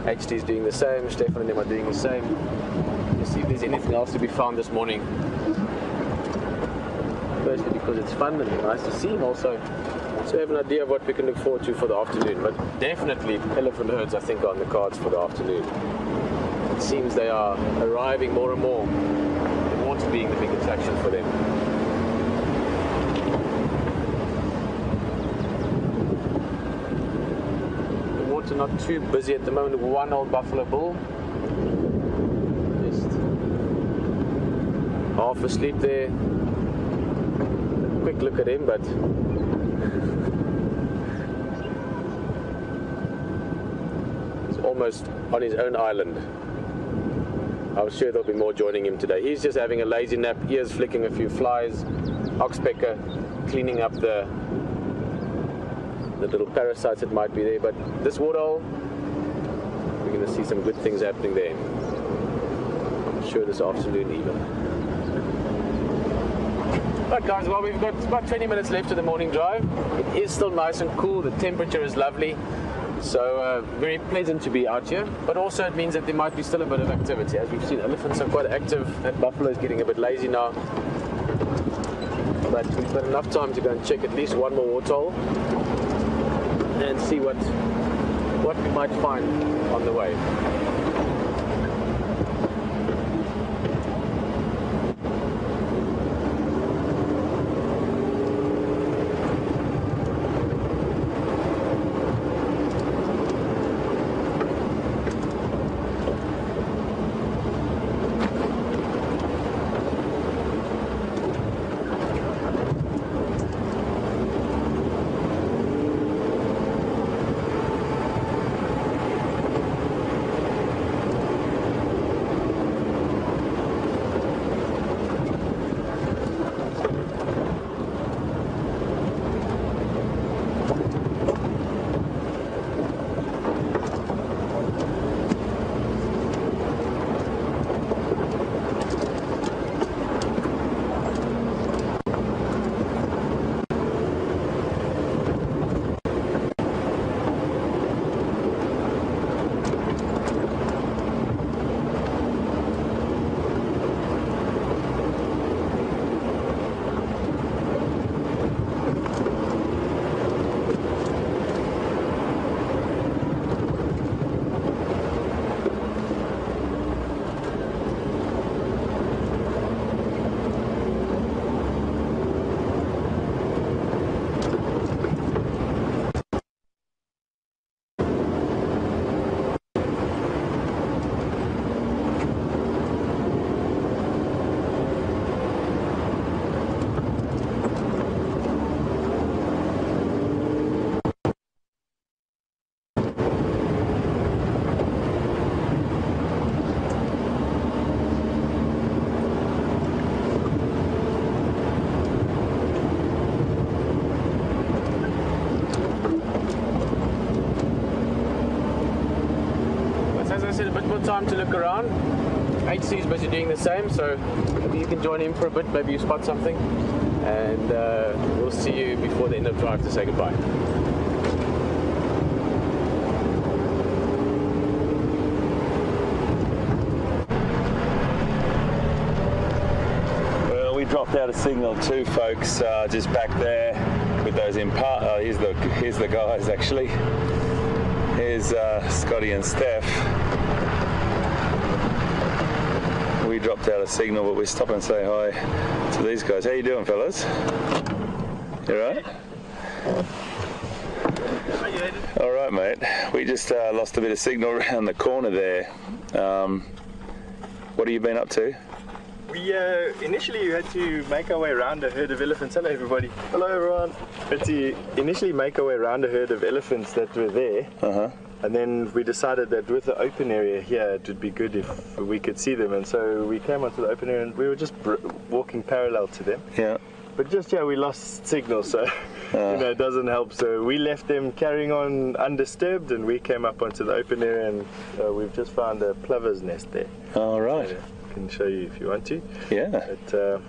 HT is doing the same, Stefan and them are doing the same. Let's see if there's anything else to be found this morning. Firstly because it's fun and nice to see him, also so have an idea of what we can look forward to for the afternoon. But definitely elephant herds I think are on the cards for the afternoon. It seems they are arriving more and more, the water being the big attraction for them. The water not too busy at the moment. One old buffalo bull, just half asleep there. Quick look at him, but he's almost on his own island. I'm sure there'll be more joining him today. He's just having a lazy nap, ears flicking a few flies, oxpecker cleaning up the little parasites that might be there. But this waterhole, we're going to see some good things happening there. I'm sure this afternoon even. Right guys, well we've got about 20 minutes left of the morning drive. It is still nice and cool, the temperature is lovely, so very pleasant to be out here, but also it means that there might be still a bit of activity. As we've seen, elephants are quite active, and buffalo is getting a bit lazy now, but we've got enough time to go and check at least one more waterhole and see what we might find on the way. as I said, a bit more time to look around. HC is busy doing the same, so maybe you can join him for a bit, maybe you spot something, and we'll see you before the end of drive to say goodbye. Well, we dropped out a signal too, folks, just back there with those Impala. Here's the guys actually. Here's Scotty and Steph. We dropped out a signal, but we stop and say hi to these guys. How you doing, fellas? You all right? All right, mate. We just lost a bit of signal around the corner there. What have you been up to? We initially had to make our way around a herd of elephants. Hello, everybody. Hello, everyone. We had to initially make our way around a herd of elephants that were there. And then we decided that with the open area here, it would be good if we could see them. And so we came onto the open area and we were just walking parallel to them. Yeah. But just, yeah, we lost signal, so you know, it doesn't help. So we left them carrying on undisturbed, and we came up onto the open area, and we've just found a plover's nest there. All right. So I can show you if you want to. Yeah. But,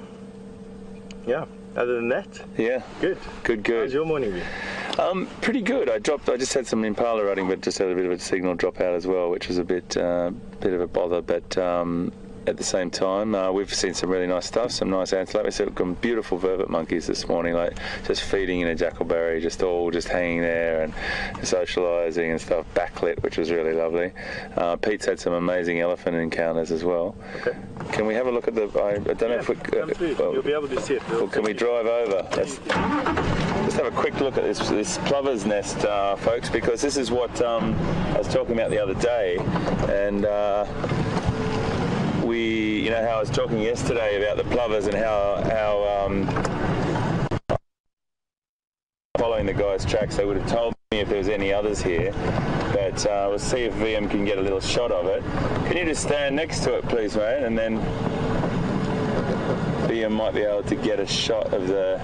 yeah, other than that, yeah. Good. Good. How's your morning been? Pretty good. I just had some Impala riding, but just had a bit of a signal drop out as well, which was a bit of a bother. But at the same time, we've seen some really nice stuff, some nice antelope. We saw some beautiful vervet monkeys this morning, like just feeding in a jackalberry, just hanging there and socialising and stuff, backlit, which was really lovely. Pete's had some amazing elephant encounters as well. Okay. Can we have a look at the? I don't know if we. Well, you'll be able to see it. Well, can we drive over? Let's have a quick look at this plover's nest, folks, because this is what I was talking about the other day, and. You know how I was talking yesterday about the plovers and how following the guy's tracks, they would have told me if there was any others here. But we'll see if VM can get a little shot of it. Can you just stand next to it, please, mate? And then VM might be able to get a shot of the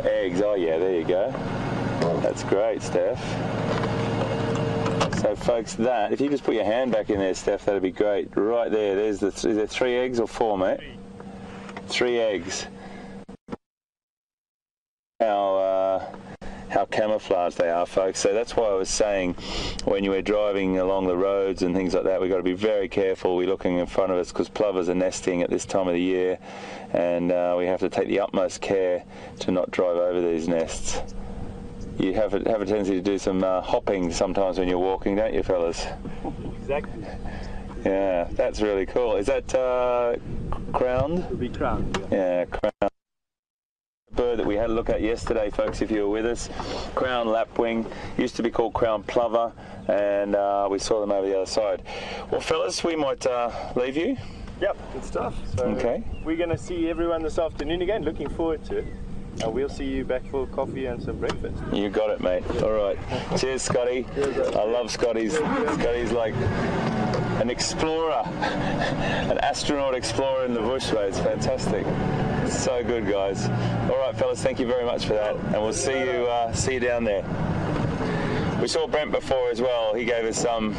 eggs. Oh yeah, there you go. That's great, Steph. So folks, if you just put your hand back in there, Steph, that'd be great. Right there, is there 3 eggs or 4, mate? 3 eggs. How camouflaged they are, folks. So that's why I was saying when you were driving along the roads and things like that, we've got to be very careful. We're looking in front of us because plovers are nesting at this time of the year, and we have to take the utmost care to not drive over these nests. You have a tendency to do some hopping sometimes when you're walking, don't you, fellas? Exactly. Yeah, that's really cool. Is that crowned? It'll be crowned. Yeah, crowned. Bird that we had a look at yesterday, folks, if you were with us. Crown lapwing, used to be called crown plover, and we saw them over the other side. Well, fellas, we might leave you. Yep, good stuff. So okay. We're going to see everyone this afternoon again. Looking forward to it. And we'll see you back for coffee and some breakfast. You got it, mate. All right. Cheers, Scotty. I love Scotty's. Scotty's like an explorer, an astronaut explorer in the bush, mate. It's fantastic. So good, guys. All right, fellas. Thank you very much for that, and we'll see you down there. We saw Brent before as well. He gave us some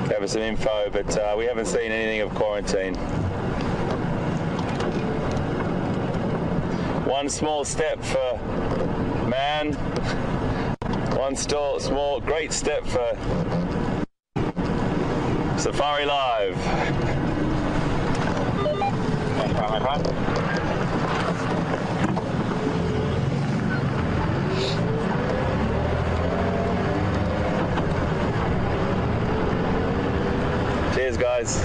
info, but we haven't seen anything of quarantine. One small step for man, one small, great step for Safari Live. Cheers, guys.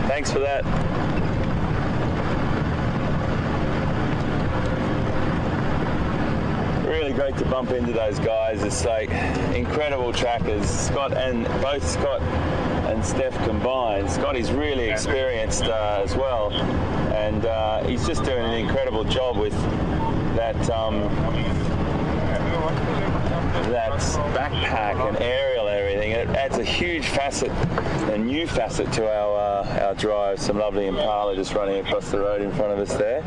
Thanks for that. Really great to bump into those guys. It's like incredible trackers. Both Scott and Steph combined. Scotty's really experienced as well, and he's just doing an incredible job with that backpack and aerial and everything. It adds a huge facet, a new facet to our drive. Some lovely Impala just running across the road in front of us there.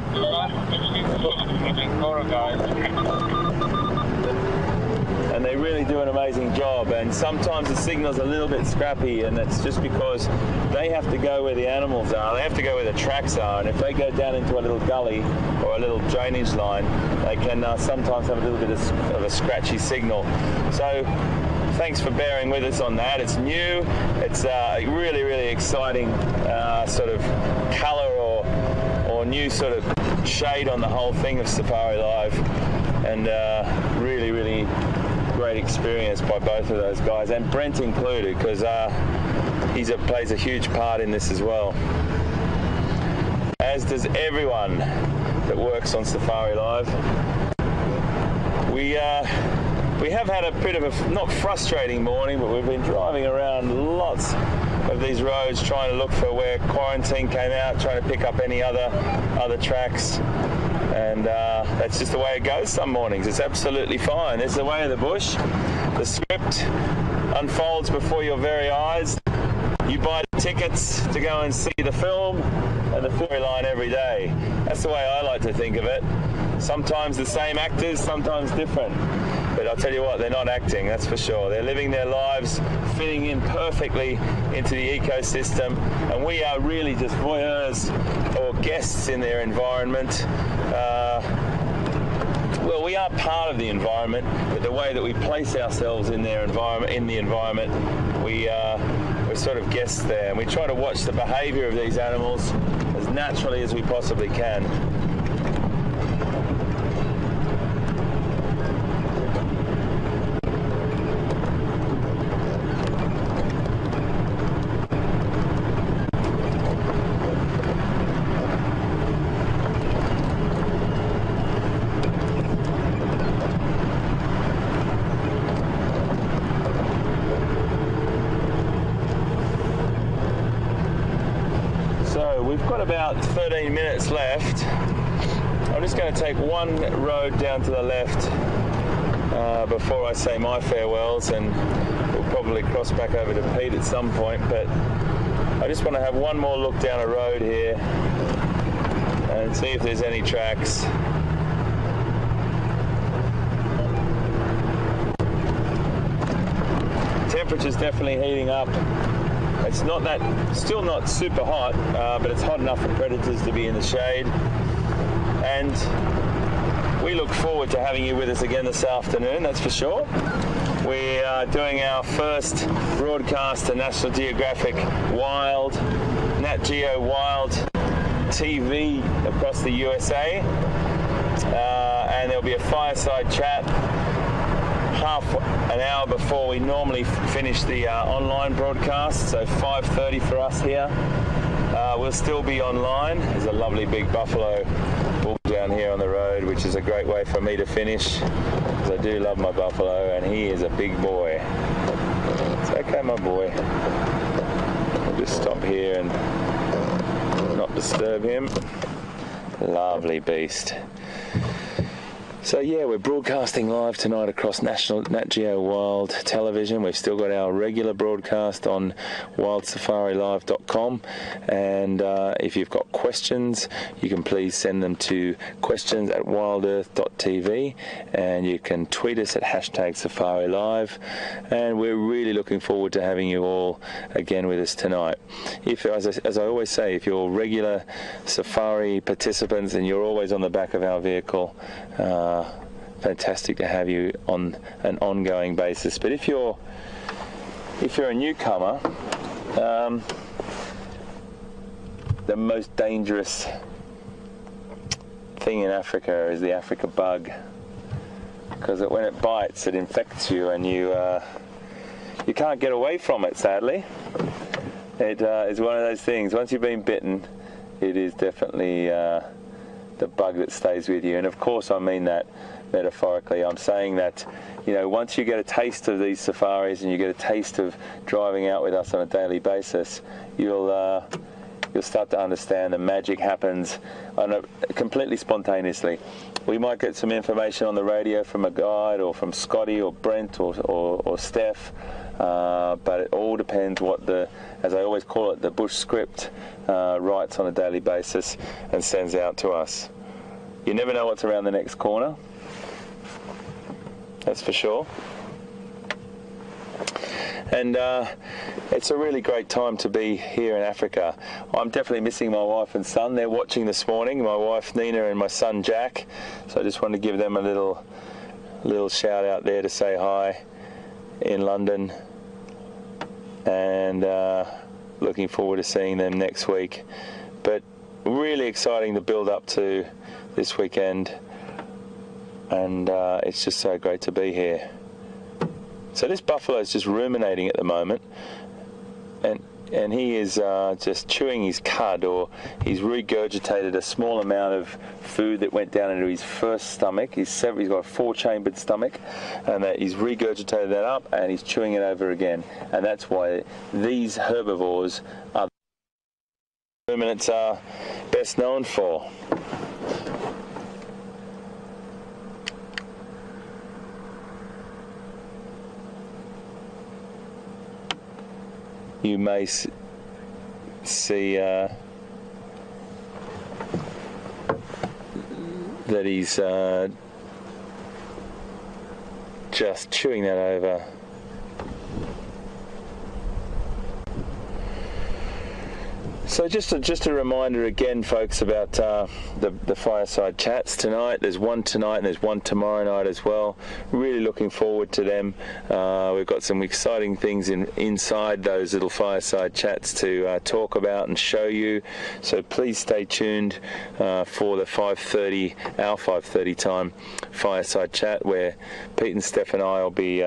And they really do an amazing job, and sometimes the signal's a little bit scrappy, and it's just because they have to go where the animals are, they have to go where the tracks are, and if they go down into a little gully or a little drainage line, they can sometimes have a little bit of a scratchy signal. So thanks for bearing with us on that. It's new, it's really, really exciting sort of colour or new sort of shade on the whole thing of Safari Live, and really, really great experience by both of those guys, and Brent included, because he plays a huge part in this as well, as does everyone that works on Safari Live. We have had a bit of a, not frustrating morning, but we've been driving around lots of these roads trying to look for where quarantine came out, trying to pick up any other tracks, and that's just the way it goes some mornings. It's absolutely fine. It's the way of the bush. The script unfolds before your very eyes. You buy the tickets to go and see the film and the storyline every day. That's the way I like to think of it. Sometimes the same actors, sometimes different. But I'll tell you what, they're not acting, that's for sure. They're living their lives, fitting in perfectly into the ecosystem, and we are really just voyeurs or guests in their environment. Well, we are part of the environment, but the way that we place ourselves in their environment, we're sort of guests there, and we try to watch the behaviour of these animals as naturally as we possibly can. We've got about 13 minutes left. I'm just going to take one road down to the left before I say my farewells, and we'll probably cross back over to Pete at some point, but I just want to have one more look down a road here and see if there's any tracks. Temperature's definitely heating up. It's not that, still not super hot, but it's hot enough for predators to be in the shade. And we look forward to having you with us again this afternoon, that's for sure. We are doing our first broadcast to National Geographic Wild, Nat Geo Wild TV across the USA. And there'll be a fireside chat half an hour before we normally finish the online broadcast, so 5:30 for us here. We'll still be online. There's a lovely big buffalo bull down here on the road, which is a great way for me to finish, because I do love my buffalo, and he is a big boy. It's okay, my boy. I'll just stop here and not disturb him. Lovely beast. So yeah, we're broadcasting live tonight across National Nat Geo Wild Television. We've still got our regular broadcast on WildSafariLive.com, and if you've got questions, you can please send them to questions@WildEarth.tv, and you can tweet us at #SafariLive, and we're really looking forward to having you all again with us tonight. If, as I always say, if you're regular safari participants and you're always on the back of our vehicle, fantastic to have you on an ongoing basis. But if you're a newcomer, the most dangerous thing in Africa is the Africa bug, because when it bites, it infects you, and you can't get away from it, sadly. It is one of those things, once you've been bitten, it is definitely the bug that stays with you. And of course I mean that metaphorically. I'm saying that, you know, once you get a taste of these safaris and you get a taste of driving out with us on a daily basis, you'll start to understand the magic happens completely spontaneously. We might get some information on the radio from a guide, or from Scotty or Brent or Steph, but it all depends what the, as I always call it, the bush script writes on a daily basis and sends out to us. You never know what's around the next corner, that's for sure. and it's a really great time to be here in Africa. I'm definitely missing my wife and son. They're watching this morning, my wife Nina and my son Jack, so I just wanted to give them a little shout out there to say hi in London, and looking forward to seeing them next week. But really exciting to build up to this weekend, and it's just so great to be here. So this buffalo is just ruminating at the moment, and he is just chewing his cud, or he's regurgitated a small amount of food that went down into his first stomach. He's got a 4-chambered stomach, and that he's regurgitated that up, and he's chewing it over again. And that's why these herbivores are the ruminants are best known for. You may see that he's just chewing that over. So just a reminder again, folks, about the fireside chats tonight. There's one tonight and there's one tomorrow night as well. Really looking forward to them. We've got some exciting things inside those little fireside chats to talk about and show you. So please stay tuned for the 5:30, our 5:30 time fireside chat, where Pete and Steph and I will be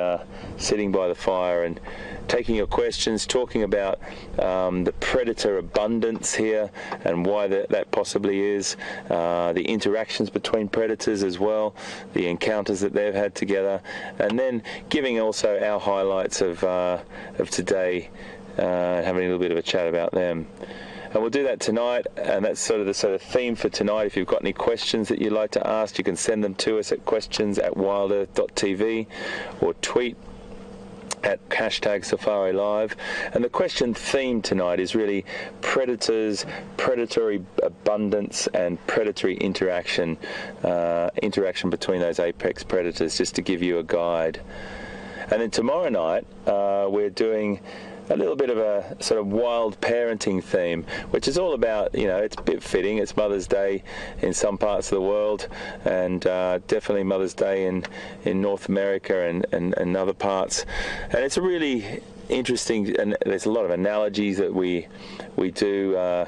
sitting by the fire and taking your questions, talking about the predator abundance here and why that possibly is, the interactions between predators as well, the encounters that they've had together, and then giving also our highlights of today, having a little bit of a chat about them. And we'll do that tonight, and that's sort of the theme for tonight. If you've got any questions that you'd like to ask, you can send them to us at questions@wildearth.tv or tweet at #Safari Live. And the question theme tonight is really predators, predatory abundance, and predatory interaction between those apex predators, just to give you a guide. And then tomorrow night we're doing a little bit of a sort of wild parenting theme, which is all about, it's a bit fitting. It's Mother's Day in some parts of the world, and definitely Mother's Day in North America and other parts. And it's a really interesting, and there's a lot of analogies that we do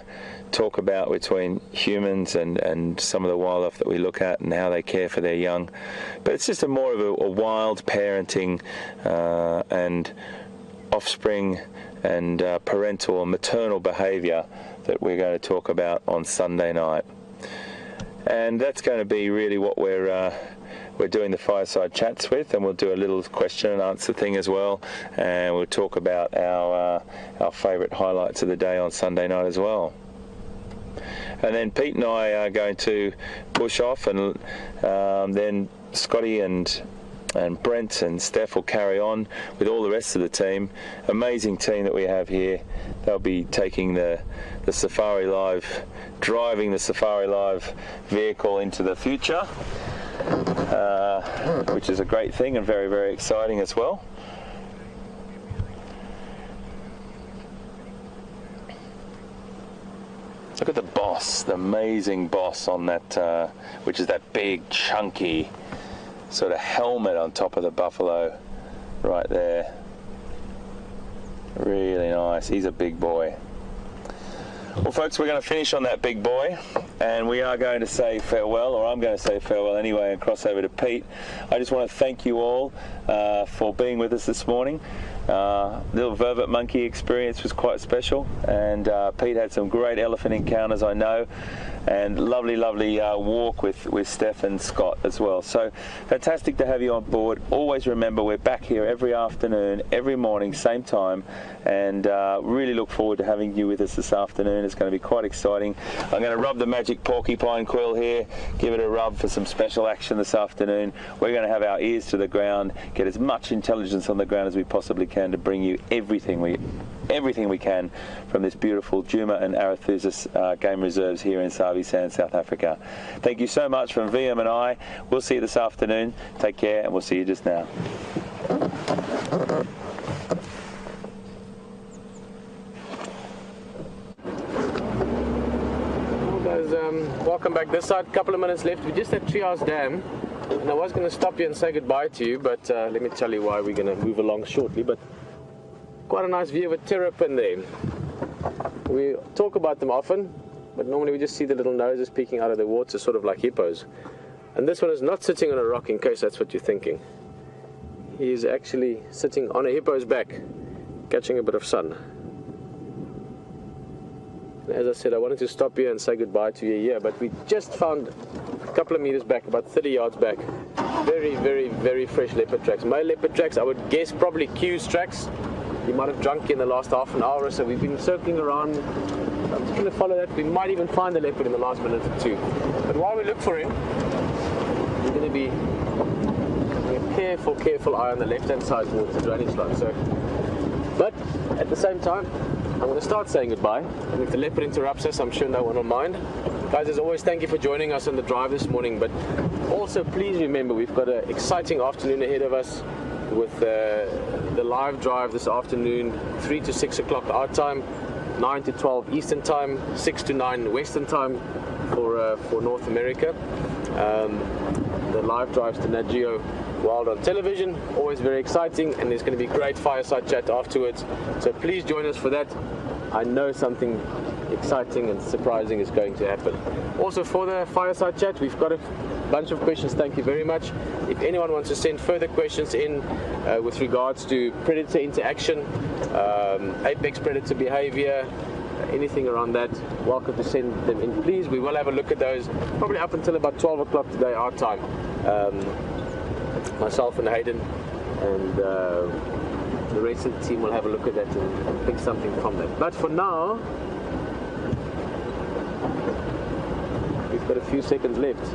talk about between humans and some of the wildlife that we look at and how they care for their young. But it's just more of a wild parenting and offspring and parental and maternal behaviour that we're going to talk about on Sunday night. And that's going to be really what we're doing the fireside chats with, and we'll do a little question and answer thing as well, and we'll talk about our favourite highlights of the day on Sunday night as well. And then Pete and I are going to push off, and then Scotty and Brent and Steph will carry on with all the rest of the team. Amazing team that we have here. They'll be taking the Safari Live, driving the Safari Live vehicle into the future, which is a great thing and very, very exciting as well. Look at the boss, the amazing boss on that, which is that big, chunky sort of helmet on top of the buffalo right there. Really nice. He's a big boy. Well, folks, we're going to finish on that big boy, and we are going to say farewell, or I'm going to say farewell anyway, and cross over to Pete. I just want to thank you all for being with us this morning. Little vervet monkey experience was quite special, and Pete had some great elephant encounters, I know, and lovely walk with Steph and Scott as well. So fantastic to have you on board. Always remember, we're back here every afternoon, every morning, same time, and really look forward to having you with us this afternoon. It's going to be quite exciting. I'm going to rub the magic porcupine quill here, give it a rub for some special action this afternoon. We're going to have our ears to the ground, get as much intelligence on the ground as we possibly can to bring you everything we can from this beautiful Djuma and Arethusa game reserves here in Savi Sand, South Africa. Thank you so much from VM and I. We'll see you this afternoon. Take care, and we'll see you just now. guys, welcome back this side. Couple of minutes left. We just at Treehouse Dam, and I was going to stop you and say goodbye to you, but let me tell you why we're going to move along shortly. But quite a nice view of a terrapin there. We talk about them often, but normally we just see the little noses peeking out of the water, sort of like hippos. And this one is not sitting on a rock, in case that's what you're thinking. He is actually sitting on a hippo's back, catching a bit of sun. As I said, I wanted to stop here and say goodbye to you here, but we just found a couple of meters back, about 30 yards back, very, very, very fresh leopard tracks. Male leopard tracks, I would guess probably Q's tracks. He might have drunk in the last half an hour or so. We've been circling around. I'm just going to follow that. We might even find the leopard in the last minute or two. But while we look for him, we're going to be having a careful eye on the left-hand side towards the drainage line. But at the same time, I'm going to start saying goodbye, and if the leopard interrupts us, I'm sure no one will mind. Guys, as always, thank you for joining us on the drive this morning, but also please remember we've got an exciting afternoon ahead of us with the live drive this afternoon, 3 to 6 o'clock our time, 9 to 12 Eastern time, 6 to 9 Western time for North America. The live drives to Nat Geo Wild on television, always very exciting, and there's going to be great fireside chat afterwards, so please join us for that. I know something exciting and surprising is going to happen. Also for the fireside chat, we've got a bunch of questions. Thank you very much. If anyone wants to send further questions in with regards to predator interaction, apex predator behavior, anything around that, welcome to send them in, please. We will have a look at those probably up until about 12 o'clock today our time. Myself and Hayden and the rest of the team will have a look at that and pick something from that. But for now, we've got a few seconds left,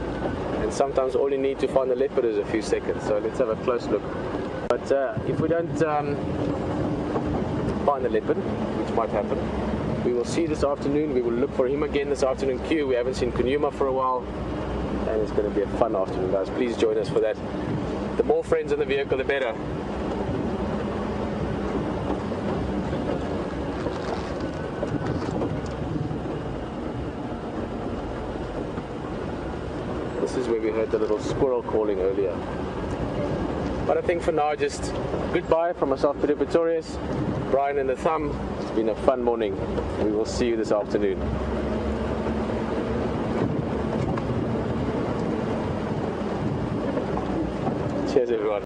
and sometimes all you need to find the leopard is a few seconds, so let's have a close look. But if we don't find the leopard, which might happen, we will see this afternoon. We will look for him again this afternoon. We haven't seen Kunyuma for a while, and it's going to be a fun afternoon, guys. Please join us for that. The more friends in the vehicle, the better. This is where we heard the little squirrel calling earlier. But I think for now, just goodbye from myself, Peter Pretorius, Brian and the Thumb. It's been a fun morning. We will see you this afternoon. Cheers, everyone.